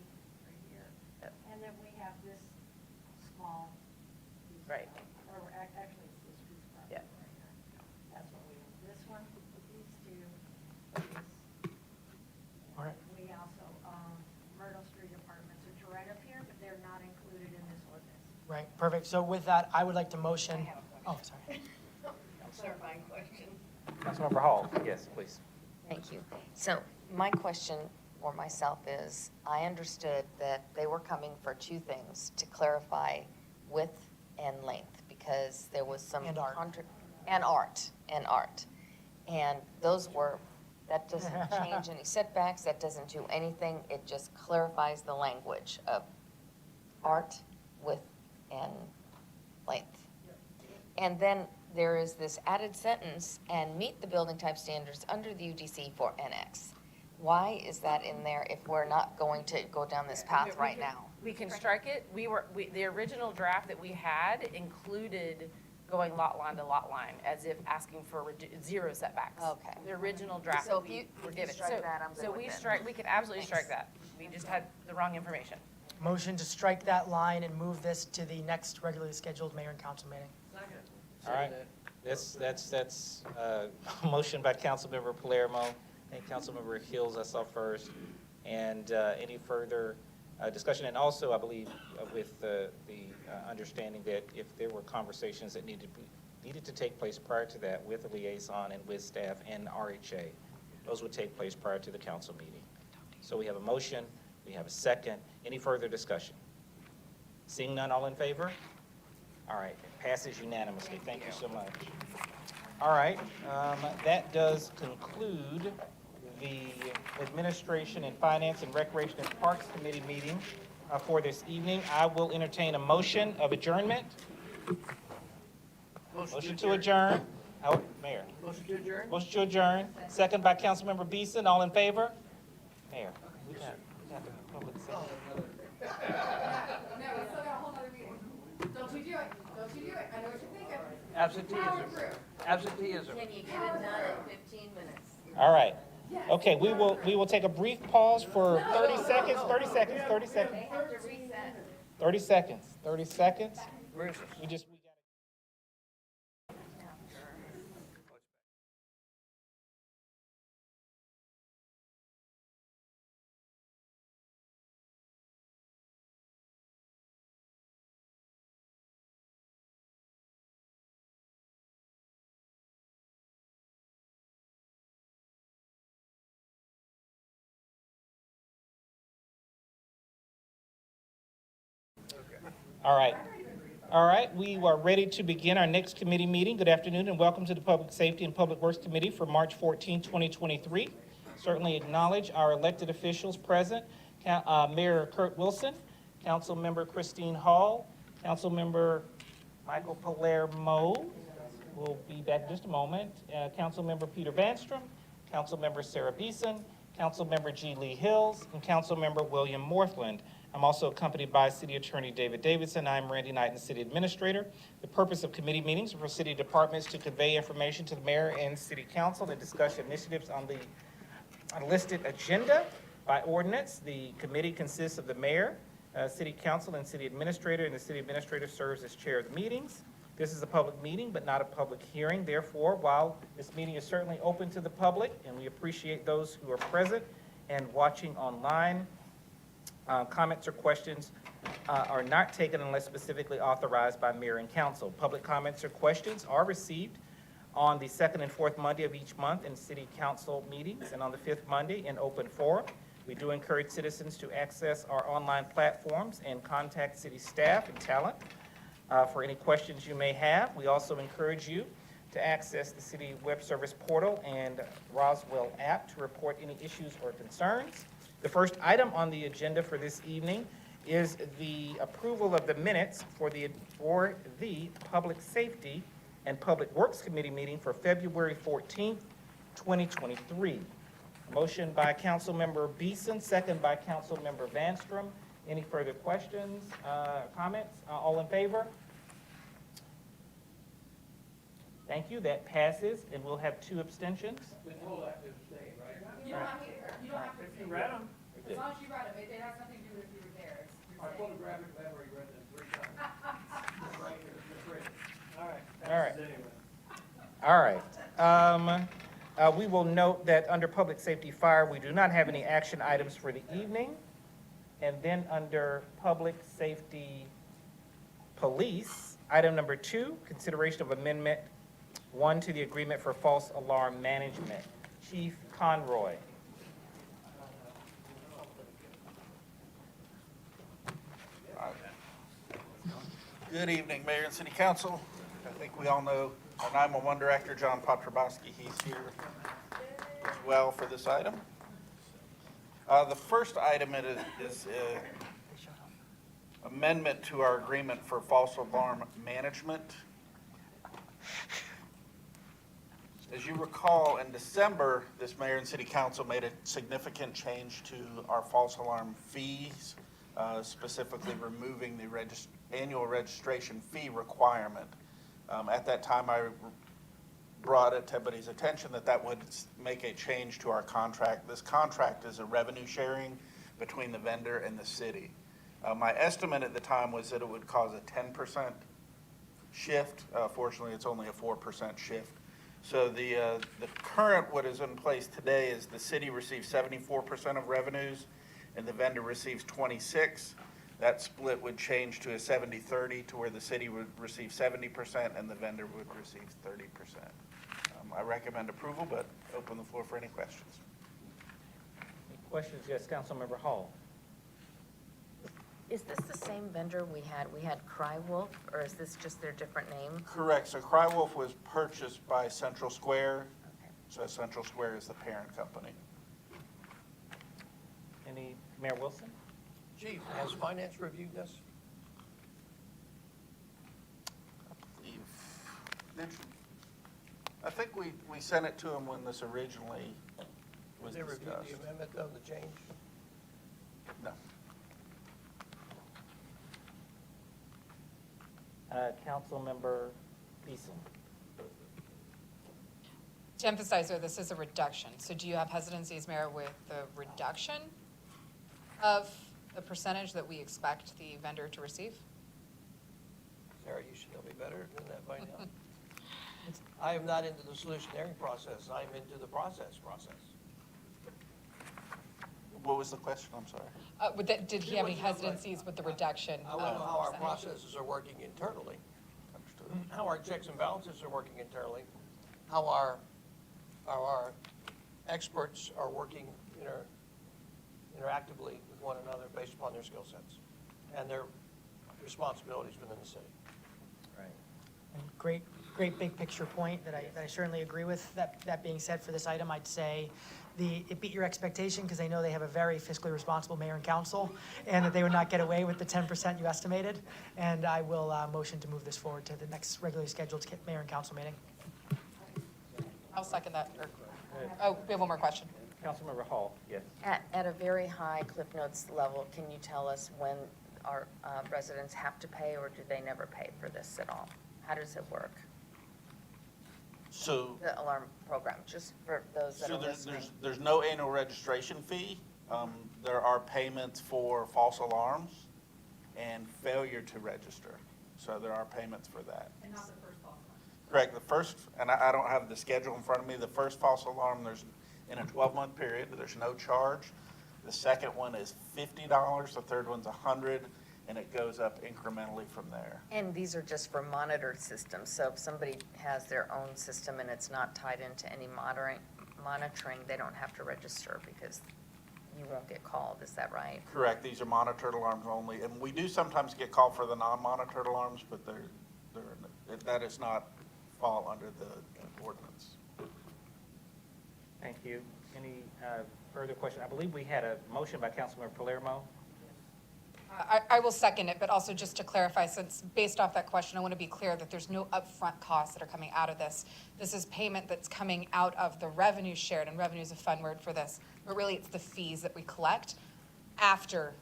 right here, Yep. and then we have this small piece. Right. Or actually, it's this piece of property Yep. right here. That's what we, this one, these two, this. All right. We also own Myrtle Street Apartments, which are right up here, but they're not included in this ordinance. Right, perfect. So with that, I would like to motion, oh, sorry. Clarifying question. Councilmember Hall, yes, please. Thank you. So my question for myself is, I understood that they were coming for two things, to clarify width and length, because there was some. And art. And art. And those were, that doesn't change any setbacks, that doesn't do anything, it just clarifies the language of art, width, and length. And then there is this added sentence, and meet the building type standards under the UDC for NX. Why is that in there if we're not going to go down this path right now? We can strike it. The original draft that we had included going lot line to lot line, as if asking for zero setbacks. Okay. The original draft So that if we you were given. strike that, I'm good So with we it. we could absolutely Thanks. strike that. We just had the wrong information. Motion to strike that line and move this to the next regularly scheduled mayor and council meeting. All right, that's a motion by Councilmember Palermo, and Councilmember Hills, I saw first. And any further discussion? And also, I believe, with the understanding that if there were conversations that needed to take place prior to that with the liaison and with staff and RHA, those would take place prior to the council meeting. So we have a motion, we have a second. Any further discussion? Seeing none, all in favor? All right, it passes unanimously. Thank you so much. All right, that does conclude the Administration and Finance and Recreation and Parks Committee meeting for this evening. I will entertain a motion of adjournment. Motion to adjourn. Oh, Mayor. Motion to adjourn? Motion to adjourn. Second by Councilmember Beeson. All in favor? Mayor, we got the public safety. No, we still got a whole other meeting. Don't you do it. Don't you do it. I know what you're thinking. Absenteeism. Absenteeism. Can you get it done in 15 minutes? All right. Okay, we will take a brief pause for 30 seconds, 30 seconds, 30 seconds. They have to reset. 30 seconds, 30 seconds. Bruce. We just. All right. All right, we are ready to begin our next committee meeting. Good afternoon and welcome to the Public Safety and Public Works Committee for March 14, 2023. Certainly acknowledge our elected officials present, Mayor Kurt Wilson, Councilmember Christine Hall, Councilmember Michael Palermo, will be back in just a moment, Councilmember Peter Vanstrom, Councilmember Sarah Beeson, Councilmember G. Lee Hills, and Councilmember William Morthland. I'm also accompanied by City Attorney David Davidson. I'm Randy Knighton, City Administrator. The purpose of committee meetings are for city departments to convey information to the mayor and city council and discuss initiatives on the listed agenda by ordinance. The committee consists of the mayor, city council, and city administrator, and the city administrator serves as chair of the meetings. This is a public meeting, but not a public hearing. Therefore, while this meeting is certainly open to the public, and we appreciate those who are present and watching online, comments or questions are not taken unless specifically authorized by mayor and council. Public comments or questions are received on the second and fourth Monday of each month in city council meetings and on the fifth Monday in open forum. We do encourage citizens to access our online platforms and contact city staff and talent for any questions you may have. We also encourage you to access the city web service portal and Roswell app to report any issues or concerns. The first item on the agenda for this evening is the approval of the minutes for the Public Safety and Public Works Committee meeting for February 14th, 2023. Motion by Councilmember Beeson, second by Councilmember Vanstrom. Any further questions, comments? All in favor? Thank you. That passes, and we'll have 2 abstentions. You don't have to, you don't have to. If you read them. As long as you read them, it has nothing to do with if you were there. I photographically have already read them 3 times. Right here, it's written. All right. All right. We will note that under Public Safety Fire, we do not have any action items for the evening. And then under Public Safety Police, item number 2, consideration of Amendment 1 to the Agreement for False Alarm Management. Chief Conroy. Good evening, Mayor and City Council. I think we all know our 911 Director, John Potrobowski. He's here as well for this item. The first item is amendment to our agreement for false alarm management. As you recall, in December, this Mayor and City Council made a significant change to our false alarm fees, specifically removing the annual registration fee requirement. At that time, I brought it to everybody's attention that would make a change to our contract. This contract is a revenue sharing between the vendor and the city. My estimate at the time was that it would cause a 10% shift. Fortunately, it's only a 4% shift. So the current, what is in place today is the city receives 74% of revenues and the vendor receives 26%. That split would change to a 70-30 to where the city would receive 70% and the vendor would receive 30%. I recommend approval, but open the floor for any questions. Any questions? Yes, Councilmember Hall. Is this the same vendor we had? We had Crywolf, or is this just their different name? Correct. So Crywolf was purchased by Central Square. Okay. So Central Square is the parent company. Any, Mayor Wilson? Chief, has finance reviewed this? I think we sent it to them when this originally was They reviewed discussed. the amendment of the change? No. Councilmember Beeson. To emphasize, though, this is a reduction. So do you have hesitancies, Mayor, with the reduction of the percentage that we expect the vendor to receive? Sarah, you should know me better than that by now. I am not into the solutionary process. I'm into the process. What was the question? I'm sorry. Did he have any hesitancies with the reduction? I want to know how our percentage? processes are working internally, Understood. how our checks and balances are working internally, how our experts are working interactively with one another based upon their skill sets and their responsibilities within the city. Right. And great big picture point that I certainly agree with. That being said, for this item, I'd say it beat your expectation because I know they have a very fiscally responsible mayor and council, and that they would not get away with the 10% you estimated. And I will motion to move this forward to the next regularly scheduled mayor and council meeting. I'll second that. Oh, we have one more question. Councilmember Hall, yes. At a very high Cliff Notes level, can you tell us when our residents have to pay, or do they never pay for this at all? How does it work? So, The alarm program, just for those that so are listening. there's no annual registration fee. There are payments for false alarms and failure to register. So there are payments for that. And not the first false alarm. Correct. The first, and I don't have the schedule in front of me, the first false alarm, there's in a 12-month period, there's no charge. The second one is $50, the third one's $100, and it goes up incrementally from there. And these are just for monitored systems, so if somebody has their own system and it's not tied into any monitoring, they don't have to register because you won't get called, is that right? Correct. These are monitored alarms only, and we do sometimes get called for the non-monitored alarms, but that does not fall under the ordinance. Thank you. Any further question? I believe we had a motion by Councilmember Palermo. I will second it, but also just to clarify, since based off that question, I want to be clear that there's no upfront costs that are coming out of this. This is payment that's coming out of the revenue shared, and revenue is a fun word for this, but really it's the fees that we collect after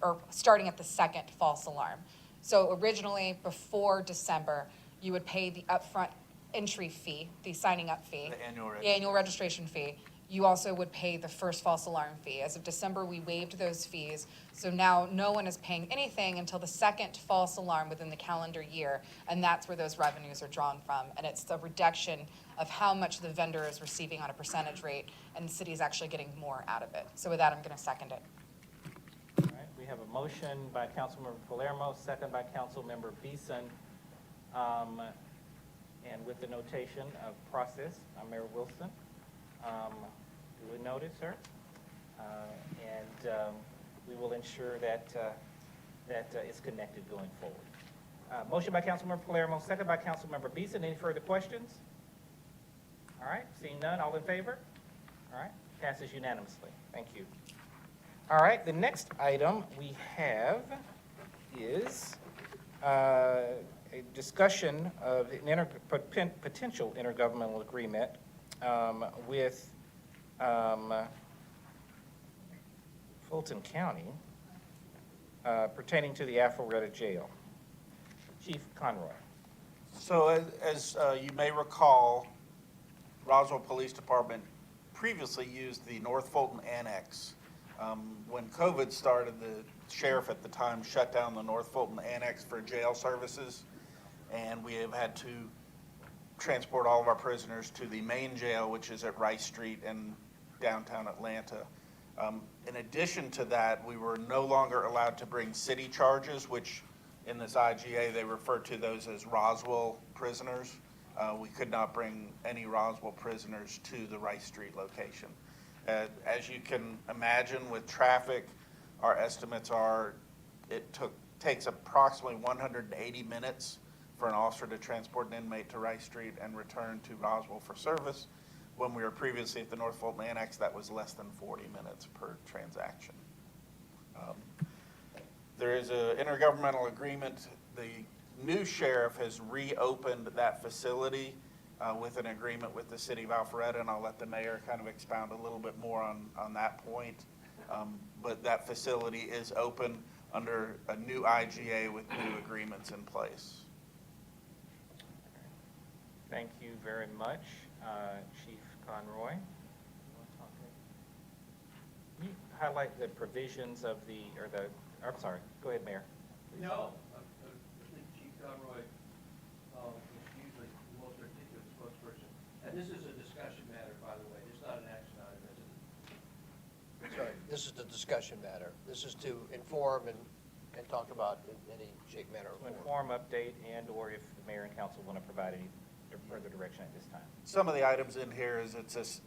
or starting at the second false alarm. So originally, before December, you would pay the upfront entry fee, the signing up fee. The annual registration fee. You also would pay the first false alarm fee. As of December, we waived those fees. So now no one is paying anything until the second false alarm within the calendar year. And that's where those revenues are drawn from. And it's the reduction of how much the vendor is receiving on a percentage rate, and the city is actually getting more out of it. So with that, I'm going to second it. All right, we have a motion by Councilmember Palermo, second by Councilmember Beeson. And with the notation of process, Mayor Wilson. Duly noted, sir. And we will ensure that it's connected going forward. Motion by Councilmember Palermo, second by Councilmember Beeson. Any further questions? All right, seeing none, all in favor? All right, passes unanimously. Thank you. All right, the next item we have is a discussion of an potential intergovernmental agreement with Fulton County pertaining to the Alpharetta Jail. Chief Conroy. So as you may recall, Roswell Police Department previously used the North Fulton Annex. When COVID started, the sheriff at the time shut down the North Fulton Annex for jail services, and we have had to transport all of our prisoners to the main jail, which is at Rice Street in downtown Atlanta. In addition to that, we were no longer allowed to bring city charges, which in this IGA, they refer to those as Roswell prisoners. We could not bring any Roswell prisoners to the Rice Street location. As you can imagine, with traffic, our estimates are takes approximately 180 minutes for an officer to transport an inmate to Rice Street and return to Roswell for service. When we were previously at the North Fulton Annex, that was less than 40 minutes per transaction. There is an intergovernmental agreement. The new sheriff has reopened that facility with an agreement with the city of Alpharetta, and I'll let the mayor kind of expound a little bit more on that point. But that facility is open under a new IGA with new agreements in place. Thank you very much, Chief Conroy. Can you highlight the provisions of I'm sorry, go ahead, Mayor. No, I think Chief Conroy is usually the most articulate spokesperson. And this is a discussion matter, by the way. It's not an action item, is it? Sorry, this is the discussion matter. This is to inform and talk about in any shape, manner, or To form. inform, update, and/or if the mayor and council want to provide any further direction at this time. Some of the items in here is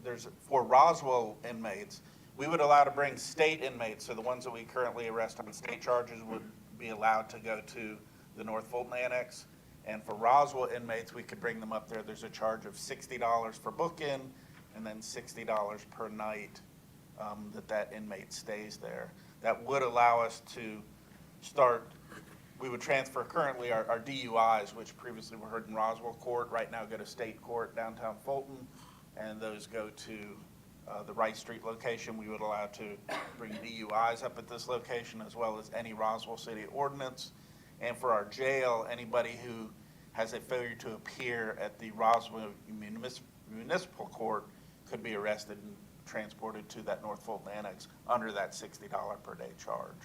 there's for Roswell inmates, we would allow to bring state inmates, so the ones that we currently arrest on state charges would be allowed to go to the North Fulton Annex. And for Roswell inmates, we could bring them up there. There's a charge of $60 for book-in and then $60 per night that inmate stays there. That would allow us to we would transfer currently our DUIs, which previously were heard in Roswell Court, right now go to state court downtown Fulton, and those go to the Rice Street location. We would allow to bring DUIs up at this location, as well as any Roswell City ordinance. And for our jail, anybody who has a failure to appear at the Roswell Municipal Court could be arrested and transported to that North Fulton Annex under that $60 per day charge.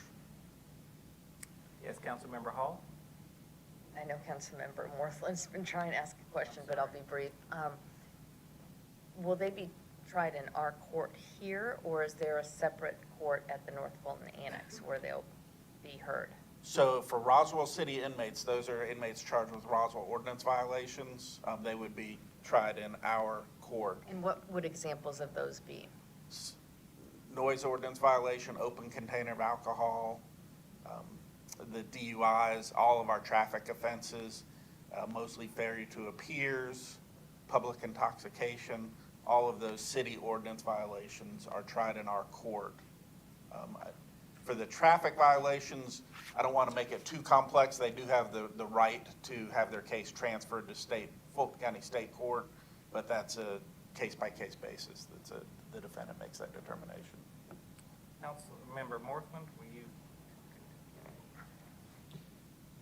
Yes, Councilmember Hall? I know Councilmember Morthland's been trying to ask a question, but I'll be brief. Will they be tried in our court here, or is there a separate court at the North Fulton Annex where they'll be heard? So for Roswell City inmates, those are inmates charged with Roswell ordinance violations. They would be tried in our court. And what would examples of those be? Noise ordinance violation, open container of alcohol, the DUIs, all of our traffic offenses, mostly failure to appears, public intoxication, all of those city ordinance violations are tried in our court. For the traffic violations, I don't want to make it too complex. They do have the right to have their case transferred to Fulton County State Court, but that's a case-by-case basis. The defendant makes that determination. Councilmember Morthland, will you?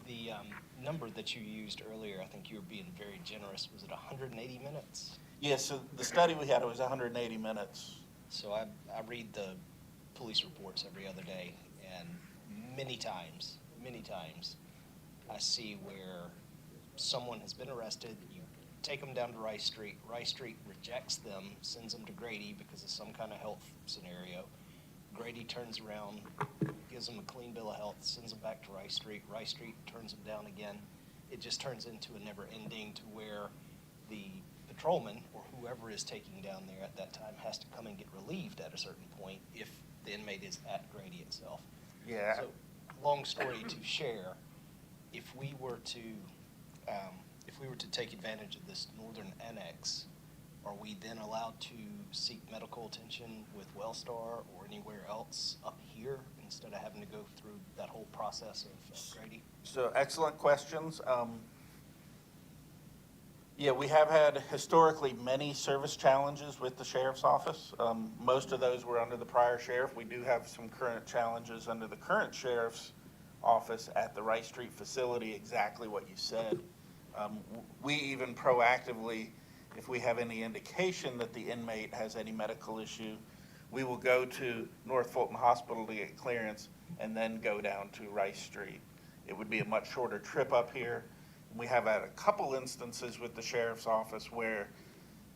The number that you used earlier, I think you were being very generous. Was it 180 minutes? Yes, so the study we had, it was 180 minutes. So I read the police reports every other day, and many times, I see where someone has been arrested, you take them down to Rice Street rejects them, sends them to Grady because of some kind of health scenario. Grady turns around, gives them a clean bill of health, sends them back to Rice Street turns them down again. It just turns into a never ending to where the patrolman or whoever is taking down there at that time has to come and get relieved at a certain point if the inmate is at Grady itself. Yeah. So, long story to share, if we were to, take advantage of this northern annex, are we then allowed to seek medical attention with Wellstar or anywhere else up here instead of having to go through that whole process of Grady? So excellent questions. Yeah, we have had historically many service challenges with the sheriff's office. Most of those were under the prior sheriff. We do have some current challenges under the current sheriff's office at the Rice Street facility, exactly what you said. We even proactively, if we have any indication that the inmate has any medical issue, we will go to North Fulton Hospital to get clearance and then go down to Rice Street. It would be a much shorter trip up here. We have had a couple instances with the sheriff's office where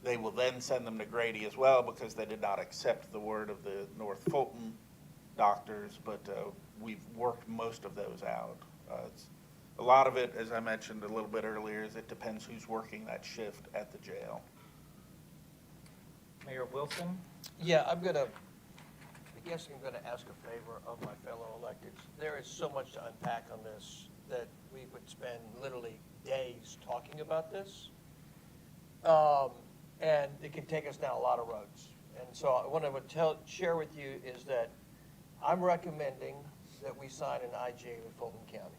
they will then send them to Grady as well because they did not accept the word of the North Fulton doctors, but we've worked most of those out. A lot of it, as I mentioned a little bit earlier, is it depends who's working that shift at the jail. Mayor Wilson? Yeah, I guess I'm gonna ask a favor of my fellow electeds. There is so much to unpack on this that we would spend literally days talking about this. And it can take us down a lot of roads. And so what I would share with you is that I'm recommending that we sign an IGA with Fulton County.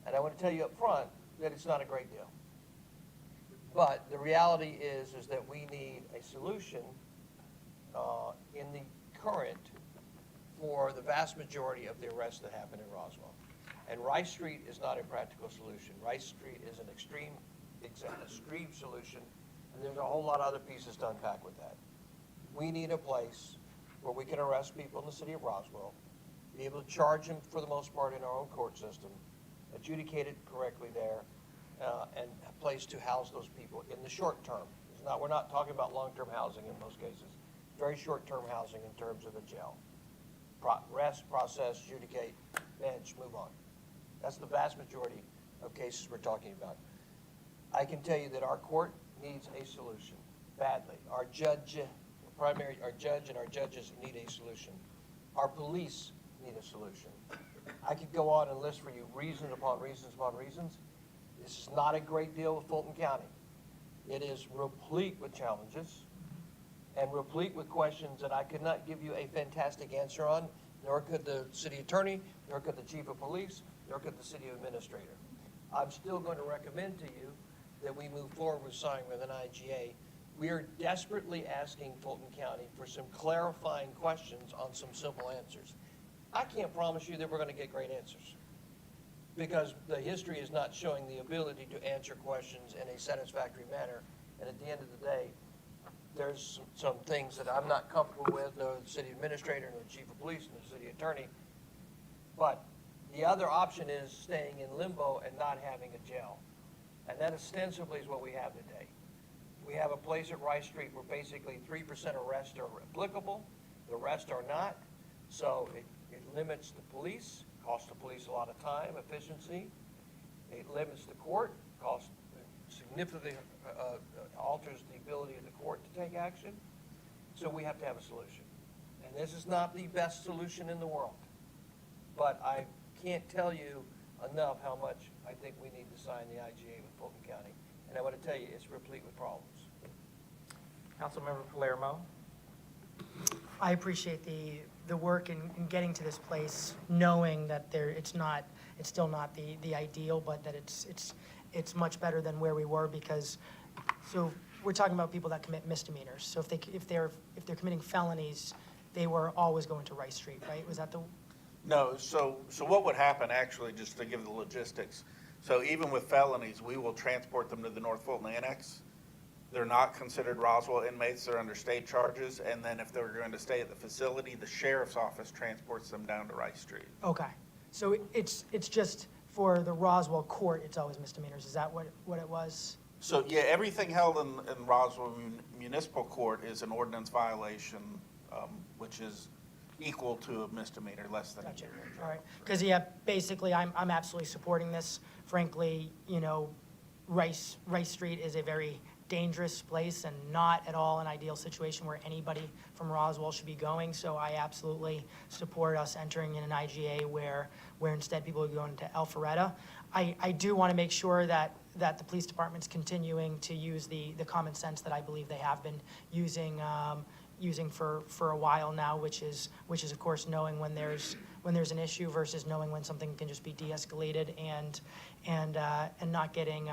And I want to tell you up front that it's not a great deal. But the reality is that we need a solution in the current for the vast majority of the arrests that happen in Roswell. And Rice Street is not a practical solution. Rice Street is an extreme solution, and there's a whole lot of other pieces to unpack with that. We need a place where we can arrest people in the city of Roswell, be able to charge them for the most part in our own court system, adjudicate it correctly there, and a place to house those people in the short term. We're not talking about long-term housing in most cases. Very short-term housing in terms of the jail. Rest, process, adjudicate, bench, move on. That's the vast majority of cases we're talking about. I can tell you that our court needs a solution badly. Our judge and our judges need a solution. Our police need a solution. I could go on and list for you reasons upon reasons upon reasons. This is not a great deal with Fulton County. It is replete with challenges and replete with questions that I could not give you a fantastic answer on, nor could the city attorney, nor could the chief of police, nor could the city administrator. I'm still going to recommend to you that we move forward with signing with an IGA. We are desperately asking Fulton County for some clarifying questions on some simple answers. I can't promise you that we're going to get great answers because the history is not showing the ability to answer questions in a satisfactory manner. And at the end of the day, there's some things that I'm not comfortable with, nor the city administrator, nor the chief of police, nor the city attorney. But the other option is staying in limbo and not having a jail. And that ostensibly is what we have today. We have a place at Rice Street where basically 3% arrests are applicable, the rest are not. So it limits the police, costs the police a lot of time, efficiency. It limits the court, significantly alters the ability of the court to take action. So we have to have a solution. And this is not the best solution in the world. But I can't tell you enough how much I think we need to sign the IGA with Fulton County. And I want to tell you, it's replete with problems. Councilmember Palermo? I appreciate the work in getting to this place, knowing that it's still not the ideal, but that it's much better than where we were because, so we're talking about people that commit misdemeanors. So if they're committing felonies, they were always going to Rice Street, right? Was that the? No, so what would happen actually, just to give the logistics, so even with felonies, we will transport them to the North Fulton Annex. They're not considered Roswell inmates, they're under state charges, and then if they're going to stay at the facility, the sheriff's office transports them down to Rice Street. Okay, so it's just for the Roswell court, it's always misdemeanors, is that what it was? So, yeah, everything held in Roswell Municipal Court is an ordinance violation, which is equal to a misdemeanor, less than a year. All right, because basically, I'm absolutely supporting this. Frankly, Rice Street is a very dangerous place and not at all an ideal situation where anybody from Roswell should be going. So I absolutely support us entering in an IGA where instead people are going to Alpharetta. I do want to make sure that the police department's continuing to use the common sense that I believe they have been using for a while now, which is of course knowing when there's an issue versus knowing when something can just be de-escalated and not getting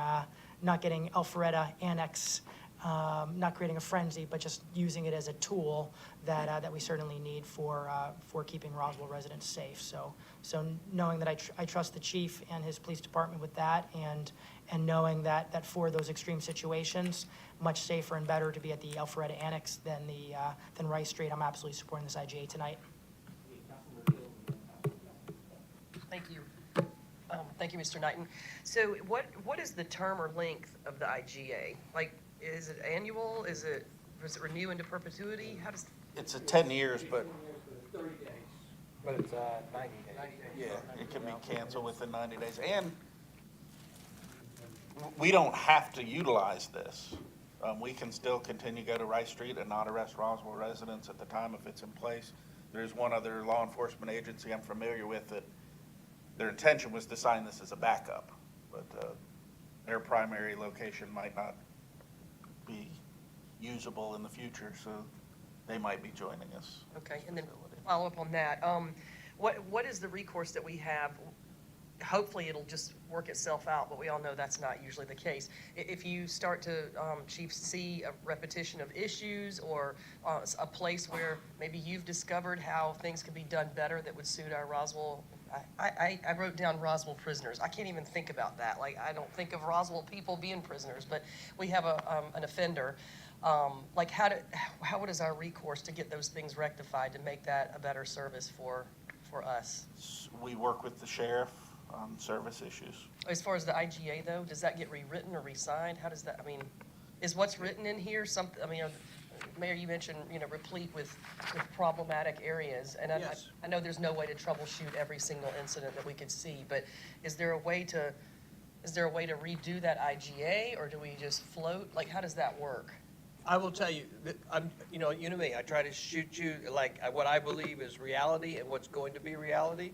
Alpharetta Annex, not creating a frenzy, but just using it as a tool that we certainly need for keeping Roswell residents safe. So knowing that I trust the chief and his police department with that, and knowing that for those extreme situations, much safer and better to be at the Alpharetta Annex than Rice Street. I'm absolutely supporting this IGA tonight. Thank you. Thank you, Mr. Knighton. So what is the term or length of the IGA? Like, is it annual? Does it renew into perpetuity? How does? It's 10 years, but But it's 90 days. yeah, it can be canceled within 90 days. And we don't have to utilize this. We can still continue to go to Rice Street and not arrest Roswell residents at the time if it's in place. There's one other law enforcement agency I'm familiar with that their intention was to sign this as a backup, but their primary location might not be usable in the future, so they might be joining us. Okay, and then follow up on that. What is the recourse that we have? Hopefully it'll just work itself out, but we all know that's not usually the case. If you start to, Chief, see a repetition of issues or a place where maybe you've discovered how things could be done better that would suit our Roswell, I wrote down Roswell prisoners. I can't even think about that. Like, I don't think of Roswell people being prisoners, but we have an offender. Like, what is our recourse to get those things rectified to make that a better service for us? We work with the sheriff on service issues. As far as the IGA though, does that get rewritten or re-signed? How does that, I mean, is what's written in here something, I mean, Mayor, you mentioned, replete with problematic areas. And Yes. I know there's no way to troubleshoot every single incident that we could see, but is there a way to redo that IGA, or do we just float? Like, how does that work? I will tell you, that you know me, I try to shoot you like what I believe is reality and what's going to be reality.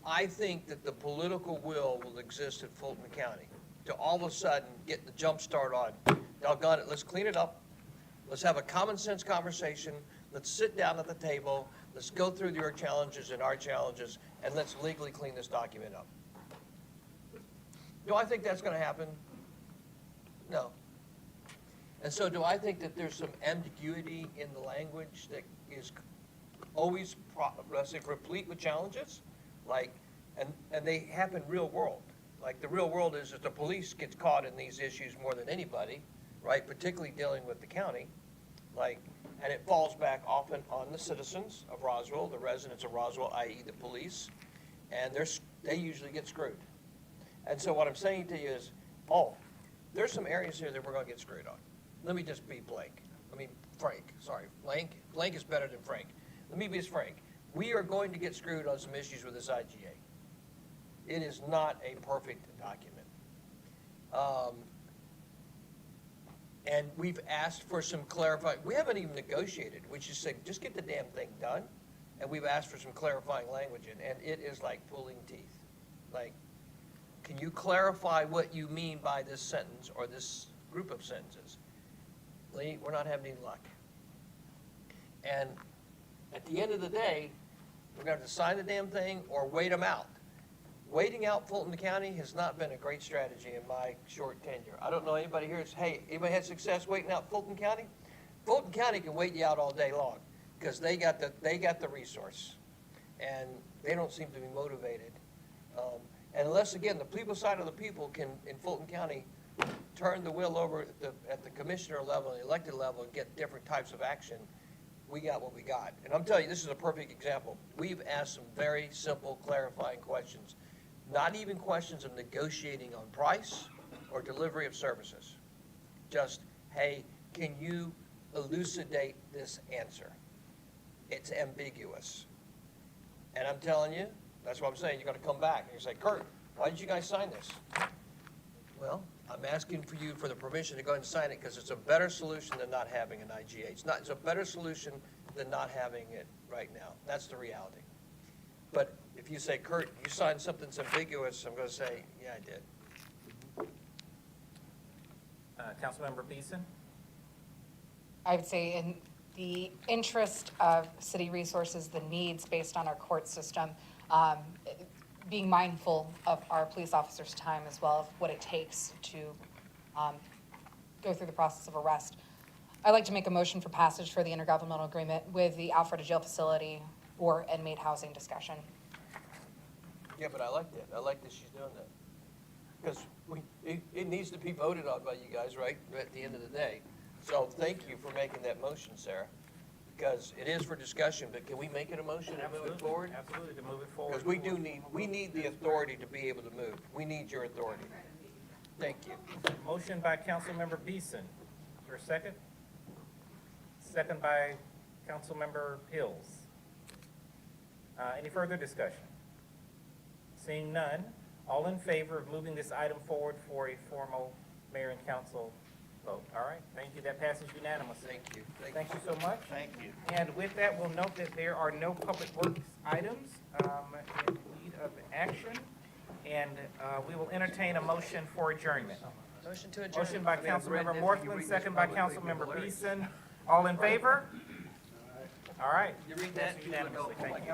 I think that the political will exist in Fulton County to all of a sudden get the jump start on, doggone it, let's clean it up. Let's have a common sense conversation. Let's sit down at the table. Let's go through your challenges and our challenges, and let's legally clean this document up. Do I think that's going to happen? No. And so do I think that there's some ambiguity in the language that is always, replete with challenges? Like, and they happen real world. Like, the real world is that the police gets caught in these issues more than anybody, right? Particularly dealing with the county. Like, and it falls back often on the citizens of Roswell, the residents of Roswell, i.e. the police, and they usually get screwed. And so what I'm saying to you is, there's some areas here that we're gonna get screwed on. Let me just be frank, sorry. Blank is better than frank. Let me be as frank. We are going to get screwed on some issues with this IGA. It is not a perfect document. And we've asked for some clarifying, we haven't even negotiated, we just said, just get the damn thing done. And we've asked for some clarifying language, and it is like pulling teeth. Like, can you clarify what you mean by this sentence or this group of sentences? Lee, we're not having any luck. And at the end of the day, we're going to have to sign the damn thing or wait them out. Waiting out Fulton County has not been a great strategy in my short tenure. I don't know anybody here anybody had success waiting out Fulton County? Fulton County can wait you out all day long because they got the resource, and they don't seem to be motivated. And unless, again, the people side of the people can, in Fulton County, turn the wheel over at the commissioner level and the elected level and get different types of action, we got what we got. And I'm telling you, this is a perfect example. We've asked some very simple clarifying questions, not even questions of negotiating on price or delivery of services. Just, hey, can you elucidate this answer? It's ambiguous. And I'm telling you, that's what I'm saying, you're gonna come back and you say, Kurt, why did you guys sign this? Well, I'm asking for you for the permission to go ahead and sign it because it's a better solution than not having an IGA. It's a better solution than not having it right now. That's the reality. But if you say, Kurt, you signed something that's ambiguous, I'm going to say, yeah, I did. Councilmember Beeson? I would say in the interest of city resources, the needs based on our court system, being mindful of our police officers' time as well, of what it takes to go through the process of arrest. I'd like to make a motion for passage for the intergovernmental agreement with the Alpharetta Jail Facility for inmate housing discussion. Yeah, but I like that. I like that she's doing that. Because it needs to be voted on by you guys, right, at the end of the day. So thank you for making that motion, Sarah, because it is for discussion, but can we make it a motion and move it forward? Absolutely, to move it forward. Because we need the authority to be able to move. We need your authority. Thank you. Motion by Councilmember Beeson. Is there a second? Second by Councilmember Hills. Any further discussion? Seeing none, all in favor of moving this item forward for a formal mayor and council vote? All right, thank you. That passes unanimously. Thank you. Thank you so much. Thank you. And with that, we'll note that there are no public works items in need of action. And we will entertain a motion for adjournment. Motion to adjourn. Motion by Councilmember Morthman, second by Councilmember Beeson. All in favor? All right. You read that? Passes unanimously. Thank you.